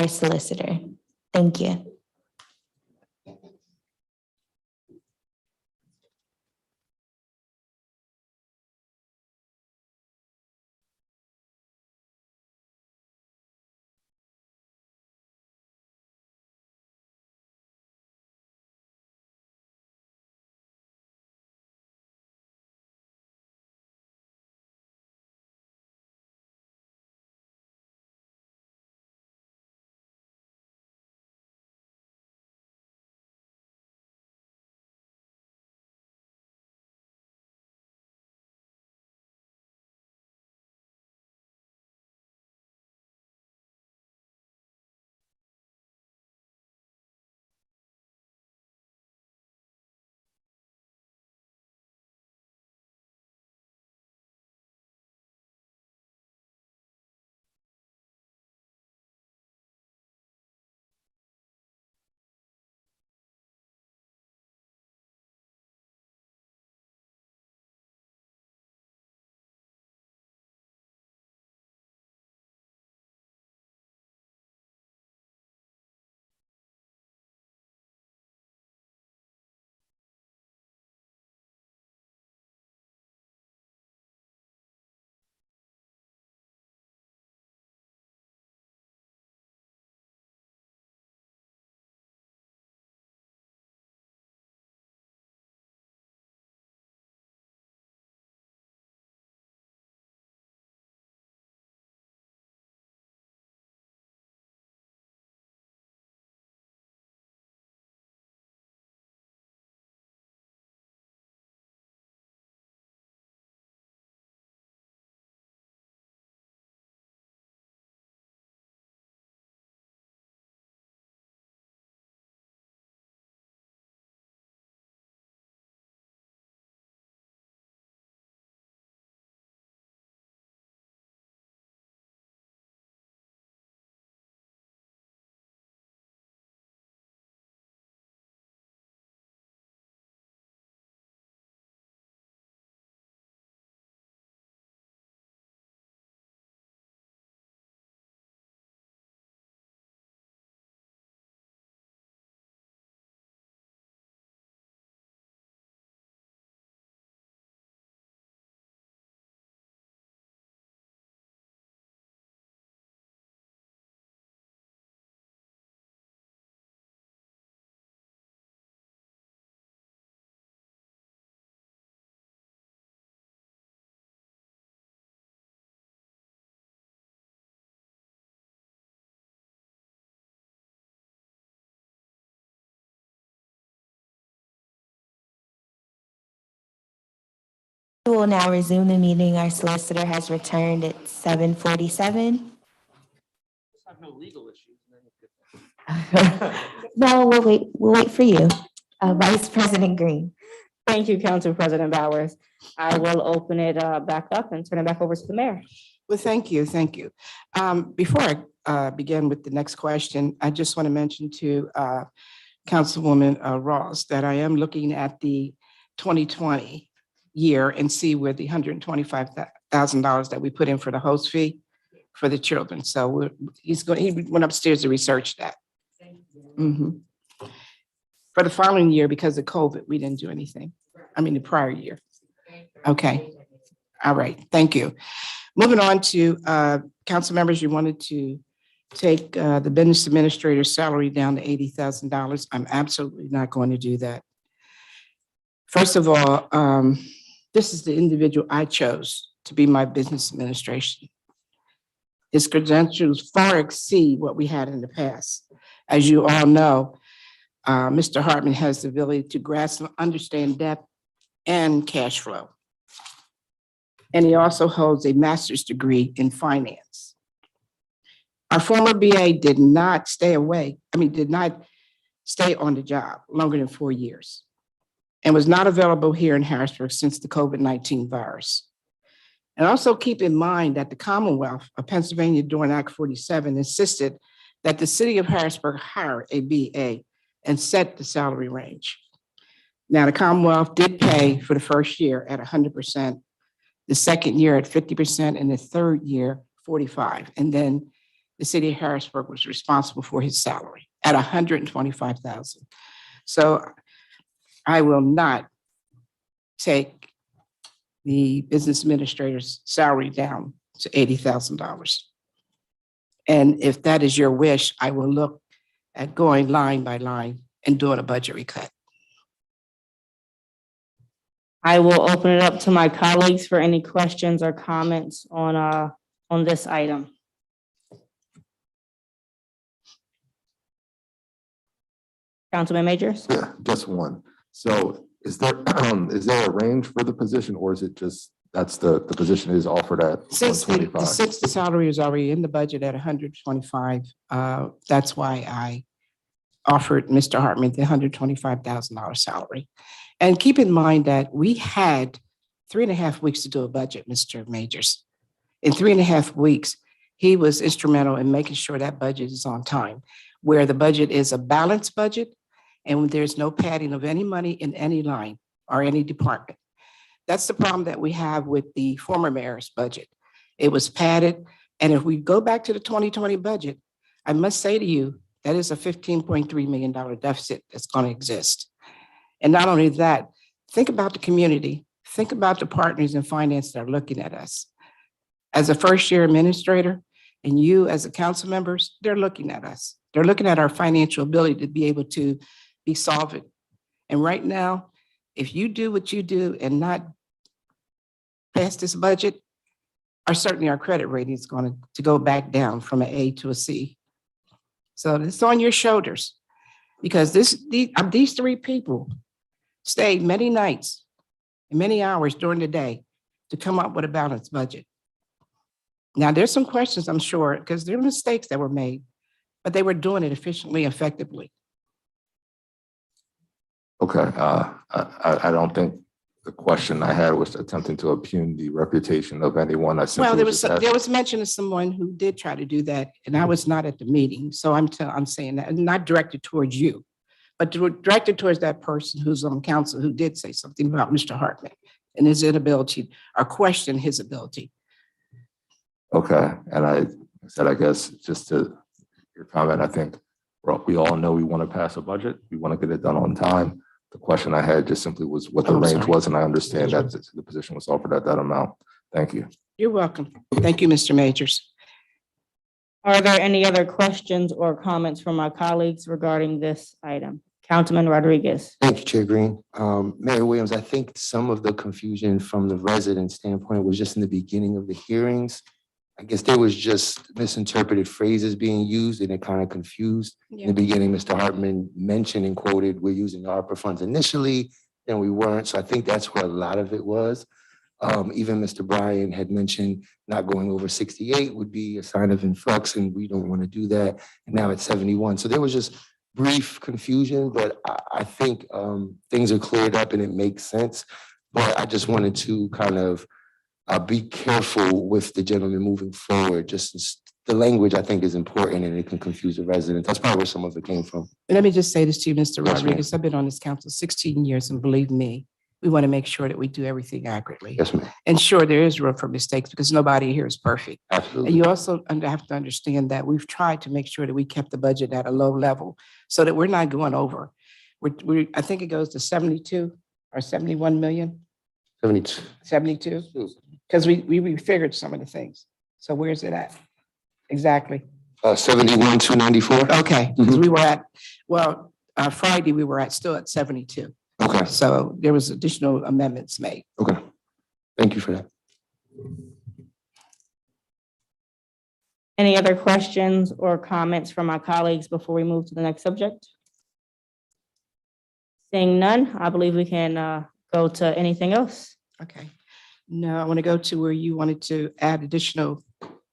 our solicitor. Thank you. We will now resume the meeting. Our solicitor has returned at 7:47. Have no legal issues. No, we'll wait for you. Vice President Green. Thank you, Council President Bowers. I will open it back up and turn it back over to the mayor. Well, thank you, thank you. Before I begin with the next question, I just want to mention to Councilwoman Ross that I am looking at the 2020 year and see where the $125,000 that we put in for the host fee for the children. So he went upstairs to research that. Mhm. For the following year, because of COVID, we didn't do anything. I mean, the prior year. Okay. All right, thank you. Moving on to council members, you wanted to take the business administrator's salary down to $80,000. I'm absolutely not going to do that. First of all, this is the individual I chose to be my business administration. His credentials far exceed what we had in the past. As you all know, Mr. Hartman has the ability to grasp and understand debt and cash flow. And he also holds a master's degree in finance. Our former BA did not stay on the job longer than 4 years and was not available here in Harrisburg since the COVID-19 virus. And also keep in mind that the Commonwealth of Pennsylvania during Act 47 insisted that the city of Harrisburg hire a BA and set the salary range. Now, the Commonwealth did pay for the first year at 100%, the second year at 50%, and the third year 45%. And then the city of Harrisburg was responsible for his salary at $125,000. So I will not take the business administrator's salary down to $80,000. And if that is your wish, I will look at going line by line and doing a budget recut. I will open it up to my colleagues for any questions or comments on this item. Councilman Majors? Yeah, just one. So is there a range for the position, or is it just, that's the position is offered at Since $125? the salary is already in the budget at 125, that's why I offered Mr. Hartman the $125,000 salary. And keep in mind that we had 3.5 weeks to do a budget, Mr. Majors. In 3.5 weeks, he was instrumental in making sure that budget is on time, where the budget is a balanced budget and there's no padding of any money in any line or any department. That's the problem that we have with the former mayor's budget. It was padded. And if we go back to the 2020 budget, I must say to you, that is a $15.3 million deficit that's going to exist. And not only that, think about the community, think about the partners in finance that are looking at us. As a first-year administrator and you as a council members, they're looking at us. They're looking at our financial ability to be able to be solvent. And right now, if you do what you do and not pass this budget, certainly our credit rating is going to go back down from an A to a C. So it's on your shoulders, because these three people stayed many nights and many hours during the day to come up with a balanced budget. Now, there's some questions, I'm sure, because there were mistakes that were made, but they were doing it efficiently, effectively. Okay, I don't think the question I had was attempting to impugn the reputation of anyone. I Well, simply there was just asked- there was mention of someone who did try to do that, and I was not at the meeting. So I'm saying that, not directed towards you, but directed towards that person who's on council who did say something about Mr. Hartman and his inability or question his ability. Okay, and I said, I guess, just to your comment, I think we all know we want to pass a budget. We want to get it done on time. The question I had just simply was what the Oh, range sorry. was, and I understand that the position was offered at that amount. Thank you. You're welcome. Thank you, Mr. Majors. Are there any other questions or comments from my colleagues regarding this item? Councilman Rodriguez. Thank you, Chair Green. Mayor Williams, I think some of the confusion from the resident standpoint was just in the beginning of the hearings. I guess there was just misinterpreted phrases being used and it kind of confused. In the beginning, Mr. Hartman mentioned and quoted, we're using ARPA funds initially, then we weren't. So I think that's where a lot of it was. Even Mr. Bryan had mentioned not going over 68 would be a sign of influx and we don't want to do that. And now it's 71. So there was just brief confusion, but I think things are cleared up and it makes sense. But I just wanted to kind of be careful with the gentleman moving forward. Just the language I think is important and it can confuse the residents. That's probably where some of it came from. Let me just say this to you, Mr. Yes, ma'am. Rodriguez. I've been on this council 16 years, and believe me, we want to make sure that we do everything accurately. Yes, ma'am. And sure, there is room for mistakes because nobody here is perfect. And Absolutely. you also have to understand that we've tried to make sure that we kept the budget at a low level so that we're not going over. I think it goes to 72 or 71 million, 72. 72, because we figured some of the things. So where's it at? Exactly. 71, 294. Okay, because we were at, Friday, we were still at 72. Okay. So there was additional amendments made. Okay. Thank you for that. Any other questions or comments from my colleagues before we move to the next subject? Seeing none, I believe we can go to anything else. Okay. No, I want to go to where you wanted to add additional,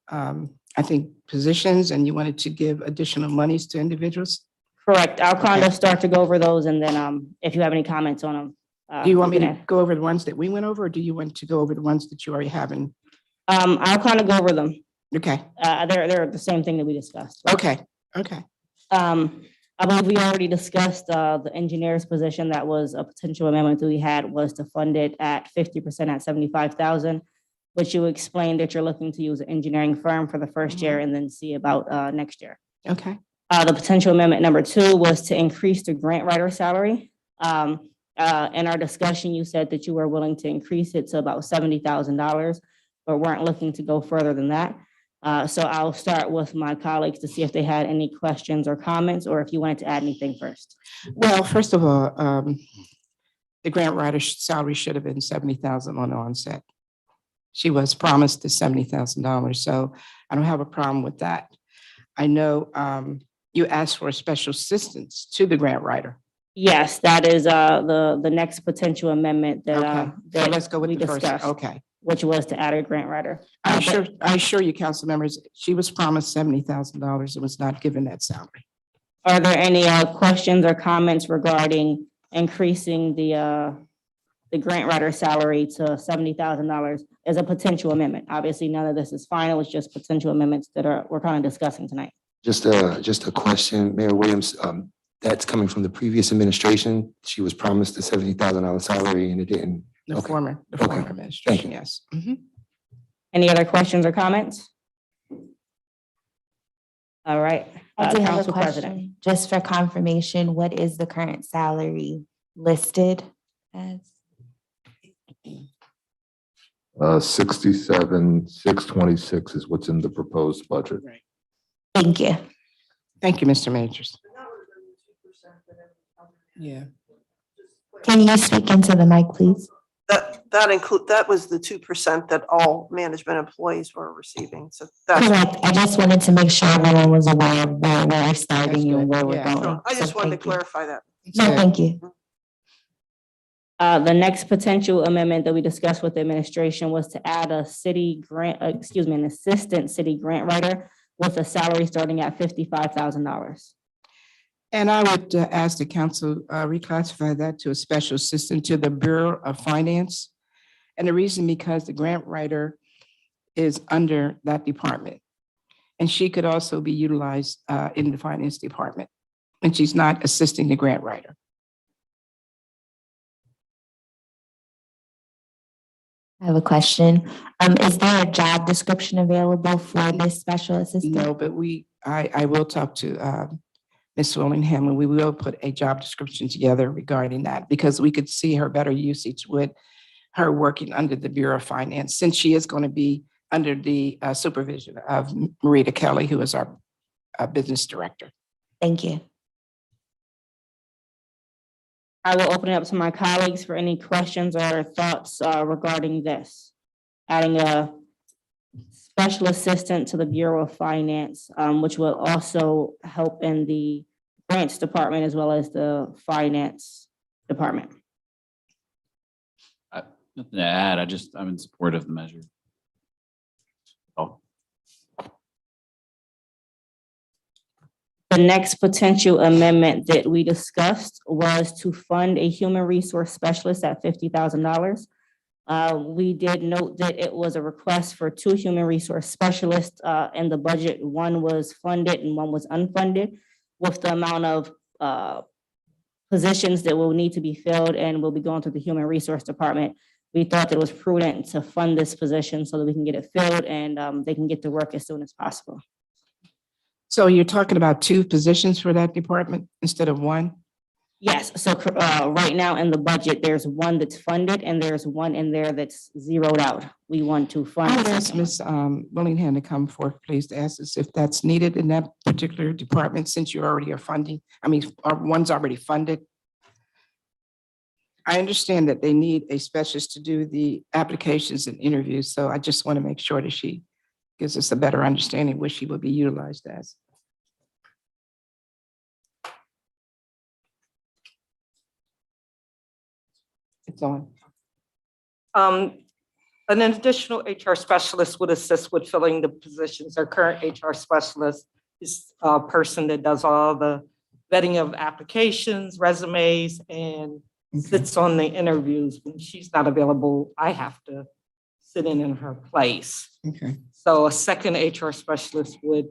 I think, positions, and you wanted to give additional monies to individuals. Correct. I'll kind of start to go over those and then if you have any comments on them. Do you want me can to go over the ones that we went over, or do you want to go over the ones that you already have in? I'll kind of go over them. Okay. They're the same thing that we discussed. Okay. Okay. I believe we already discussed the engineer's position. That was a potential amendment that we had, was to fund it at 50% at 75,000. but you explained that you're looking to use an engineering firm for the first year and then see about next year. Okay. The potential amendment number 2 was to increase the grant writer salary. In our discussion, you said that you were willing to increase it to about $70,000, but weren't looking to go further than that. So I'll start with my colleagues to see if they had any questions or comments, or if you wanted to add anything first. Well, first of all, the grant writer salary should have been 70,000 on the onset. She was promised the $70,000, so I don't have a problem with that. I know you asked for a special assistance to the grant writer. Yes, that is the next potential amendment that Okay, so that let's go with we the first. discussed, Okay. which was to add a grant writer. I assure you, council members, she was promised $70,000 and was not given that salary. Are there any questions or comments regarding increasing the grant writer salary to $70,000 as a potential amendment? Obviously, none of this is final. It's just potential amendments that we're kind of discussing tonight. Just a question, Mayor Williams, that's coming from the previous administration. She was promised a $70,000 salary and it didn't. The Okay. former Okay. administration, yes. Mhm. Any other questions or comments? All right, I do have a Council President. question, just for confirmation, what is the current salary listed as? 67,626 is what's in the proposed budget. Thank you. Thank you, Mr. Majors. Yeah. Can you speak into the mic, please? That was the 2% that all management employees were receiving. So that's, Correct. I just wanted to make sure everyone was aware of where we're starting and where we're Yeah. going. I just So wanted to thank you. clarify that. No, thank you. The next potential amendment that we discussed with the administration was to add an assistant city grant writer with a salary starting at $55,000. And I would ask the council reclassify that to a special assistant to the Bureau of Finance. And the reason because the grant writer is under that department. And she could also be utilized in the finance department. And she's not assisting the grant writer. I have a question. Is there a job description available for this special assistant? No, but I will talk to Ms. Willingham, and we will put a job description together regarding that, because we could see her better usage with her working under the Bureau of Finance, since she is going to be under the supervision of Marita Kelly, who is our business director. Thank you. I will open it up to my colleagues for any questions or thoughts regarding this. Adding a special assistant to the Bureau of Finance, which will also help in the grants department as well as the finance department. Nothing to add. I'm in support of the measure. Oh, The next potential amendment that we discussed was to fund a human resource specialist at $50,000. We did note that it was a request for 2 human resource specialists in the budget. One was funded and one was unfunded. With the amount of positions that will need to be filled and will be going to the human resource department, we thought that it was prudent to fund this position so that we can get it filled and they can get to work as soon as possible. So you're talking about 2 positions for that department instead of 1? Yes, so right now in the budget, there's 1 that's funded and there's 1 in there that's zeroed out. We want to fund. I would ask Ms. Willingham to come forth, please, to ask us if that's needed in that particular department, since you already are funding. I mean, one's already funded. I understand that they need a specialist to do the applications and interviews, so I just want to make sure that she gives us a better understanding what she will be utilized as. It's on. An additional HR specialist would assist with filling the positions. Our current HR specialist is a person that does all the vetting of applications, resumes, and sits on the interviews. When she's not available, I have to sit in her place. Okay. So a second HR specialist would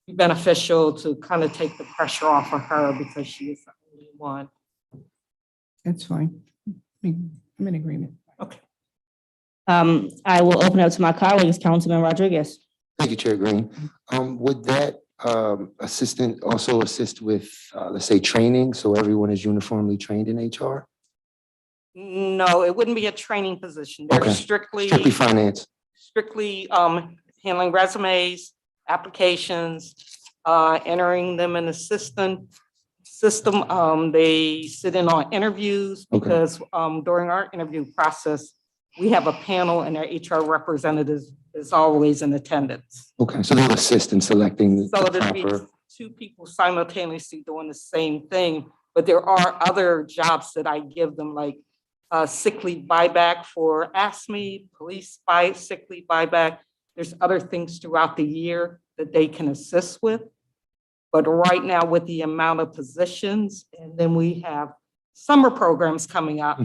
be beneficial to kind of take the pressure off of her because she is the only one. That's fine. I'm in agreement. Okay. I will open up to my colleagues, Councilman Rodriguez. Thank you, Chair Green. Would that assistant also assist with, let's say, training, so everyone is uniformly trained in HR? No, it wouldn't be a training position. They're Okay. Strictly finance. strictly handling resumes, applications, entering them in the system. They sit in on interviews Okay. because during our interview process, we have a panel and our HR representative is always in attendance. Okay, so they'll assist in selecting So the there'd be proper. two people simultaneously doing the same thing, but there are other jobs that I give them, like sick leave buyback for ASME, sick leave buyback. There's other things throughout the year that they can assist with. But right now with the amount of positions, and then we have summer programs coming up.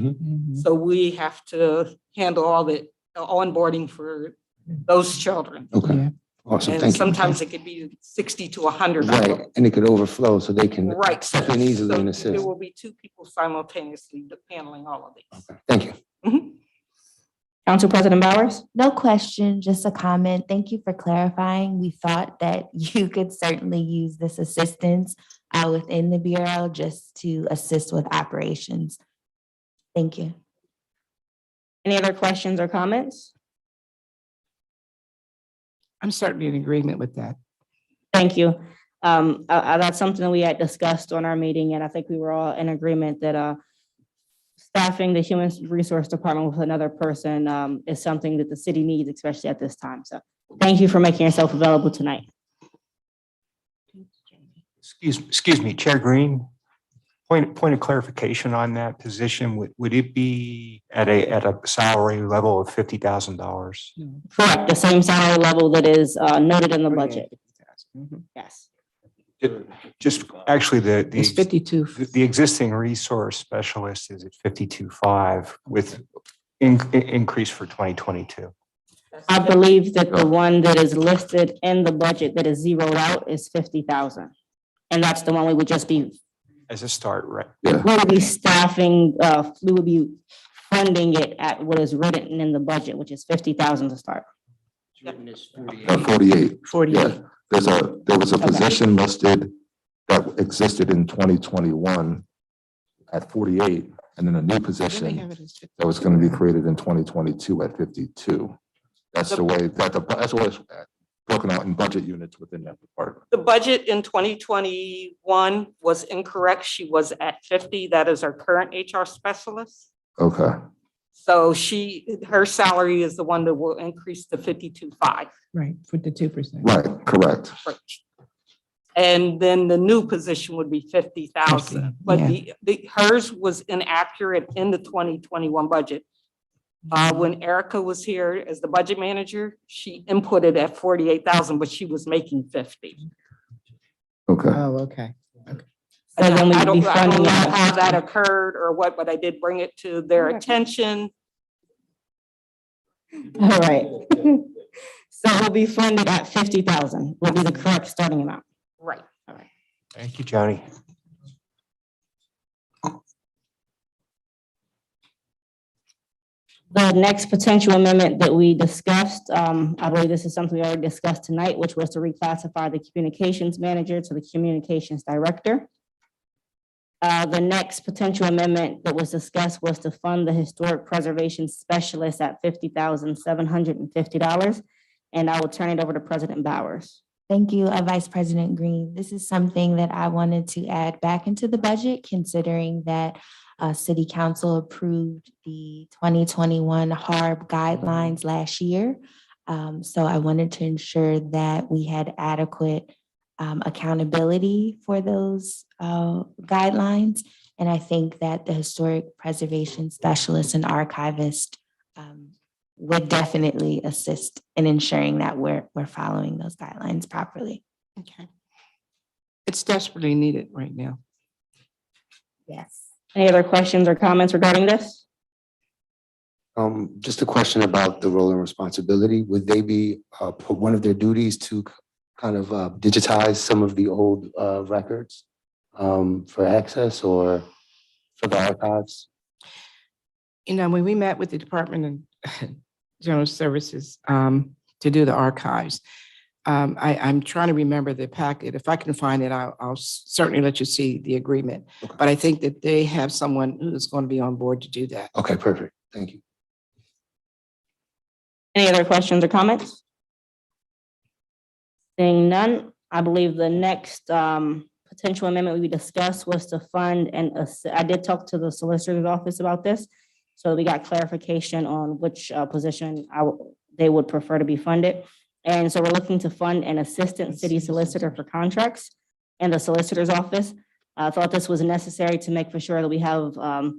So we have to handle all the onboarding for those children. Okay, awesome, And thank you. sometimes it could be 60 to 100. Right, and it could overflow, so they can Right. step in easily So and there assist. will be two people simultaneously handling all of these. Thank you. Council President Bowers? No question, just a comment. Thank you for clarifying. We thought that you could certainly use this assistance within the Bureau just to assist with operations. Thank you. Any other questions or comments? I'm certainly in agreement with that. Thank you. That's something that we had discussed on our meeting, and I think we were all in agreement that staffing the Human Resource Department with another person is something that the city needs, especially at this time. So thank you for making yourself available tonight. Excuse me, Chair Green. Point of clarification on that position. Would it be at a salary level of $50,000? Correct, the same salary level that is noted in the budget. Yes. Just actually It's 52. the existing resource specialist is at 52.5 with increase for 2022. I believe that the one that is listed in the budget that is zeroed out is 50,000. And that's the one we would just be, As a start, right? we would be staffing, we would be funding it at what is written in the budget, which is 50,000 to start. 48. 48. Yeah. There was a position listed that existed in 2021 at 48, and then a new position that was going to be created in 2022 at 52. That's the way that that's what it's broken out in budget units within that department. The budget in 2021 was incorrect. She was at 50. That is our current HR specialist. Okay. So her salary is the one that will increase to 52.5. Right, for the 2%. Right, correct. And then the new position would be 50,000. 50, But yeah. hers was inaccurate in the 2021 budget. When Erica was here as the budget manager, she inputted at 48,000, but she was making 50. Okay. Oh, okay. So then we I would don't be know funding it. how that occurred or what, but I did bring it to their attention. All right. So we'll be funded at 50,000 will be the correct starting amount. Right. All right. Thank you, Joni. The next potential amendment that we discussed, I believe this is something we already discussed tonight, which was to reclassify the communications manager to the communications director. The next potential amendment that was discussed was to fund the historic preservation specialist at $50,750. And I will turn it over to President Bowers. Thank you, Vice President Green. This is something that I wanted to add back into the budget, considering that City Council approved the 2021 HARB guidelines last year. So I wanted to ensure that we had adequate accountability for those guidelines. And I think that the historic preservation specialist and archivist would definitely assist in ensuring that we're following those guidelines properly. Okay. It's desperately needed right now. Yes. Any other questions or comments regarding this? Just a question about the role and responsibility. Would they be put one of their duties to kind of digitize some of the old records for access or for the archives? You know, when we met with the department and General Services to do the archives. I'm trying to remember the packet. If I can find it, I'll certainly let you see the agreement. But I think that they have someone who's going to be on board to do that. Okay, perfect. Thank you. Any other questions or comments? Seeing none, I believe the next potential amendment we discussed was to fund and I did talk to the solicitor's office about this. So we got clarification on which position they would prefer to be funded. And so we're looking to fund an assistant city solicitor for contracts in the solicitor's office. I thought this was necessary to make for sure that we have a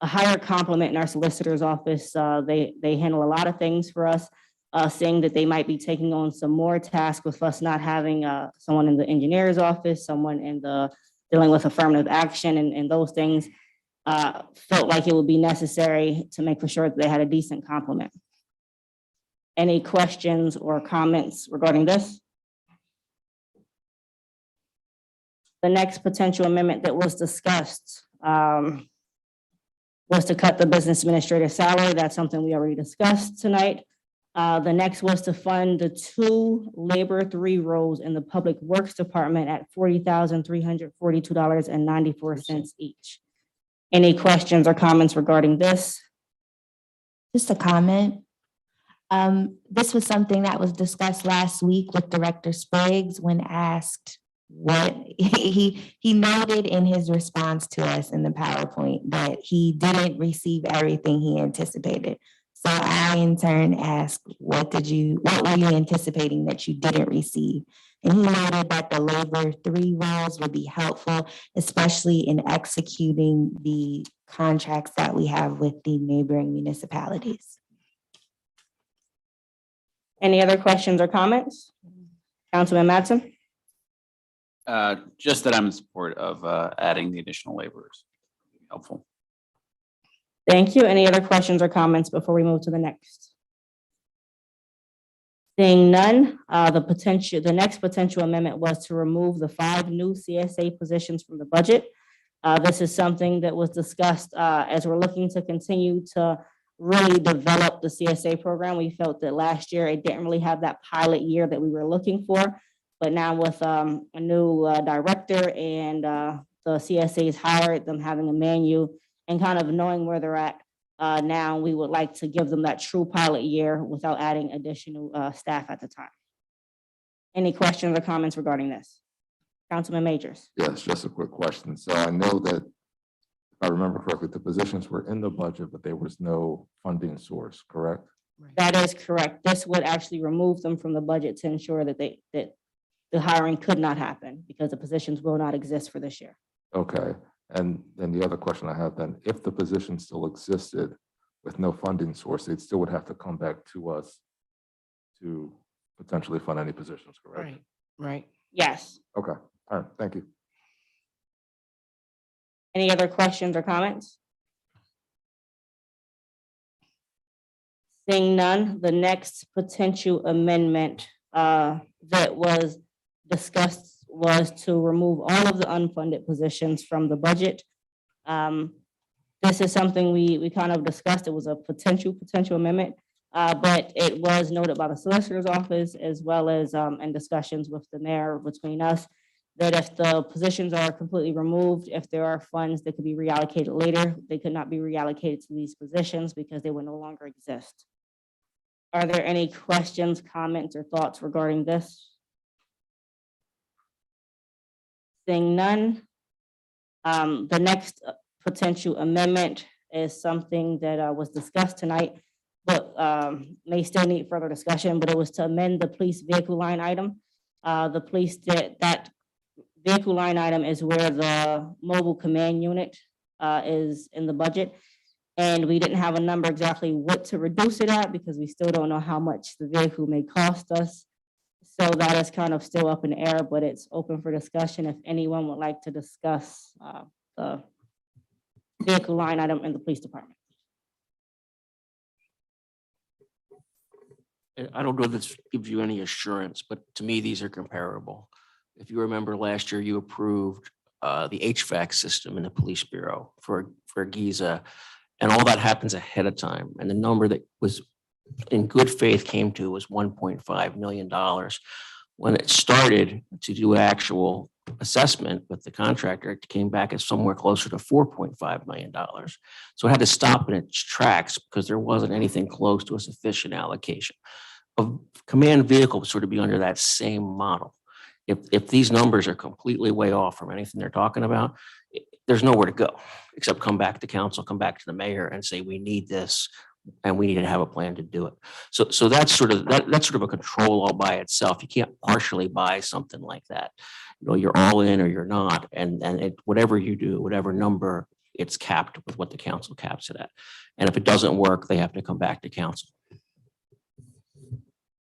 higher complement in our solicitor's office. They handle a lot of things for us, saying that they might be taking on some more tasks with us not having someone in the engineer's office, someone in the dealing with affirmative action and those things. Felt like it would be necessary to make for sure that they had a decent complement. Any questions or comments regarding this? The next potential amendment that was discussed was to cut the business administrator salary. That's something we already discussed tonight. The next was to fund the 2 labor 3 roles in the Public Works Department at $40,342.94 each. Any questions or comments regarding this? Just a comment. This was something that was discussed last week with Director Spriggs when asked what he noted in his response to us in the PowerPoint that he didn't receive everything he anticipated. So I in turn asked, what were you anticipating that you didn't receive? And he noted that the labor 3 roles would be helpful, especially in executing the contracts that we have with the neighboring municipalities. Any other questions or comments? Councilman Mattson? Just that I'm in support of adding the additional laborers. Helpful. Thank you. Any other questions or comments before we move to the next? Seeing none, the next potential amendment was to remove the 5 new CSA positions from the budget. This is something that was discussed as we're looking to continue to really develop the CSA program. We felt that last year it didn't really have that pilot year that we were looking for, but now with a new director and the CSA's hired, them having a menu and kind of knowing where they're at now, we would like to give them that true pilot year without adding additional staff at the time. Any questions or comments regarding this? Councilman Majors. Yes, just a quick question. So I know that, if I remember correctly, the positions were in the budget, but there was no funding source, correct? That is correct. This would actually remove them from the budget to ensure that that the hiring could not happen because the positions will not exist for this year. Okay. And then the other question I have then, if the position still existed with no funding source, it still would have to come back to us to potentially fund any positions, correct? Right. Yes. Okay. All right. Thank you. Any other questions or comments? Seeing none, the next potential amendment that was discussed was to remove all of the unfunded positions from the budget. This is something we kind of discussed. It was a potential amendment, but it was noted by the solicitor's office as well as in discussions with the mayor between us that if the positions are completely removed, if there are funds that could be reallocated later, they could not be reallocated to these positions because they would no longer exist. Are there any questions, comments, or thoughts regarding this? Seeing none, the next potential amendment is something that was discussed tonight, but may still need further discussion, but it was to amend the police vehicle line item. The police that vehicle line item is where the mobile command unit is in the budget. And we didn't have a number exactly what to reduce it at because we still don't know how much the vehicle may cost us. So that is kind of still up in the air, but it's open for discussion if anyone would like to discuss the vehicle line item in the police department. I don't know if this gives you any assurance, but to me, these are comparable. If you remember last year, you approved the HVAC system in the police bureau for Giza, and all that happens ahead of time. And the number that was in good faith came to was $1.5 million. When it started to do actual assessment with the contractor, it came back as somewhere closer to $4.5 million. So it had to stop in its tracks because there wasn't anything close to a sufficient allocation. A command vehicle would sort of be under that same model. If these numbers are completely way off from anything they're talking about, there's nowhere to go except come back to council, come back to the mayor and say, we need this and we need to have a plan to do it. So that's sort of a control all by itself. You can't partially buy something like that. You know, you're all in or you're not. And whatever you do, whatever number, it's capped with what the council caps it at. And if it doesn't work, they have to come back to council.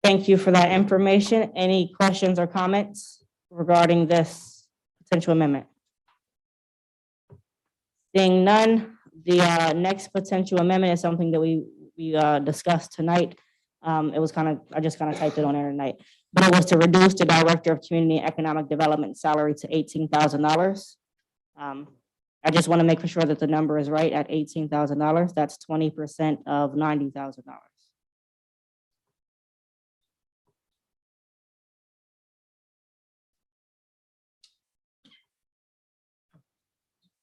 Thank you for that information. Any questions or comments regarding this potential amendment? Seeing none, the next potential amendment is something that we discussed tonight. It was I just typed it on there tonight, but it was to reduce the Director of Community and Economic Development salary to $18,000. I just want to make sure that the number is right at $18,000. That's 20% of $90,000.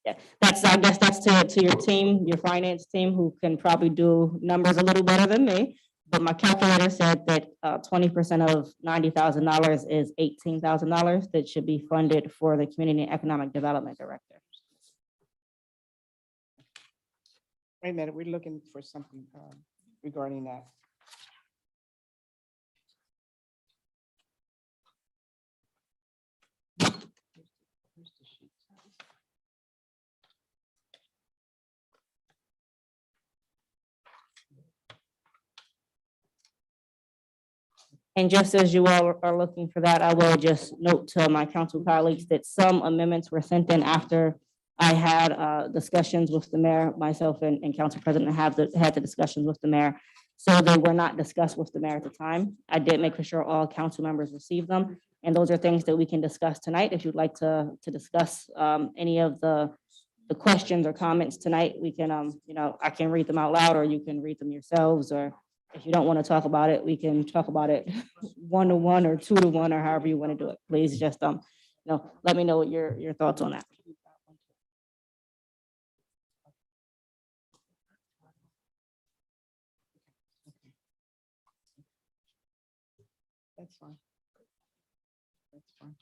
Yeah, I guess that's to your team, your finance team, who can probably do numbers a little better than me. But my calculator said that 20% of $90,000 is $18,000 that should be funded for the Community and Economic Development Director. Wait a minute, we're looking for something regarding that. And just as you all are looking for that, I will just note to my council colleagues that some amendments were sent in after I had discussions with the mayor, myself and council president had the discussions with the mayor. So they were not discussed with the mayor at the time. I did make sure all council members received them. And those are things that we can discuss tonight. If you'd like to discuss any of the questions or comments tonight, we can, I can read them out loud or you can read them yourselves, or if you don't want to talk about it, we can talk about it 1-to-1 or 2-to-1 or however you want to do it. Please just, let me know what your thoughts on that. That's fine. That's fine.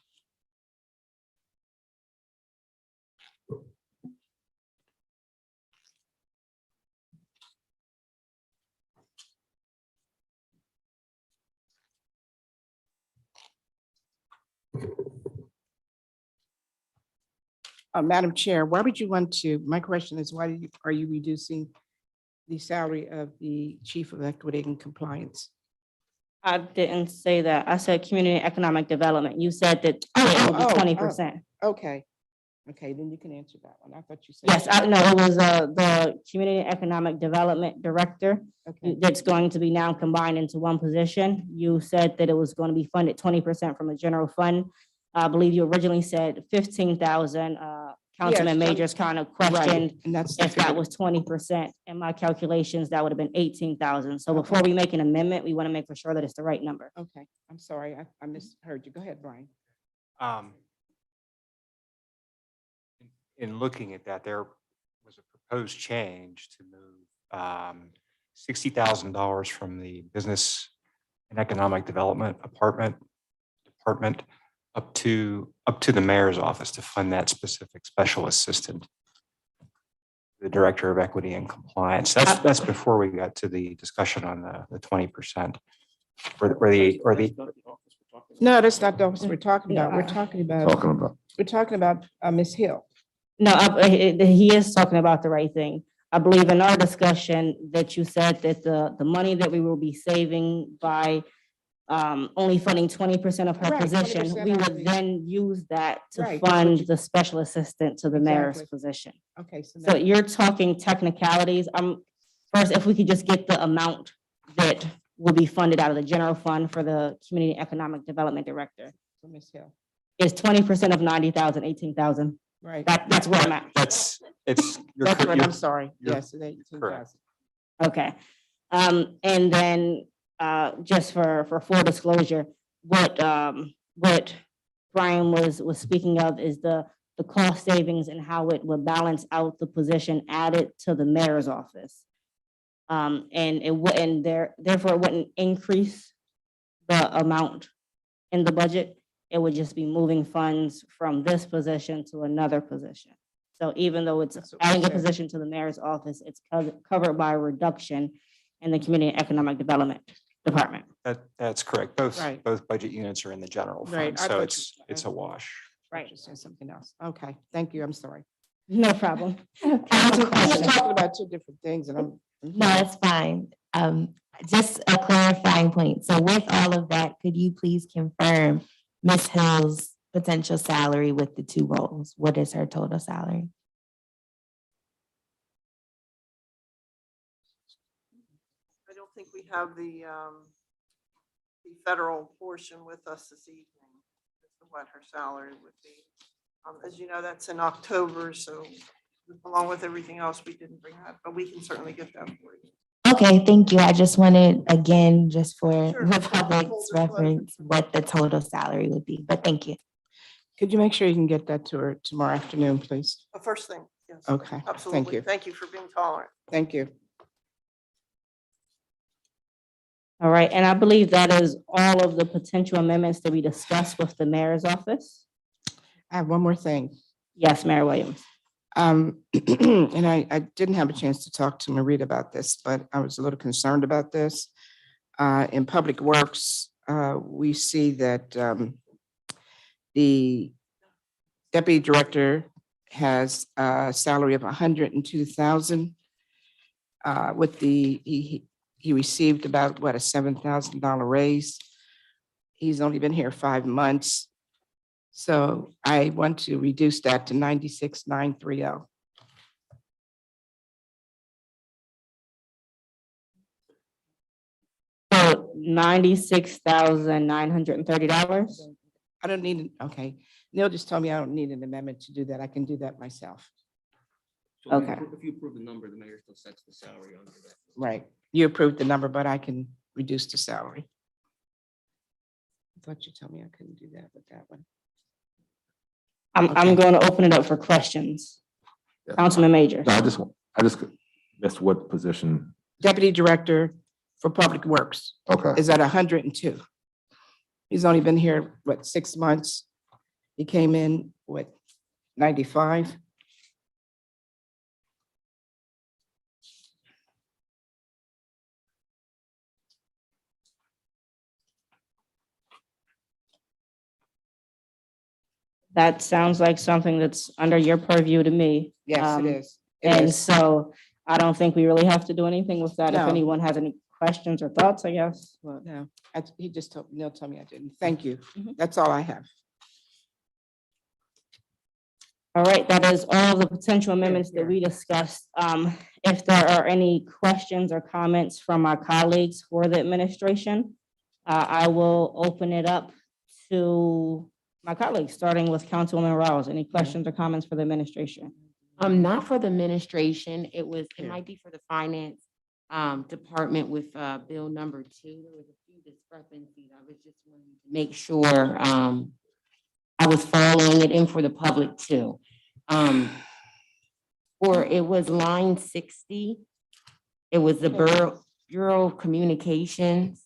Madam Chair, why would you want to, my question is, are you reducing the salary of the Chief of Equity and Compliance? I didn't say that. I said community and economic development. You said that it was 20%. Okay. Okay, then you can answer that one. I thought you said. Yes, no, it was the community and economic development director. Okay. That's going to be now combined into one position. You said that it was going to be funded 20% from the general fund. I believe you originally said 15,000. Councilman Yes, Majors kind of questioned And that's if that was 20%. In my calculations, that would have been 18,000. So before we make an amendment, we want to make for sure that it's the right number. Okay, I'm sorry, I misheard you. Go ahead, Brian. In looking at that, there was a proposed change to move $60,000 from the Business and Economic Development department up to the mayor's office to fund that specific special assistant, the Director of Equity and Compliance. That's before we got to the discussion on the 20%. No, that's not the office we're talking about. We're talking about Ms. Hill. No, he is talking about the right thing. I believe in our discussion that you said that the money that we will be saving by only funding 20% of her Right, position, 20% we of would the- then use that to Right, that's what fund you- the special assistant to the mayor's Exactly. position. Okay, So you're talking technicalities. First, if we could just get the amount that will be funded out of the general fund for the Community Economic Development Director. for Ms. Hill. Is 20% of 90,000, 18,000. Right. That's where I'm at. It's, That's right, I'm sorry. Yes, it's 18,000. Okay. And then, just for full disclosure, what Brian was speaking of is the cost savings and how it would balance out the position added to the mayor's office. And it wouldn't therefore it wouldn't increase the amount in the budget. It would just be moving funds from this position to another position. So even though it's That's what we adding a said. position to the mayor's office, it's covered by a reduction in the Community and Economic Development Department. That's correct. Both, Right. both budget units are in the general Right, fund, I so thought it's a wash. Right. Just said something else. Okay, thank you. I'm sorry. No problem. We're talking about two different things and I'm. No, it's fine. Just a clarifying point. So with all of that, could you please confirm Ms. Hill's potential salary with the two roles? What is her total salary? I don't think we have the federal portion with us this evening, as to what her salary would be. As you know, that's in October, so along with everything else, we didn't bring that, but we can certainly get that for you. Okay, thank you. I just wanted, again, just for Sure. the public's reference, what the total salary would be, but thank you. Could you make sure you can get that to her tomorrow afternoon, please? The first thing, yes. Okay, Absolutely. you. Thank you for being tolerant. Thank you. All right, and I believe that is all of the potential amendments that we discussed with the mayor's office. I have one more thing. Yes, Mayor Williams. And I didn't have a chance to talk to Marita about this, but I was a little concerned about this. In Public Works, we see that the deputy director has a salary of $102,000. With he received about, what, a $7,000 raise. He's only been here 5 months. So I want to reduce that to 96,930. So $96,930. I don't need, okay. Neil just told me I don't need an amendment to do that. I can do that myself. Okay. If you approve the number, the mayor still sets the salary under that. Right. You approved the number, but I can reduce the salary. I thought you told me I couldn't do that with that one. I'm going to open it up for questions. Yeah. Councilman Major. No, I just missed what position. Deputy Director for Public Works Okay. is at 102. He's only been here, what, 6 months? He came in, what, 95? That sounds like something that's under your purview to me. Yes, it is. It And is. so I don't think we really have to do anything with that. If No. anyone has any questions or thoughts, I guess. but- No, he just told, Neil told me I didn't. Thank you. Mhm. That's all I have. All right, that is all the potential amendments that we discussed. If there are any questions or comments from my colleagues for the administration, I will open it up to my colleagues, starting with Councilwoman Rouse. Any questions or comments for the administration? Not for the administration. It Yeah. might be for the finance department with bill number 2. There was a few discrepancies. I was just wanting to make sure I was following it in for the public too. Or it was line 60. It was the Bureau of Communications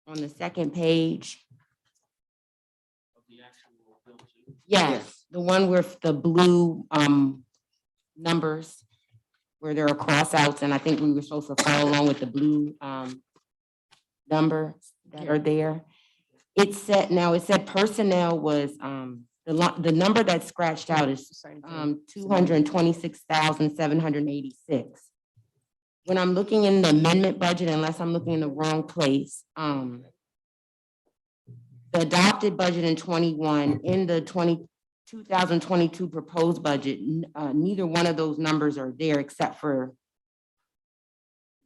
on the second page. Yes, the one with the blue numbers where there are crossouts, and I think we were supposed to follow along with the blue numbers that are there. It said personnel was the number that's scratched out is 226,786. When I'm looking in the amendment budget, unless I'm looking in the wrong place, the adopted budget in 21, in the 2022 proposed budget, neither one of those numbers are there except for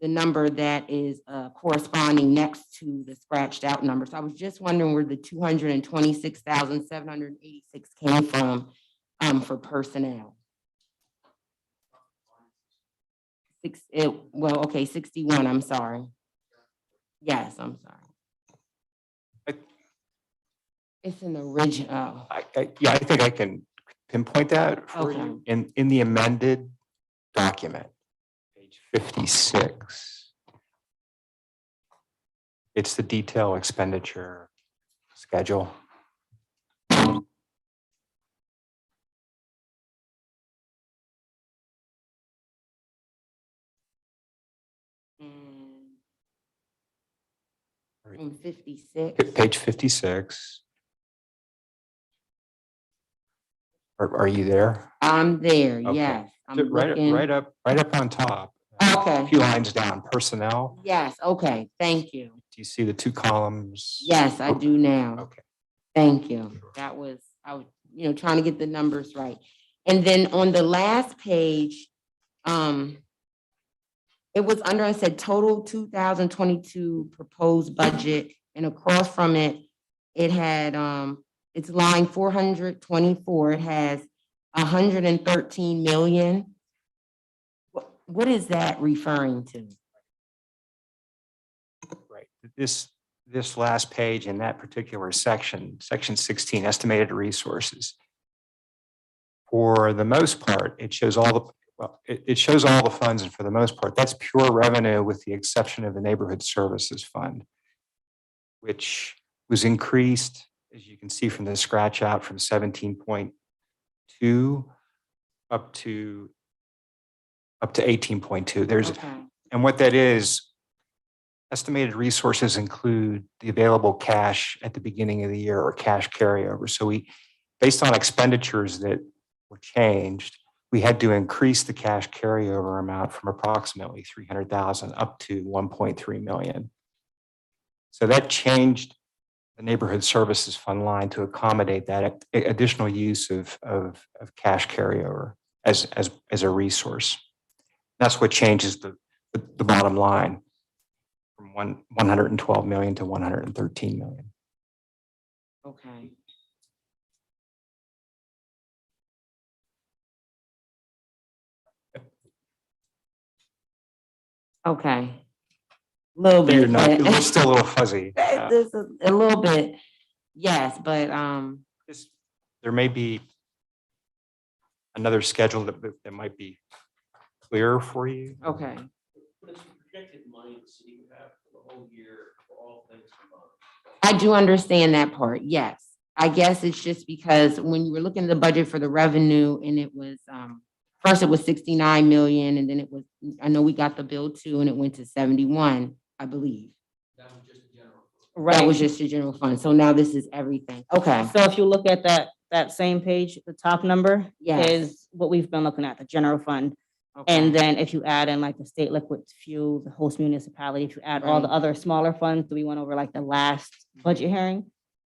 the number that is corresponding next to the scratched out number. So I was just wondering where the 226,786 came from for personnel. okay, 61, I'm sorry. Yes, I'm sorry. It's an original. Yeah, I think I can pinpoint that for Okay. you in the amended document, page 56. It's the detail expenditure schedule. From 56. Page 56. Are you there? I'm there, Okay. yes. I'm Right, looking. right up on top. Okay. A few lines down, personnel. Yes, okay, thank you. Do you see the two columns? Yes, I do now. Okay. Thank you. That was, I was, trying to get the numbers right. And then on the last page, it was under, I said total 2022 proposed budget, and across from it, it had, it's line 424, it has 113 million. What is that referring to? Right. This last page in that particular section, section 16, estimated resources. For the most part, it shows all the it shows all the funds, and for the most part, that's pure revenue with the exception of the Neighborhood Services Fund, which was increased, as you can see from the scratch out, from 17.2 up to 18.2. There's and what that is, estimated resources include the available cash at the beginning of the year or cash carryover. So we, based on expenditures that were changed, we had to increase the cash carryover amount from approximately 300,000 up to 1.3 million. So that changed the Neighborhood Services Fund line to accommodate that additional use of cash carryover as a resource. That's what changes the bottom line from 112 million to 113 million. Okay. Okay. Little bit. You're not, it's still a little fuzzy. This is a little bit, yes, but there may be another schedule that might be clearer for you. okay. Projected money the city would have for the whole year for all things combined. I do understand that part, yes. I guess it's just because when you were looking at the budget for the revenue and it was, first it was 69 million and then it was, I know we got the bill too and it went to 71, I believe. That was just the general. That was just the general fund. So now this is everything. Okay. So if you look at that same page, the top number Yes. is what we've been looking at, the general fund. And then if you add in like the state liquid fuel, the host municipality, if you add all the Right. other smaller funds that we went over like the last budget hearing,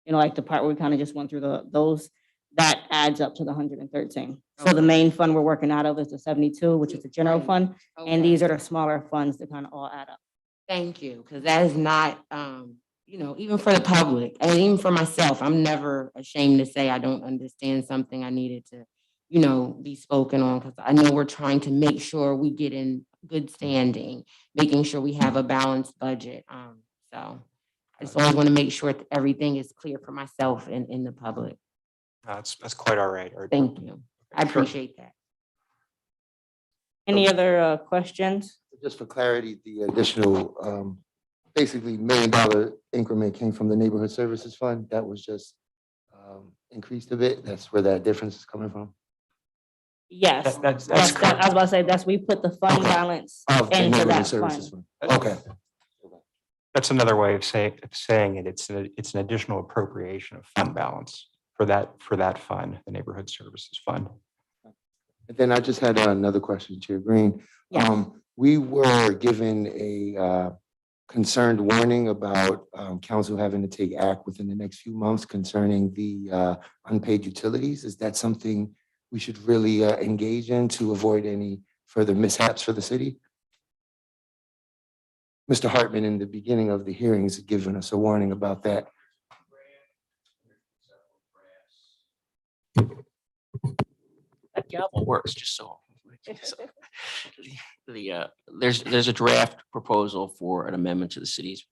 like the part where we kind of just went through those, that adds up to the 113. So the main fund we're working out of is the 72, which is the general Right. fund. Okay. And these are the smaller funds that kind of all add up. Thank you, because that is not, even for the public and even for myself, I'm never ashamed to say I don't understand something I needed to, be spoken on, because I know we're trying to make sure we get in good standing, making sure we have a balanced budget. So I just always want to make sure that everything is clear for myself and in the public. That's quite all right. Thank you. I Sure. appreciate that. Any other questions? Just for clarity, the additional, basically $1 million increment came from the Neighborhood Services Fund. That was just increased a bit. That's where that difference is coming from. Yes. That's I was correct. about to say, we put the fund balance Of the into Neighborhood that Services fund. Fund. Okay. That's another way of saying it. It's an additional appropriation of fund balance for that fund, the Neighborhood Services Fund. And then I just had another question, Chair Green. Yes. We were given a concerned warning about council having to take act within the next few months concerning the unpaid utilities. Is that something we should really engage in to avoid any further mishaps for the city? Mr. Hartman, in the beginning of the hearings, had given us a warning about that. That gavel works, just so. There's a draft proposal for an amendment to the city's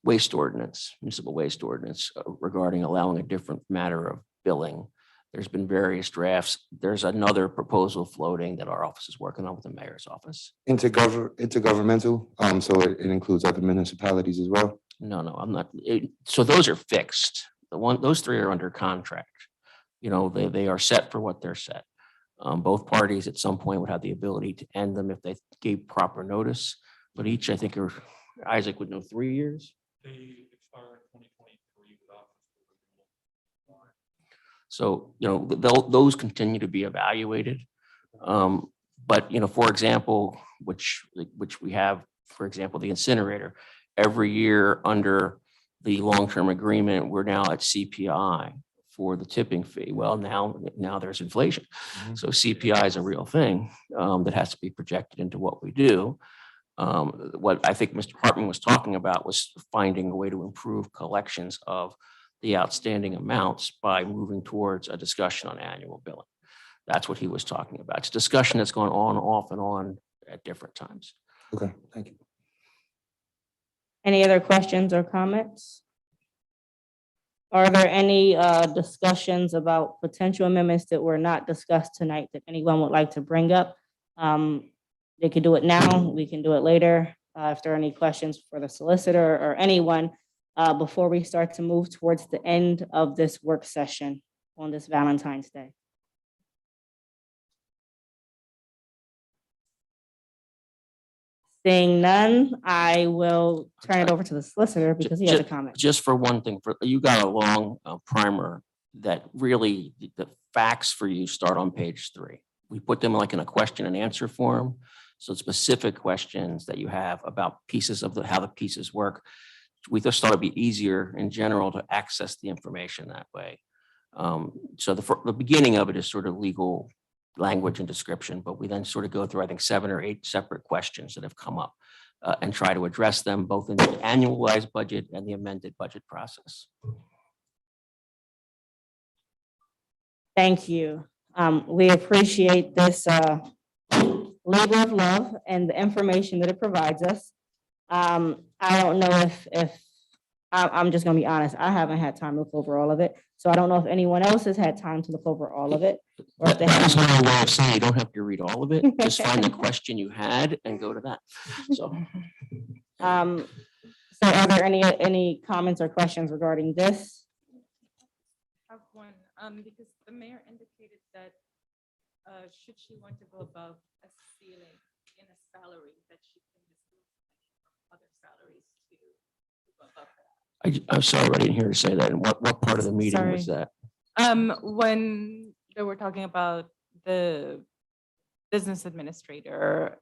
waste ordinance, municipal waste ordinance regarding allowing a different matter of billing. There's been various drafts. There's another proposal floating that our office is working on with the mayor's office. Intergovernmental, so it includes other municipalities as well? No, I'm not. So those are fixed. Those three are under contract. You know, they are set for what they're set. Both parties at some point would have the ability to end them if they gave proper notice, but each, I think, Isaac would know 3 years. They expire in 2023 without. So, you know, those continue to be evaluated. But, you know, for example, which we have, for example, the incinerator, every year under the long-term agreement, we're now at CPI for the tipping fee. Well, now there's inflation. So CPI is a real thing that has to be projected into what we do. What I think Mr. Hartman was talking about was finding a way to improve collections of the outstanding amounts by moving towards a discussion on annual billing. That's what he was talking about. It's a discussion that's gone on, off and on at different times. Okay, thank you. Any other questions or comments? Are there any discussions about potential amendments that were not discussed tonight that anyone would like to bring up? They can do it now, we can do it later. If there are any questions for the solicitor or anyone, before we start to move towards the end of this work session on this Valentine's Day. Seeing none, I will turn it over to the solicitor because he has a comment. Just for one thing, you got a long primer that really, the facts for you start on page 3. We put them like in a question and answer form. So specific questions that you have about pieces of how the pieces work. We just thought it'd be easier in general to access the information that way. So the beginning of it is sort of legal language and description, but we then sort of go through, I think, 7 or 8 separate questions that have come up and try to address them both in the annualized budget and the amended budget process. Thank you. We appreciate this labor of love and the information that it provides us. I don't know if I'm just gonna be honest, I haven't had time to look over all of it. So I don't know if anyone else has had time to look over all of it. Or if they That's have. my way of saying you don't have to read all of it. Just find the question you had and go to that. So. So are there any comments or questions regarding this? I have one, because the mayor indicated that should she want to go above a ceiling in a salary, that she can disclose other salaries to go above that. I'm sorry, I didn't hear you say that. And what part of the meeting was that? When they were talking about the business administrator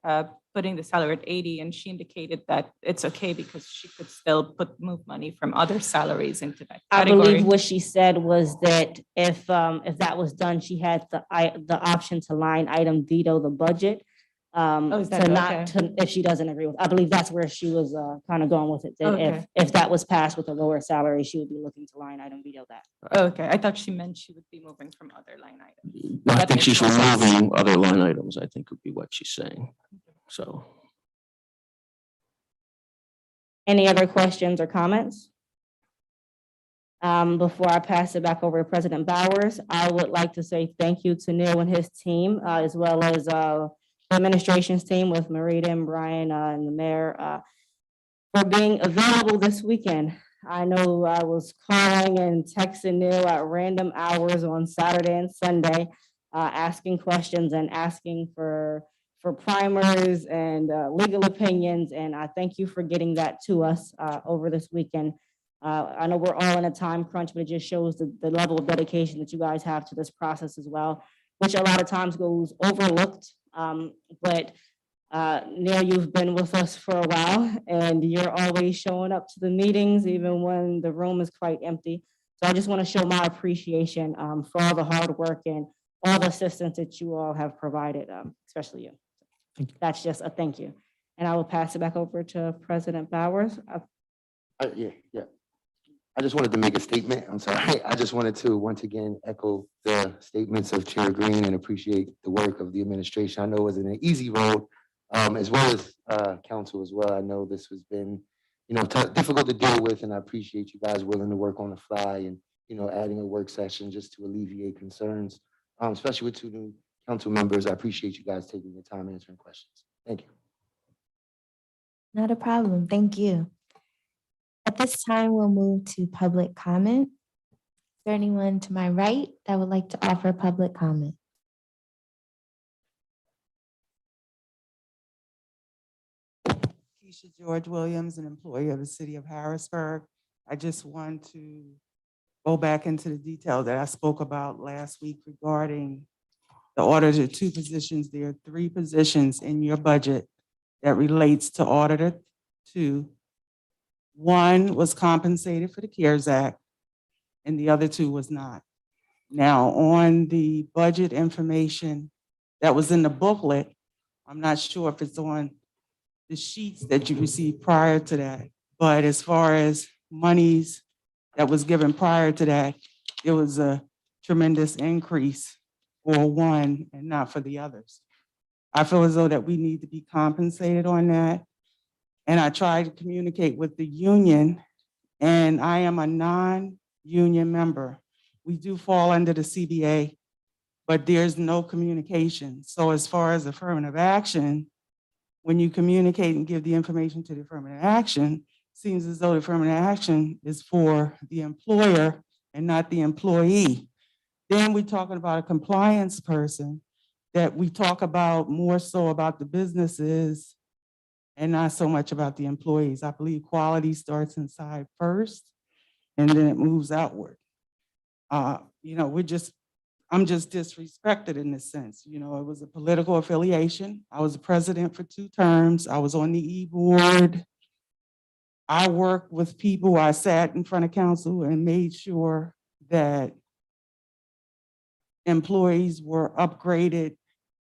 putting the salary at 80, and she indicated that it's okay because she could still move money from other salaries into that I category. believe what she said was that if that was done, she had the option to line item veto the budget. Is that To not, okay? to, if she doesn't agree with, I believe that's where she was kind of going with it. That Okay. if that was passed with a lower salary, she would be looking to line item veto that. Okay, I thought she meant she would be moving from other line items. I That think makes she's more sense. removing other line items, I think would be what she's saying. So. Any other questions or comments? Before I pass it back over to President Bowers, I would like to say thank you to Neil and his team, as well as the administration's team with Marita and Brian and the mayor for being available this weekend. I know I was calling and texting Neil at random hours on Saturday and Sunday, asking questions and asking for primers and legal opinions. And I thank you for getting that to us over this weekend. I know we're all in a time crunch, but it just shows the level of dedication that you guys have to this process as well, which a lot of times goes overlooked. But Neil, you've been with us for a while and you're always showing up to the meetings, even when the room is quite empty. So I just want to show my appreciation for all the hard work and all the assistance that you all have provided, especially you. That's just a thank you. And I will pass it back over to President Bowers. Yeah. I just wanted to make a statement. I'm sorry. I just wanted to once again echo the statements of Chair Green and appreciate the work of the administration. I know it wasn't an easy road, as well as council as well. I know this has been, difficult to deal with, and I appreciate you guys willing to work on the fly and, adding a work session just to alleviate concerns, especially with two new council members. I appreciate you guys taking the time answering questions. Thank you. Not a problem. Thank you. At this time, we'll move to public comment. Is there anyone to my right that would like to offer public comment? Keisha George Williams, an employee of the city of Harrisburg. I just want to go back into the detail that I spoke about last week regarding the auditor two positions. There are three positions in your budget that relates to auditor two. One was compensated for the CARES Act, and the other two was not. Now, on the budget information that was in the booklet, I'm not sure if it's on the sheets that you received prior to that, but as far as monies that was given prior to that, it was a tremendous increase for one and not for the others. I feel as though that we need to be compensated on that. And I tried to communicate with the union, and I am a non-union member. We do fall under the CBA, but there's no communication. So as far as affirmative action, when you communicate and give the information to the affirmative action, seems as though the affirmative action is for the employer and not the employee. Then we're talking about a compliance person that we talk about more so about the businesses and not so much about the employees. I believe quality starts inside first and then it moves outward. I'm just disrespected in this sense. It was a political affiliation. I was the president for 2 terms. I was on the E-board. I worked with people. I sat in front of council and made sure that employees were upgraded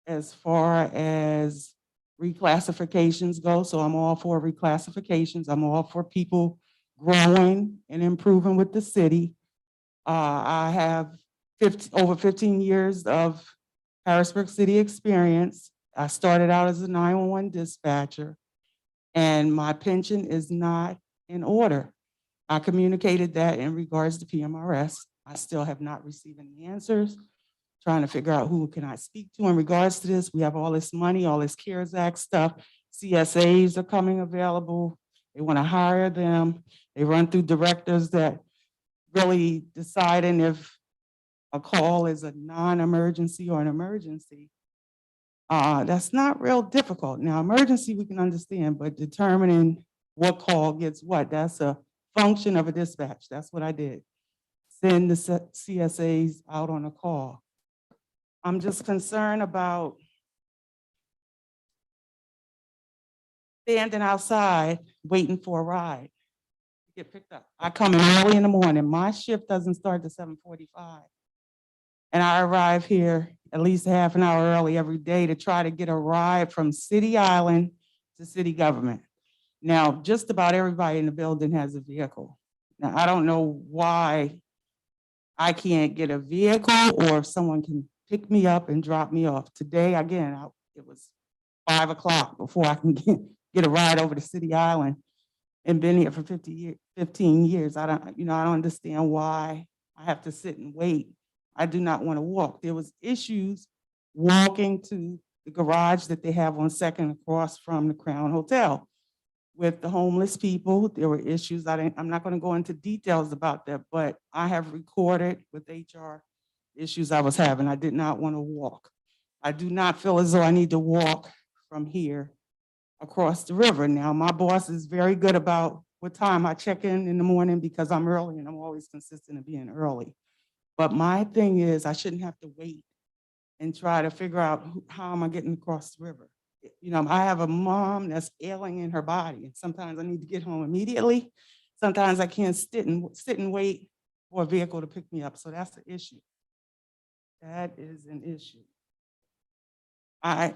as far as reclassifications go. So I'm all for reclassifications. I'm all for people growing and improving with the city. I have over 15 years of Harrisburg City experience. I started out as a 911 dispatcher, and my pension is not in order. I communicated that in regards to PMRS. I still have not received any answers. Trying to figure out who can I speak to in regards to this. We have all this money, all this CARES Act stuff. CSAs are coming available. They want to hire them. They run through directors that really deciding if a call is a non-emergency or an emergency. That's not real difficult. Now, emergency we can understand, but determining what call gets what, that's a function of a dispatch. That's what I did. Send the CSAs out on a call. I'm just concerned about standing outside waiting for a ride to get picked up. I come in early in the morning. My shift doesn't start to 7:45. And I arrive here at least a half an hour early every day to try to get a ride from City Island to city government. Now, just about everybody in the building has a vehicle. Now, I don't know why I can't get a vehicle or if someone can pick me up and drop me off. Today, again, it was 5 o'clock before I can get a ride over to City Island and been here for 15 years. I don't understand why I have to sit and wait. I do not want to walk. There was issues walking to the garage that they have on Second across from the Crown Hotel with the homeless people. There were issues. I'm not going to go into details about that, but I have recorded with HR issues I was having. I did not want to walk. I do not feel as though I need to walk from here across the river. Now, my boss is very good about what time I check in the morning because I'm early and I'm always consistent in being early. But my thing is I shouldn't have to wait and try to figure out how am I getting across the river. I have a mom that's ailing in her body, and sometimes I need to get home immediately. Sometimes I can't sit and wait for a vehicle to pick me up. So that's the issue. That is an issue. I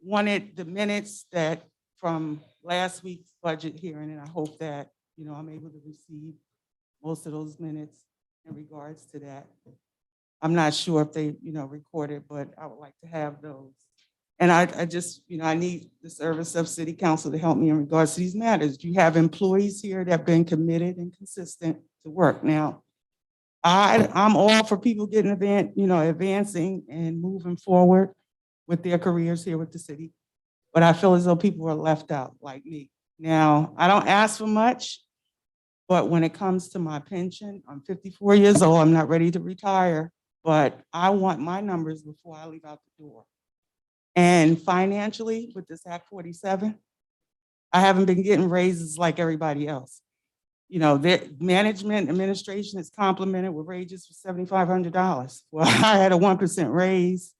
wanted the minutes that from last week's budget hearing, and I hope that I'm able to receive most of those minutes in regards to that. I'm not sure if they, recorded, but I would like to have those. And I just, I need the service of city council to help me in regards to these matters. You have employees here that have been committed and consistent to work. Now, I'm all for people getting advancing and moving forward with their careers here with the city. But I feel as though people are left out like me. Now, I don't ask for much, but when it comes to my pension, I'm 54 years old. I'm not ready to retire, but I want my numbers before I leave out the door. And financially, with this Act 47, I haven't been getting raises like everybody else. Their management administration is complimented with wages for $7,500. Well, I had a 1% raise.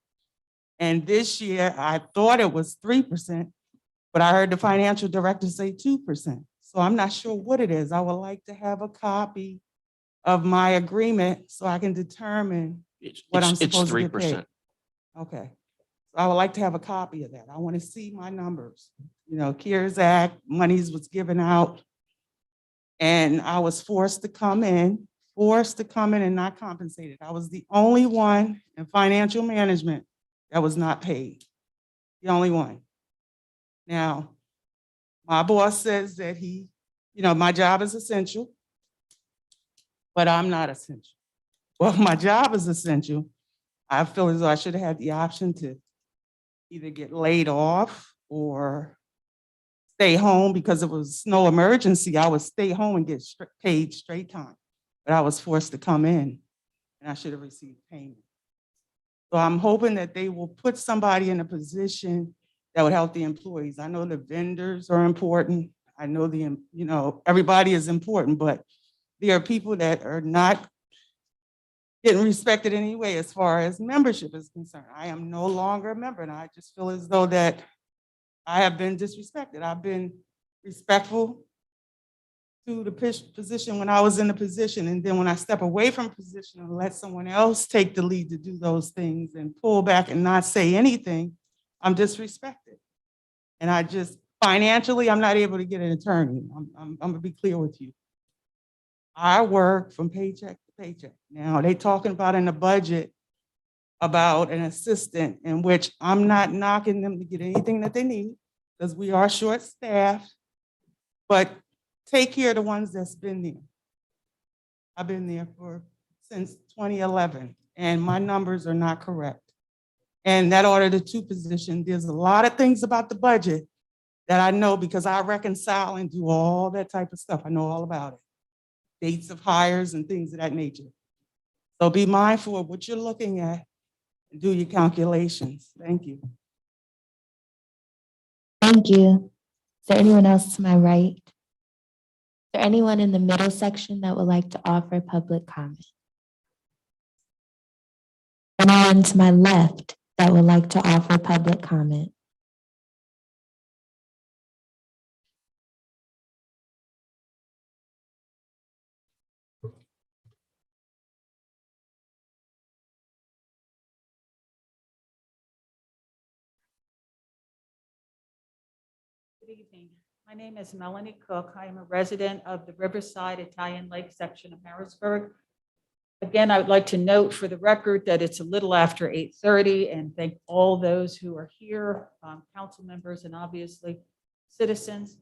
And this year, I thought it was 3%, but I heard the financial director say 2%. So I'm not sure what it is. I would like to have a copy of my agreement so I can determine what I'm supposed to get paid. It's 3%. Okay. So I would like to have a copy of that. I want to see my numbers. CARES Act, monies was given out, and I was forced to come in and not compensated. I was the only one in financial management that was not paid. The only one. Now, my boss says that my job is essential, but I'm not essential. Well, my job is essential. I feel as though I should have had the option to either get laid off or stay home because it was no emergency. I would stay home and get paid straight time, but I was forced to come in and I should have received payment. So I'm hoping that they will put somebody in a position that would help the employees. I know the vendors are important. I know everybody is important, but there are people that are not getting respected anyway as far as membership is concerned. I am no longer a member, and I just feel as though that I have been disrespected. I've been respectful to the position when I was in the position, and then when I step away from position and let someone else take the lead to do those things and pull back and not say anything, I'm disrespected. And I just, financially, I'm not able to get an attorney. I'm gonna be clear with you. I work from paycheck to paycheck. Now, they talking about in the budget about an assistant in which I'm not knocking them to get anything that they need because we are short-staffed, but take care of the ones that's been there. I've been there since 2011, and my numbers are not correct. And that order the two position, there's a lot of things about the budget that I know because I reconcile and do all that type of stuff. I know all about it. Dates of hires and things of that nature. So be mindful of what you're looking at and do your calculations. Thank you. Thank you. Is there anyone else to my right? Is there anyone in the middle section that would like to offer public comment? Anyone to my left that would like to offer public comment? Good evening. My name is Melanie Cook. I am a resident of the Riverside Italian Lake section of Harrisburg. Again, I would like to note for the record that it's a little after 8:30 and thank all those who are here, council members and obviously citizens.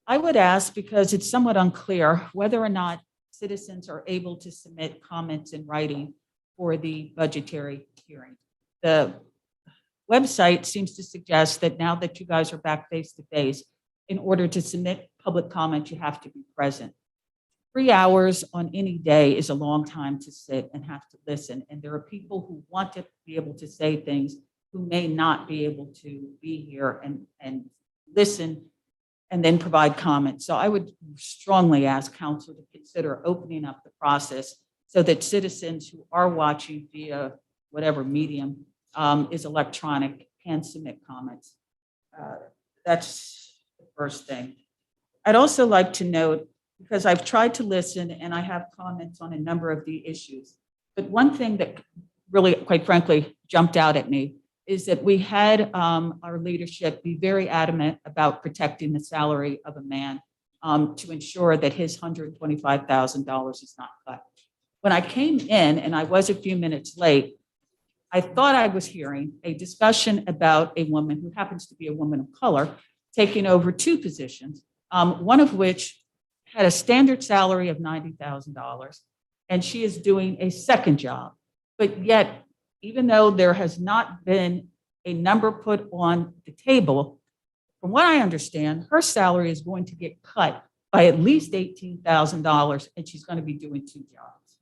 I would ask, because it's somewhat unclear whether or not citizens are able to submit comments in writing for the budgetary hearing. The website seems to suggest that now that you guys are back face to face, in order to submit public comment, you have to be present. 3 hours on any day is a long time to sit and have to listen. And there are people who want to be able to say things who may not be able to be here and listen and then provide comments. So I would strongly ask council to consider opening up the process so that citizens who are watching via whatever medium is electronic can submit comments. That's the first thing. I'd also like to note, because I've tried to listen and I have comments on a number of the issues, but one thing that really, quite frankly, jumped out at me is that we had our leadership be very adamant about protecting the salary of a man to ensure that his $125,000 is not cut. When I came in, and I was a few minutes late, I thought I was hearing a discussion about a woman who happens to be a woman of color taking over two positions, one of which had a standard salary of $90,000, and she is doing a second job. But yet, even though there has not been a number put on the table, from what I understand, her salary is going to get cut by at least $18,000, and she's going to be doing two jobs.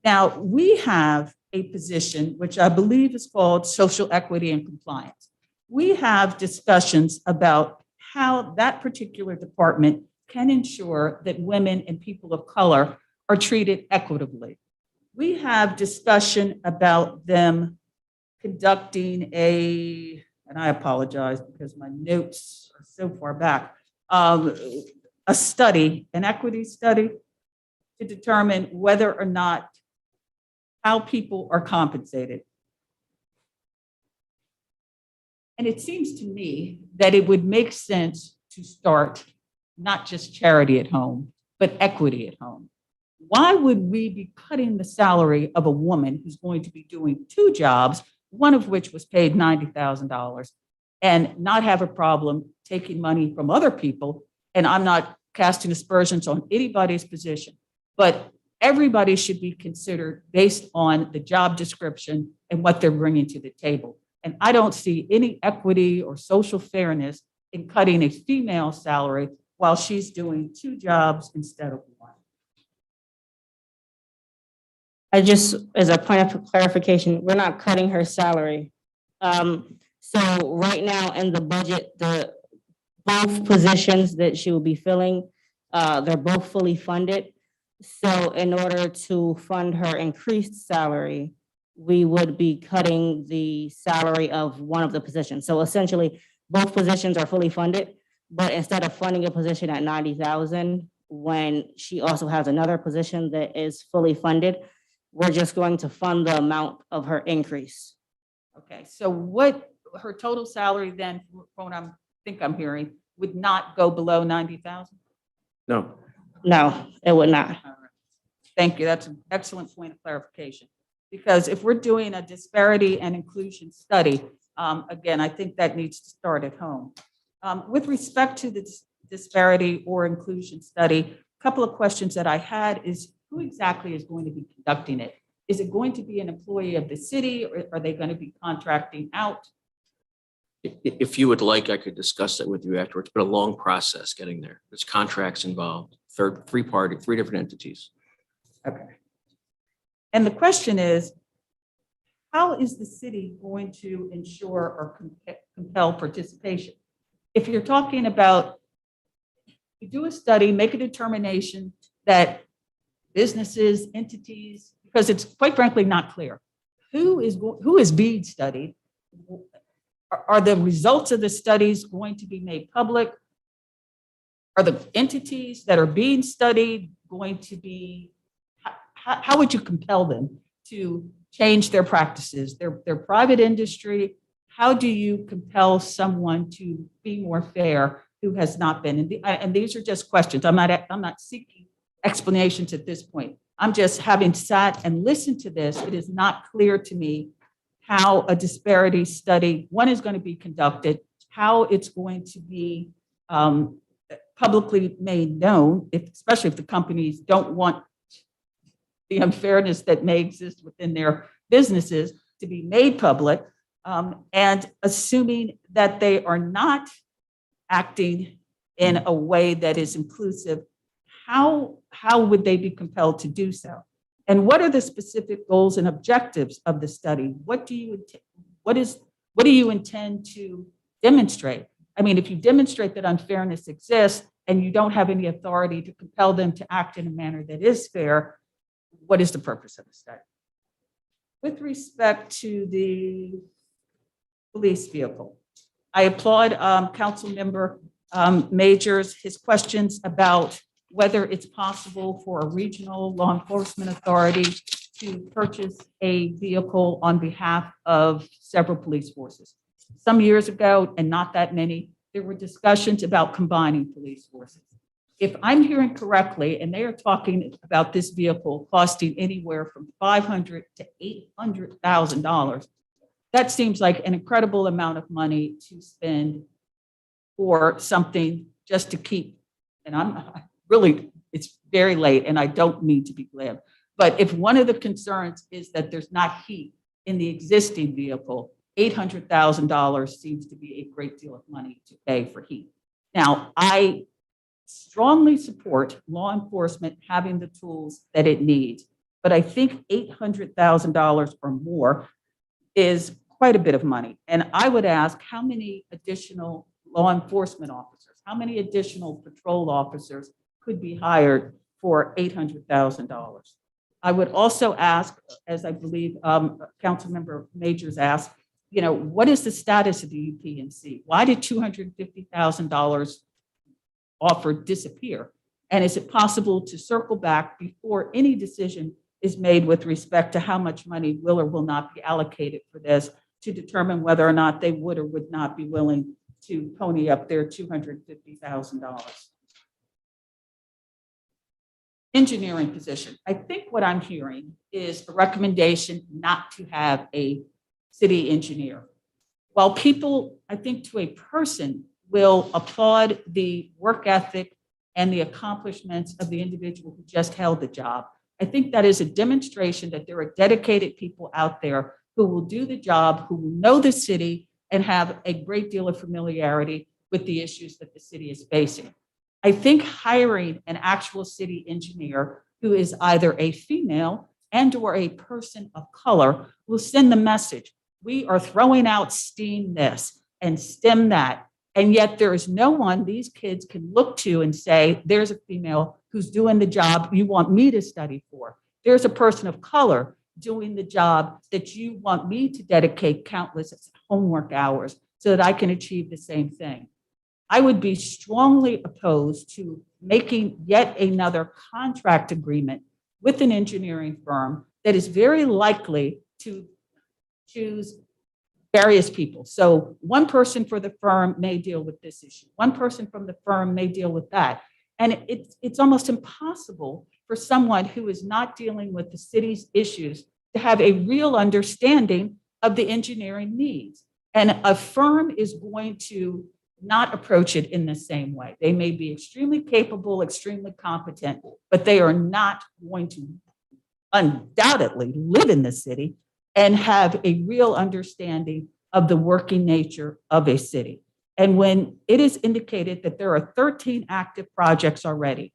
Now, we have a position which I believe is called social equity and compliance. We have discussions about how that particular department can ensure that women and people of color are treated equitably. We have discussion about them conducting and I apologize because my notes are so far back, a study, an equity study to determine whether or not how people are compensated. And it seems to me that it would make sense to start not just charity at home, but equity at home. Why would we be cutting the salary of a woman who's going to be doing two jobs, one of which was paid $90,000, and not have a problem taking money from other people? And I'm not casting aspersions on anybody's position, but everybody should be considered based on the job description and what they're bringing to the table. And I don't see any equity or social fairness in cutting a female salary while she's doing two jobs instead of one. I just, as a point of clarification, we're not cutting her salary. So right now in the budget, both positions that she will be filling, they're both fully funded. So in order to fund her increased salary, we would be cutting the salary of one of the positions. So essentially, both positions are fully funded, but instead of funding a position at $90,000, when she also has another position that is fully funded, we're just going to fund the amount of her increase. Okay, so what her total salary then, from what I think I'm hearing, would not go below 90,000? No. No, it would not. Thank you. That's an excellent point of clarification. Because if we're doing a disparity and inclusion study, again, I think that needs to start at home. With respect to the disparity or inclusion study, a couple of questions that I had is, who exactly is going to be conducting it? Is it going to be an employee of the city, or are they going to be contracting out? If you would like, I could discuss that with you afterwards. It's been a long process getting there. There's contracts involved, three different entities. Okay. And the question is, how is the city going to ensure or compel participation? If you're talking about, you do a study, make a determination that businesses, entities, because it's quite frankly not clear. Who is being studied? Are the results of the studies going to be made public? Are the entities that are being studied going to be, how would you compel them to change their practices? Their private industry, how do you compel someone to be more fair who has not been? And these are just questions. I'm not seeking explanations at this point. I'm just, having sat and listened to this, it is not clear to me how a disparity study, one, is going to be conducted, how it's going to be publicly made known, especially if the companies don't want the unfairness that may exist within their businesses to be made public, and assuming that they are not acting in a way that is inclusive, how would they be compelled to do so? And what are the specific goals and objectives of the study? What do you intend to demonstrate? I mean, if you demonstrate that unfairness exists and you don't have any authority to compel them to act in a manner that is fair, what is the purpose of the study? With respect to the police vehicle, I applaud Council Member Majors, his questions about whether it's possible for a regional law enforcement authority to purchase a vehicle on behalf of several police forces. Some years ago, and not that many, there were discussions about combining police forces. if I'm hearing correctly, and they are talking about this vehicle costing anywhere from $500,000 to $800,000, that seems like an incredible amount of money to spend for something just to keep. And I'm really, it's very late and I don't mean to be glib, but if one of the concerns is that there's not heat in the existing vehicle, $800,000 seems to be a great deal of money to pay for heat. Now, I strongly support law enforcement having the tools that it needs, but I think $800,000 or more is quite a bit of money. And I would ask how many additional law enforcement officers, how many additional patrol officers could be hired for $800,000? I would also ask, as I believe Councilmember Majors asked, you know, what is the status of the UPNC? Why did $250,000 offered disappear? And is it possible to circle back before any decision is made with respect to how much money will or will not be allocated for this to determine whether or not they would or would not be willing to pony up their $250,000? Engineering position. I think what I'm hearing is a recommendation not to have a city engineer. While people, I think to a person, will applaud the work ethic and the accomplishments of the individual who just held the job, I think that is a demonstration that there are dedicated people out there who will do the job, who will know the city and have a great deal of familiarity with the issues that the city is facing. I think hiring an actual city engineer who is either a female and or a person of color will send the message. We are throwing out STEAM this and STEM that. And yet there is no one these kids can look to and say, there's a female who's doing the job you want me to study for. There's a person of color doing the job that you want me to dedicate countless homework hours so that I can achieve the same thing. I would be strongly opposed to making yet another contract agreement with an engineering firm that is very likely to choose various people. So one person for the firm may deal with this issue. One person from the firm may deal with that. And it's almost impossible for someone who is not dealing with the city's issues to have a real understanding of the engineering needs. And a firm is going to not approach it in the same way. They may be extremely capable, extremely competent, but they are not going to undoubtedly live in the city and have a real understanding of the working nature of a city. And when it is indicated that there are 13 active projects already,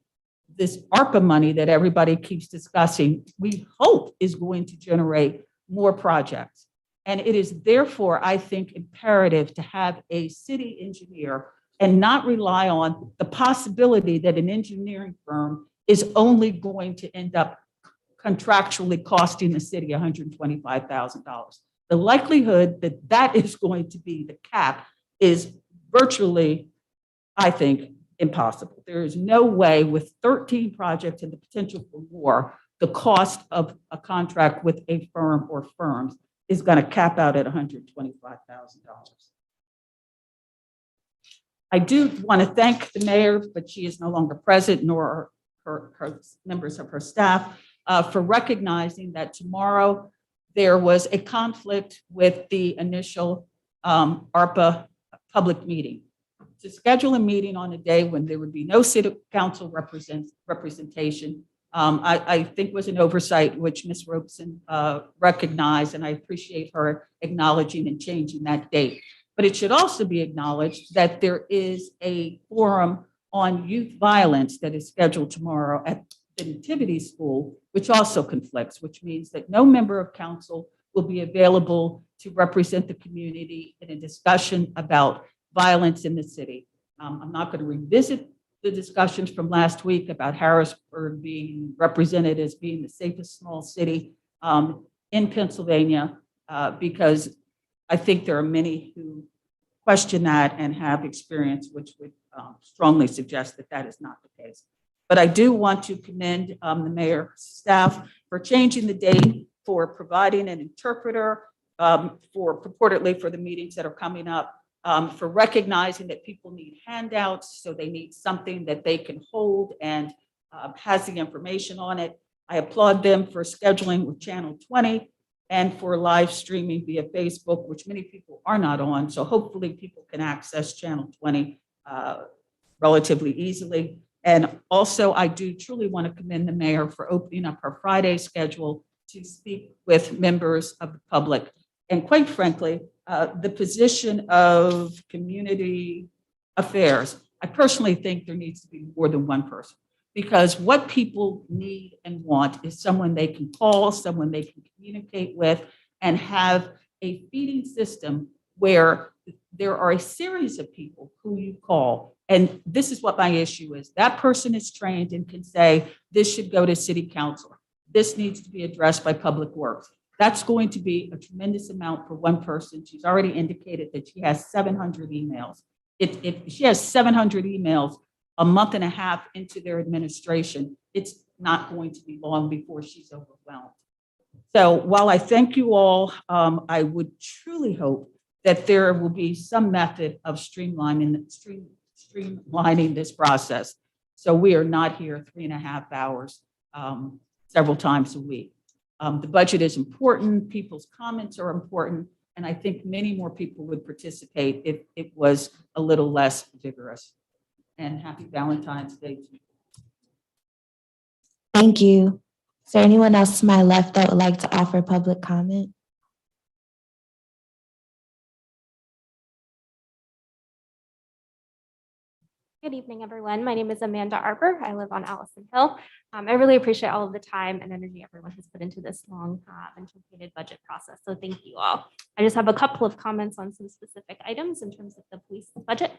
this ARPA money that everybody keeps discussing, we hope is going to generate more projects. And it is therefore, I think, imperative to have a city engineer and not rely on the possibility that an engineering firm is only going to end up contractually costing the city $125,000. The likelihood that that is going to be the cap is virtually, I think, impossible. There is no way with 13 projects and the potential for more, the cost of a contract with a firm or firms is going to cap out at $125,000. I do want to thank the mayor, but she is no longer present, nor her members of her staff, for recognizing that tomorrow there was a conflict with the initial ARPA public meeting. To schedule a meeting on a day when there would be no city council representation, I think was an oversight which Ms. Robeson recognized, and I appreciate her acknowledging and changing that date. But it should also be acknowledged that there is a forum on youth violence that is scheduled tomorrow at the Nativity School, which also conflicts, which means that no member of council will be available to represent the community in a discussion about violence in the city. I'm not going to revisit the discussions from last week about Harrisburg being represented as being the safest small city in Pennsylvania, because I think there are many who question that and have experience, which would strongly suggest that that is not the case. But I do want to commend the mayor's staff for changing the date, for providing an interpreter for purportedly for the meetings that are coming up. for recognizing that people need handouts, so they need something that they can hold and has the information on it. I applaud them for scheduling with Channel 20 and for live streaming via Facebook, which many people are not on. So hopefully people can access Channel 20 relatively easily. And also, I do truly want to commend the mayor for opening up her Friday schedule to speak with members of the public. And quite frankly, the position of community affairs, I personally think there needs to be more than one person, because what people need and want is someone they can call, someone they can communicate with, and have a feeding system where there are a series of people who you call. And this is what my issue is. That person is trained and can say, this should go to city council. This needs to be addressed by public works. That's going to be a tremendous amount for one person. She's already indicated that she has 700 emails. If she has 700 emails a month and a half into their administration, it's not going to be long before she's overwhelmed. So while I thank you all, I would truly hope that there will be some method of streamlining this process, so we are not here 3.5 hours several times a week. The budget is important, people's comments are important, and I think many more people would participate if it was a little less vigorous. And happy Valentine's Day to you. Thank you. Is there anyone else to my left that would like to offer public comment? Good evening, everyone. My name is Amanda Arbor. I live on Allison Hill. I really appreciate all of the time and energy everyone has put into this long and truncated budget process. So thank you all. I just have a couple of comments on some specific items in terms of the police budget.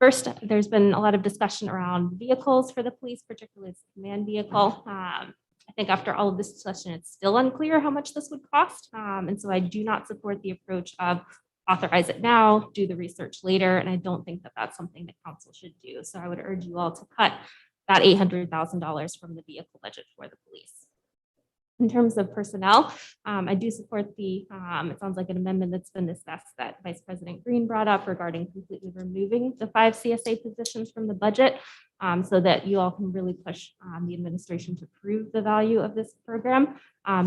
First, there's been a lot of discussion around vehicles for the police, particularly its command vehicle. I think after all of this discussion, it's still unclear how much this would cost. And so I do not support the approach of authorize it now, do the research later. And I don't think that that's something that council should do. So I would urge you all to cut that $800,000 from the vehicle budget for the police. In terms of personnel, I do support the, it sounds like an amendment that's been discussed that Vice President Green brought up regarding completely removing the 5 CSA positions from the budget, so that you all can really push the administration to prove the value of this program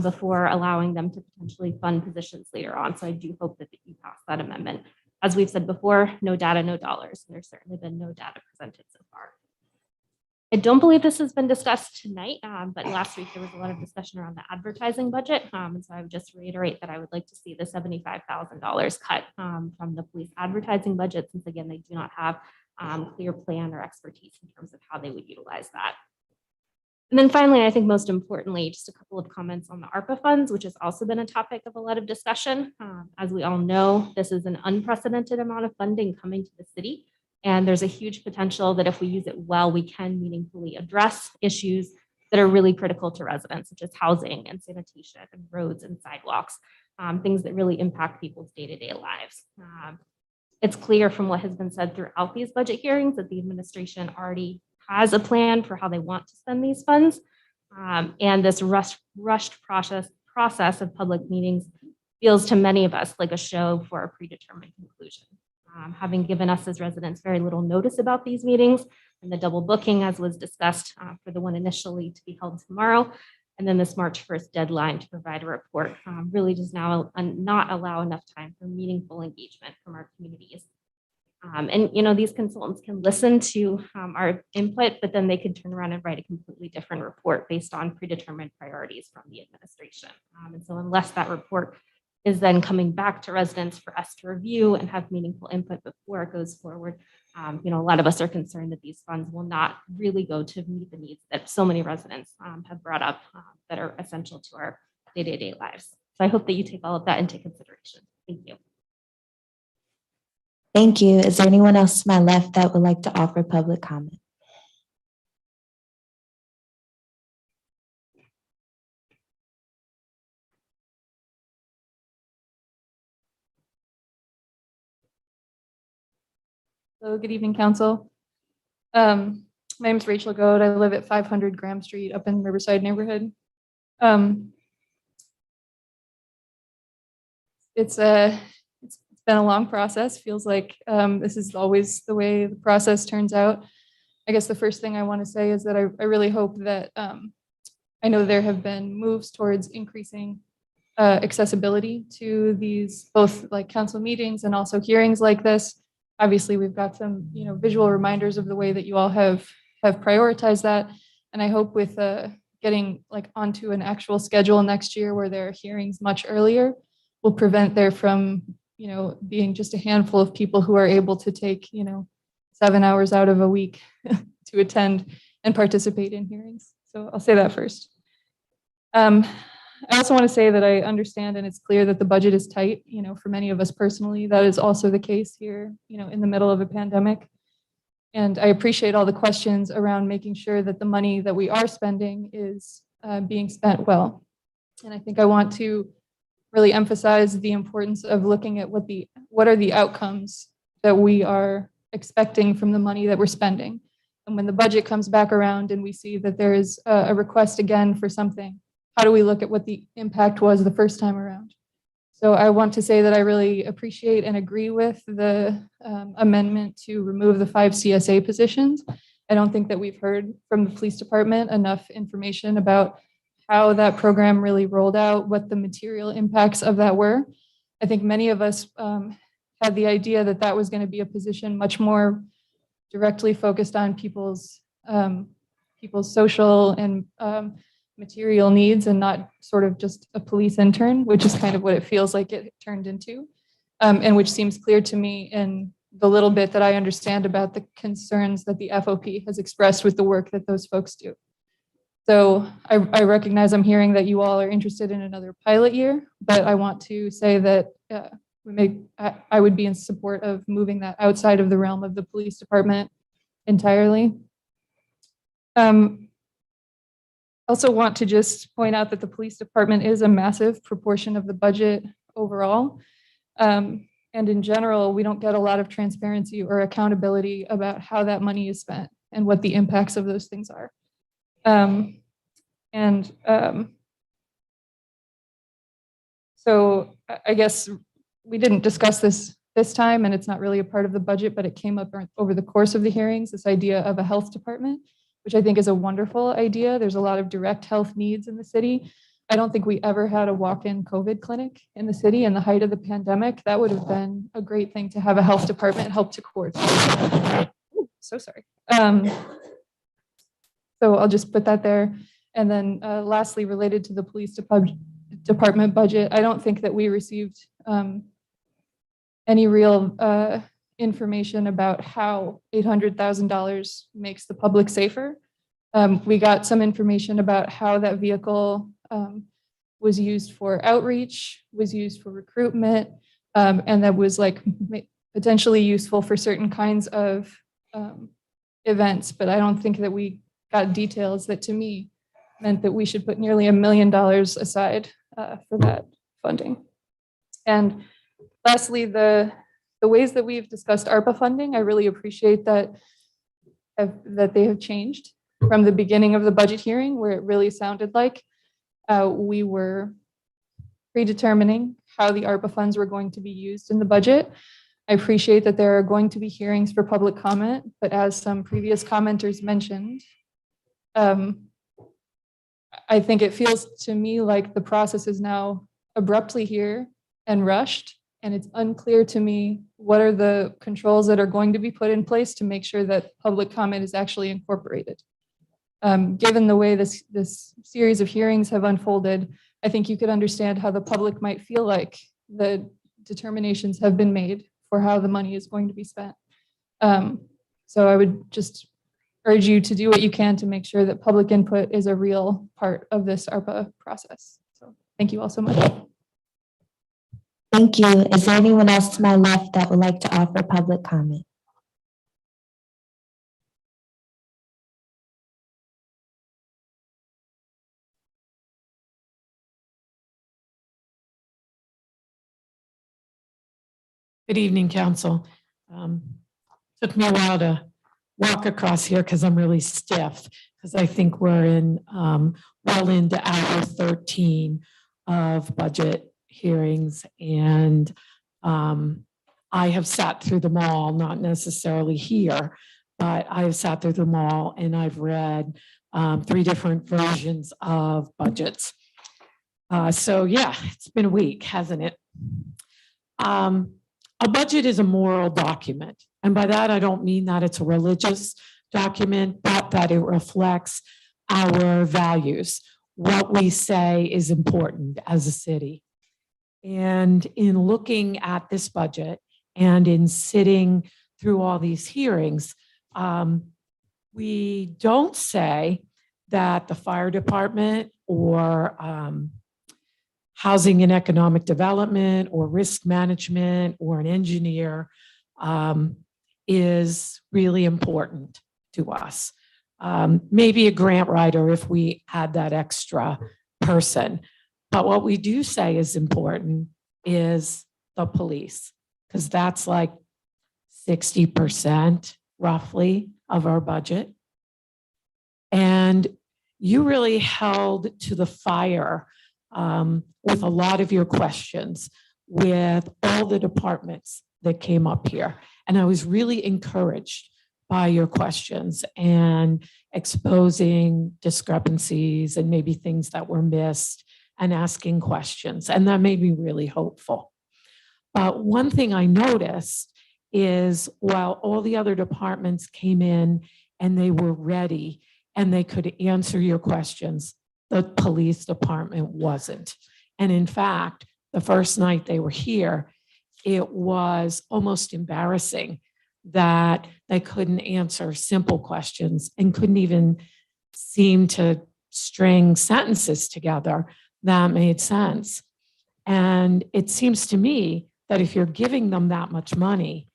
before allowing them to potentially fund positions later on. So I do hope that you pass that amendment. As we've said before, no data, no dollars. And there's certainly been no data presented so far. I don't believe this has been discussed tonight, but last week there was a lot of discussion around the advertising budget. And so I would just reiterate that I would like to see the $75,000 cut from the police advertising budget, since again, they do not have clear plan or expertise in terms of how they would utilize that. And then finally, I think most importantly, just a couple of comments on the ARPA funds, which has also been a topic of a lot of discussion. As we all know, this is an unprecedented amount of funding coming to the city. And there's a huge potential that if we use it well, we can meaningfully address issues that are really critical to residents, such as housing and sanitation and roads and sidewalks, things that really impact people's day-to-day lives. It's clear from what has been said throughout these budget hearings that the administration already has a plan for how they want to spend these funds. And this rushed process of public meetings feels to many of us like a show for a predetermined conclusion. Having given us as residents very little notice about these meetings and the double booking, as was discussed for the one initially to be held tomorrow, and then this March 1st deadline to provide a report really does now not allow enough time for meaningful engagement from our communities. And you know, these consultants can listen to our input, but then they could turn around and write a completely different report based on predetermined priorities from the administration. And so unless that report is then coming back to residents for us to review and have meaningful input before it goes forward, you know, a lot of us are concerned that these funds will not really go to meet the needs that so many residents have brought up that are essential to our day-to-day lives. So I hope that you take all of that into consideration. Thank you. Thank you. Is there anyone else to my left that would like to offer public comment? So good evening, council. My name is Rachel Goad. I live at 500 Graham Street up in Riverside neighborhood. It's been a long process. Feels like this is always the way the process turns out. I guess the first thing I want to say is that I really hope that I know there have been moves towards increasing accessibility to these both like council meetings and also hearings like this. Obviously, we've got some visual reminders of the way that you all have prioritized that, and I hope with getting like onto an actual schedule next year where there are hearings much earlier will prevent there from being just a handful of people who are able to take 7 hours out of a week to attend and participate in hearings. So I'll say that first. I also want to say that I understand and it's clear that the budget is tight, for many of us personally. That is also the case here, in the middle of a pandemic. And I appreciate all the questions around making sure that the money that we are spending is being spent well. And I think I want to really emphasize the importance of looking at what are the outcomes that we are expecting from the money that we're spending. And when the budget comes back around and we see that there is a request again for something, how do we look at what the impact was the first time around? So I want to say that I really appreciate and agree with the amendment to remove the 5 CSA positions. I don't think that we've heard from the police department enough information about how that program really rolled out, what the material impacts of that were. I think many of us had the idea that that was going to be a position much more directly focused on people's social and material needs and not sort of just a police intern, which is kind of what it feels like it turned into, and which seems clear to me in the little bit that I understand about the concerns that the FOP has expressed with the work that those folks do. So I recognize I'm hearing that you all are interested in another pilot year, but I want to say that I would be in support of moving that outside of the realm of the police department entirely. Also want to just point out that the police department is a massive proportion of the budget overall. And in general, we don't get a lot of transparency or accountability about how that money is spent and what the impacts of those things are. So I guess we didn't discuss this time, and it's not really a part of the budget, but it came up over the course of the hearings, this idea of a health department, which I think is a wonderful idea. There's a lot of direct health needs in the city. I don't think we ever had a walk-in COVID clinic in the city in the height of the pandemic. That would have been a great thing to have a health department help to coordinate. Ooh, so sorry. So I'll just put that there. And then lastly, related to the police department budget, I don't think that we received any real information about how $800,000 makes the public safer. We got some information about how that vehicle was used for outreach, was used for recruitment, and that was like potentially useful for certain kinds of events. But I don't think that we got details that to me meant that we should put nearly $1 million aside for that funding. And lastly, the ways that we've discussed ARPA funding, I really appreciate that they have changed from the beginning of the budget hearing, where it really sounded like we were predetermining how the ARPA funds were going to be used in the budget. I appreciate that there are going to be hearings for public comment, but as some previous commenters mentioned, I think it feels to me like the process is now abruptly here and rushed, and it's unclear to me what are the controls that are going to be put in place to make sure that public comment is actually incorporated. Given the way this series of hearings have unfolded, I think you could understand how the public might feel like the determinations have been made for how the money is going to be spent. So I would just urge you to do what you can to make sure that public input is a real part of this ARPA process. So thank you all so much. Thank you. Is there anyone else to my left that would like to offer public comment? Good evening, Council. Took me a while to walk across here because I'm really stiff, because I think we're in well into hour 13 of budget hearings, and I have sat through them all, not necessarily here, but I have sat through them all and I've read 3 different versions of budgets. So yeah, it's been a week, hasn't it? A budget is a moral document. And by that, I don't mean that it's a religious document, but that it reflects our values, what we say is important as a city. And in looking at this budget and in sitting through all these hearings, we don't say that the fire department or housing and economic development or risk management or an engineer is really important to us. Maybe a grant writer if we had that extra person. But what we do say is important is the police, because that's like 60% roughly of our budget. And you really held to the fire with a lot of your questions with all the departments that came up here. And I was really encouraged by your questions and exposing discrepancies and maybe things that were missed and asking questions. And that made me really hopeful. But one thing I noticed is while all the other departments came in and they were ready and they could answer your questions, the police department wasn't. And in fact, the first night they were here, it was almost embarrassing that they couldn't answer simple questions and couldn't even seem to string sentences together that made sense. And it seems to me that if you're giving them that much money,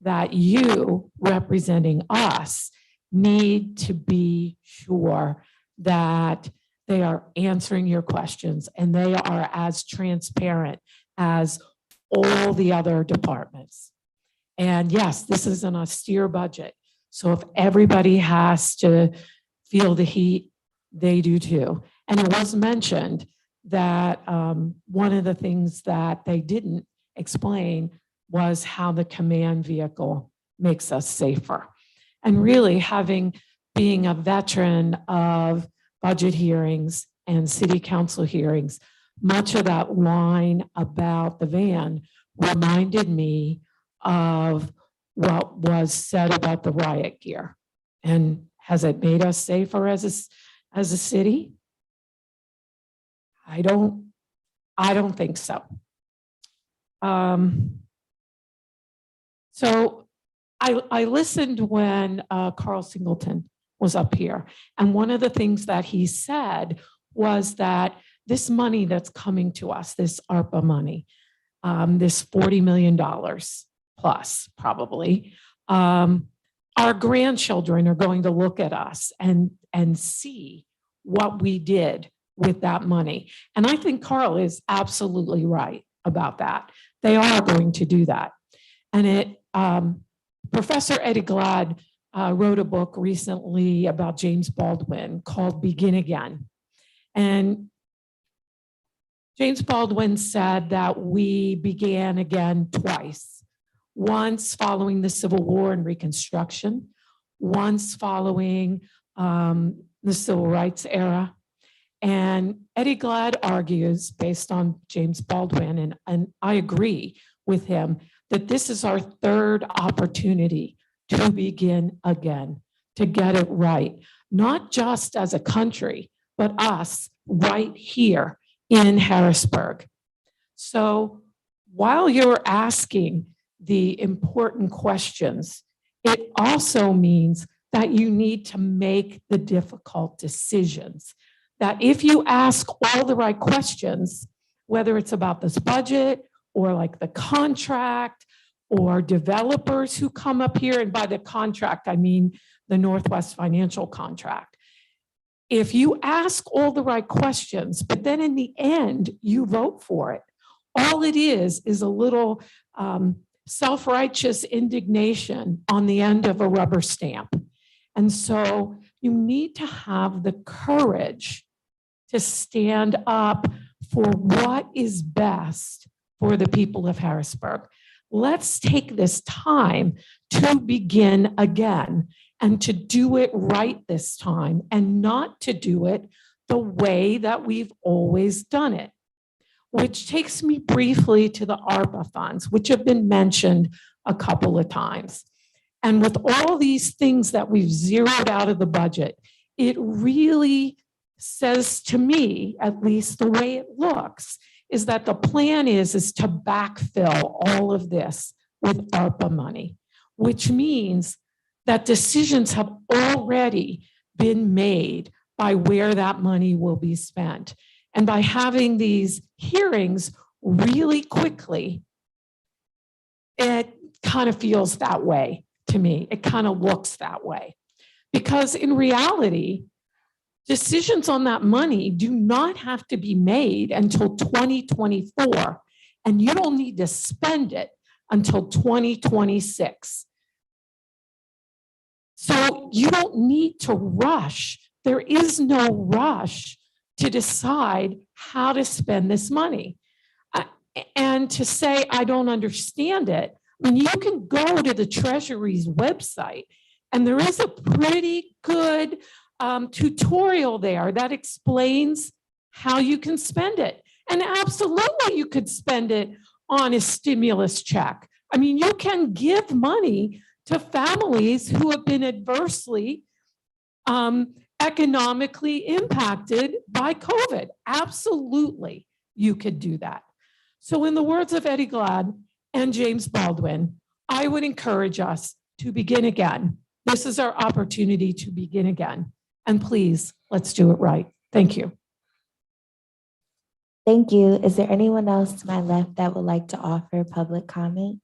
that you, representing us, need to be sure that they are answering your questions and they are as transparent as all the other departments. And yes, this is an austere budget. So if everybody has to feel the heat, they do too. And it was mentioned that one of the things that they didn't explain was how the command vehicle makes us safer. And really being a veteran of budget hearings and city council hearings, much of that line about the van reminded me of what was said about the riot gear. And has it made us safer as a city? I don't think so. So I listened when Carl Singleton was up here. And one of the things that he said was that this money that's coming to us, this ARPA money, this $40 million plus probably, our grandchildren are going to look at us and see what we did with that money. And I think Carl is absolutely right about that. They are going to do that. And Professor Eddie Glad wrote a book recently about James Baldwin called Begin Again. And James Baldwin said that we began again twice, once following the Civil War and Reconstruction, once following the Civil Rights era. And Eddie Glad argues, based on James Baldwin, and I agree with him, that this is our third opportunity to begin again, to get it right, not just as a country, but us right here in Harrisburg. So while you're asking the important questions, it also means that you need to make the difficult decisions. That if you ask all the right questions, whether it's about this budget or like the contract or developers who come up here, and by the contract, I mean the Northwest Financial contract. If you ask all the right questions, but then in the end, you vote for it, all it is a little self-righteous indignation on the end of a rubber stamp. And so you need to have the courage to stand up for what is best for the people of Harrisburg. let's take this time to begin again and to do it right this time and not to do it the way that we've always done it. Which takes me briefly to the ARPA funds, which have been mentioned a couple of times. And with all these things that we've zeroed out of the budget, it really says to me, at least the way it looks, is that the plan is to backfill all of this with ARPA money, which means that decisions have already been made by where that money will be spent. And by having these hearings really quickly, it kind of feels that way to me. It kind of looks that way. Because in reality, decisions on that money do not have to be made until 2024, and you don't need to spend it until 2026. So you don't need to rush. There is no rush to decide how to spend this money. And to say, I don't understand it, I mean, you can go to the Treasury's website and there is a pretty good tutorial there that explains how you can spend it. And absolutely you could spend it on a stimulus check. I mean, you can give money to families who have been adversely economically impacted by COVID. Absolutely, you could do that. So in the words of Eddie Glad and James Baldwin, I would encourage us to begin again. This is our opportunity to begin again. And please, let's do it right. Thank you. Thank you. Is there anyone else to my left that would like to offer public comment?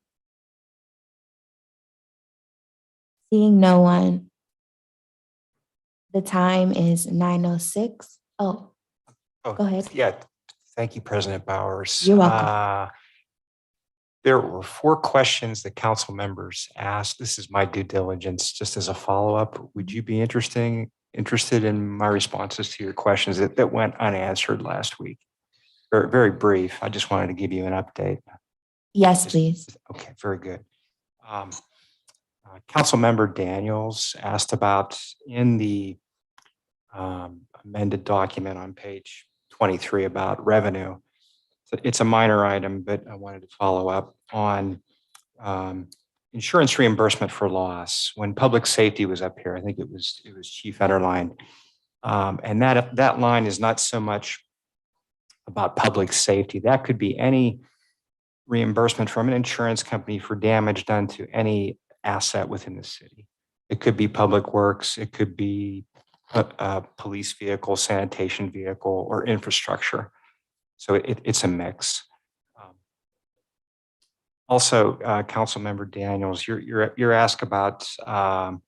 Seeing no one. The time is 9:06. Oh, go ahead. Yeah, thank you, President Bowers. You're welcome. There were 4 questions that council members asked. This is my due diligence, just as a follow-up. Would you be interested in my responses to your questions that went unanswered last week? Very, very brief. I just wanted to give you an update. Yes, please. Okay, very good. Councilmember Daniels asked about in the amended document on page 23 about revenue. It's a minor item, but I wanted to follow up on insurance reimbursement for loss. When public safety was up here, I think it was Chief Enterline. And that line is not so much about public safety. That could be any reimbursement from an insurance company for damage done to any asset within the city. It could be public works, it could be a police vehicle, sanitation vehicle, or infrastructure. So it's a mix. Also, Councilmember Daniels, you're asked about the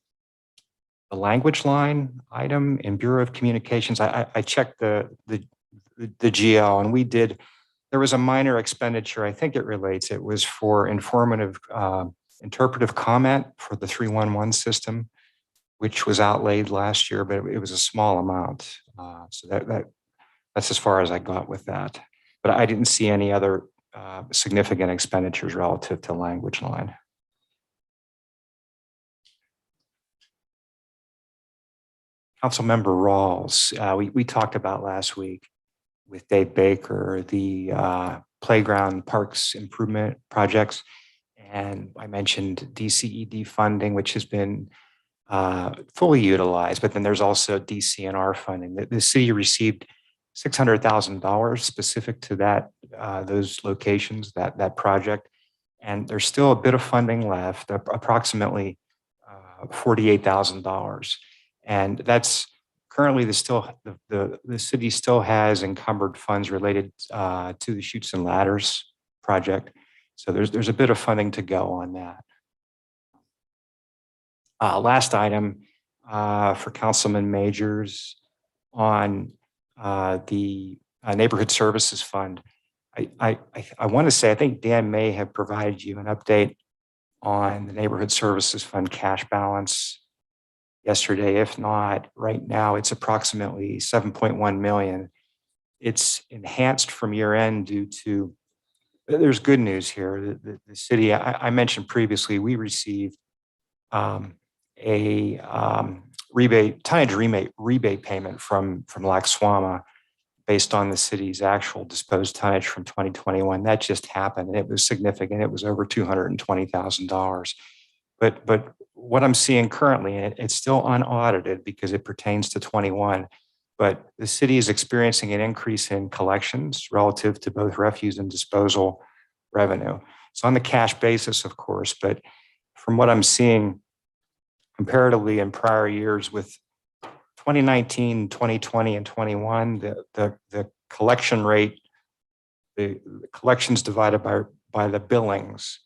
language line item in Bureau of Communications. I checked the GL, and there was a minor expenditure. I think it relates. It was for informative interpretive comment for the 311 system, which was outlaid last year, but it was a small amount. So that's as far as I got with that. But I didn't see any other significant expenditures relative to language line. Councilmember Rawls, we talked about last week with Dave Baker, the playground parks improvement projects. And I mentioned DCED funding, which has been fully utilized, but then there's also DCNR funding. The city received $600,000 specific to that, those locations, that project. And there's still a bit of funding left, approximately $48,000. And that's currently the city still has encumbered funds related to the Chutes and Ladders project. So there's a bit of funding to go on that. Last item for Councilman Majors on the Neighborhood Services Fund. I want to say, I think Dan may have provided you an update on the Neighborhood Services Fund cash balance yesterday. If not, right now it's approximately 7.1 million. It's enhanced from year end due to there's good news here. The city, I mentioned previously, we received a tonnage rebate payment from Laxwama based on the city's actual disposed tonnage from 2021. That just happened, and it was significant. It was over $220,000. But what I'm seeing currently, and it's still unaudited because it pertains to 21, but the city is experiencing an increase in collections relative to both refuse and disposal revenue. So on the cash basis, of course, but from what I'm seeing comparatively in prior years with 2019, 2020, and 21, the collection rate, the collections divided by the billings,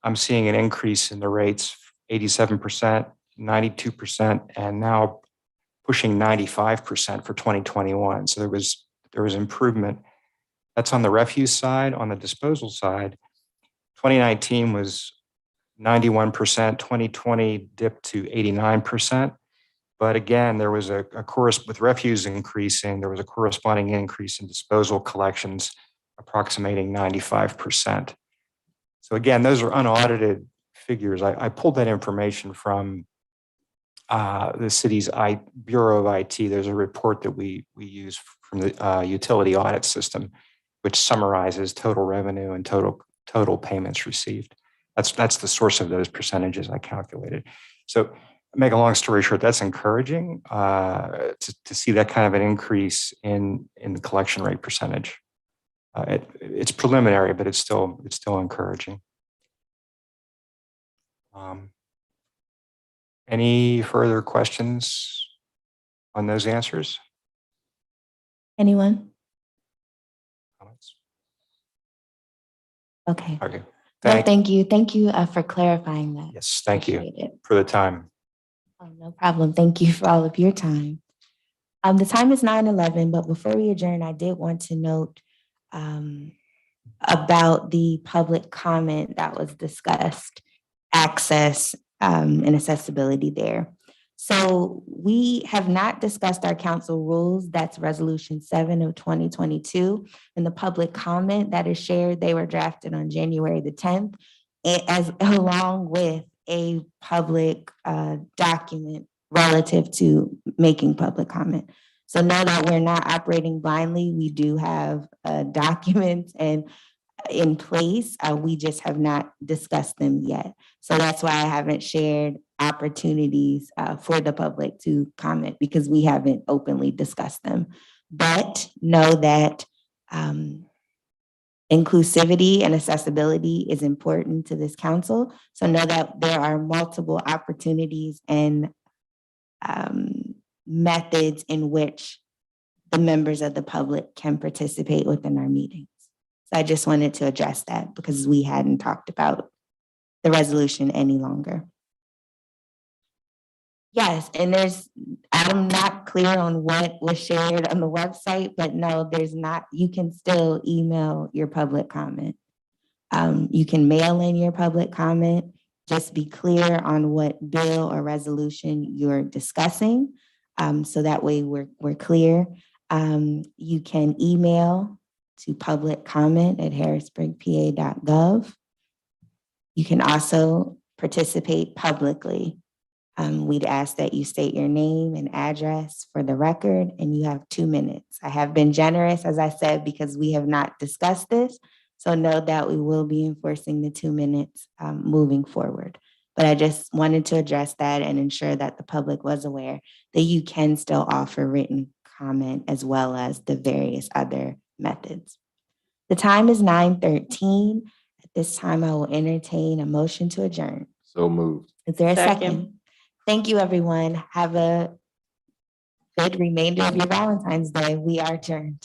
I'm seeing an increase in the rates, 87%, 92%, and now pushing 95% for 2021. So there was improvement. That's on the refuse side. On the disposal side, 2019 was 91%, 2020 dipped to 89%. But again, there was a course with refuse increasing, there was a corresponding increase in disposal collections approximating 95%. So again, those are unaudited figures. I pulled that information from the city's Bureau of IT. There's a report that we use from the utility audit system, which summarizes total revenue and total payments received. That's the source of those percentages I calculated. So make a long story short, that's encouraging to see that kind of an increase in the collection rate percentage. It's preliminary, but it's still encouraging. Any further questions on those answers? Anyone? Comments? Okay. Okay. Thank you. Thank you for clarifying that. Yes, thank you Appreciate it. for the time. Oh, no problem. Thank you for all of your time. The time is 9:11, but before we adjourn, I did want to note about the public comment that was discussed, access and accessibility there. So we have not discussed our council rules. That's Resolution 7 of 2022. And the public comment that is shared, they were drafted on January the 10th, along with a public document relative to making public comment. So know that we're not operating blindly. We do have documents and in place. We just have not discussed them yet. So that's why I haven't shared opportunities for the public to comment, because we haven't openly discussed them. But know that inclusivity and accessibility is important to this council. So know that there are multiple opportunities and methods in which the members of the public can participate within our meetings. So I just wanted to address that because we hadn't talked about the resolution any longer. Yes, and I'm not clear on what was shared on the website, but no, there's not. You can still email your public comment. You can mail in your public comment. Just be clear on what bill or resolution you're discussing, so that way we're clear. You can email to publiccomment@harrisburgpa.gov. You can also participate publicly. We'd ask that you state your name and address for the record, and you have 2 minutes. I have been generous, as I said, because we have not discussed this. So know that we will be enforcing the 2 minutes moving forward. But I just wanted to address that and ensure that the public was aware that you can still offer written comment as well as the various other methods. The time is 9:13. At this time, I will entertain a motion to adjourn. So moved. Is there a second? Thank you, everyone. Have a good remainder of your Valentine's Day. We are adjourned.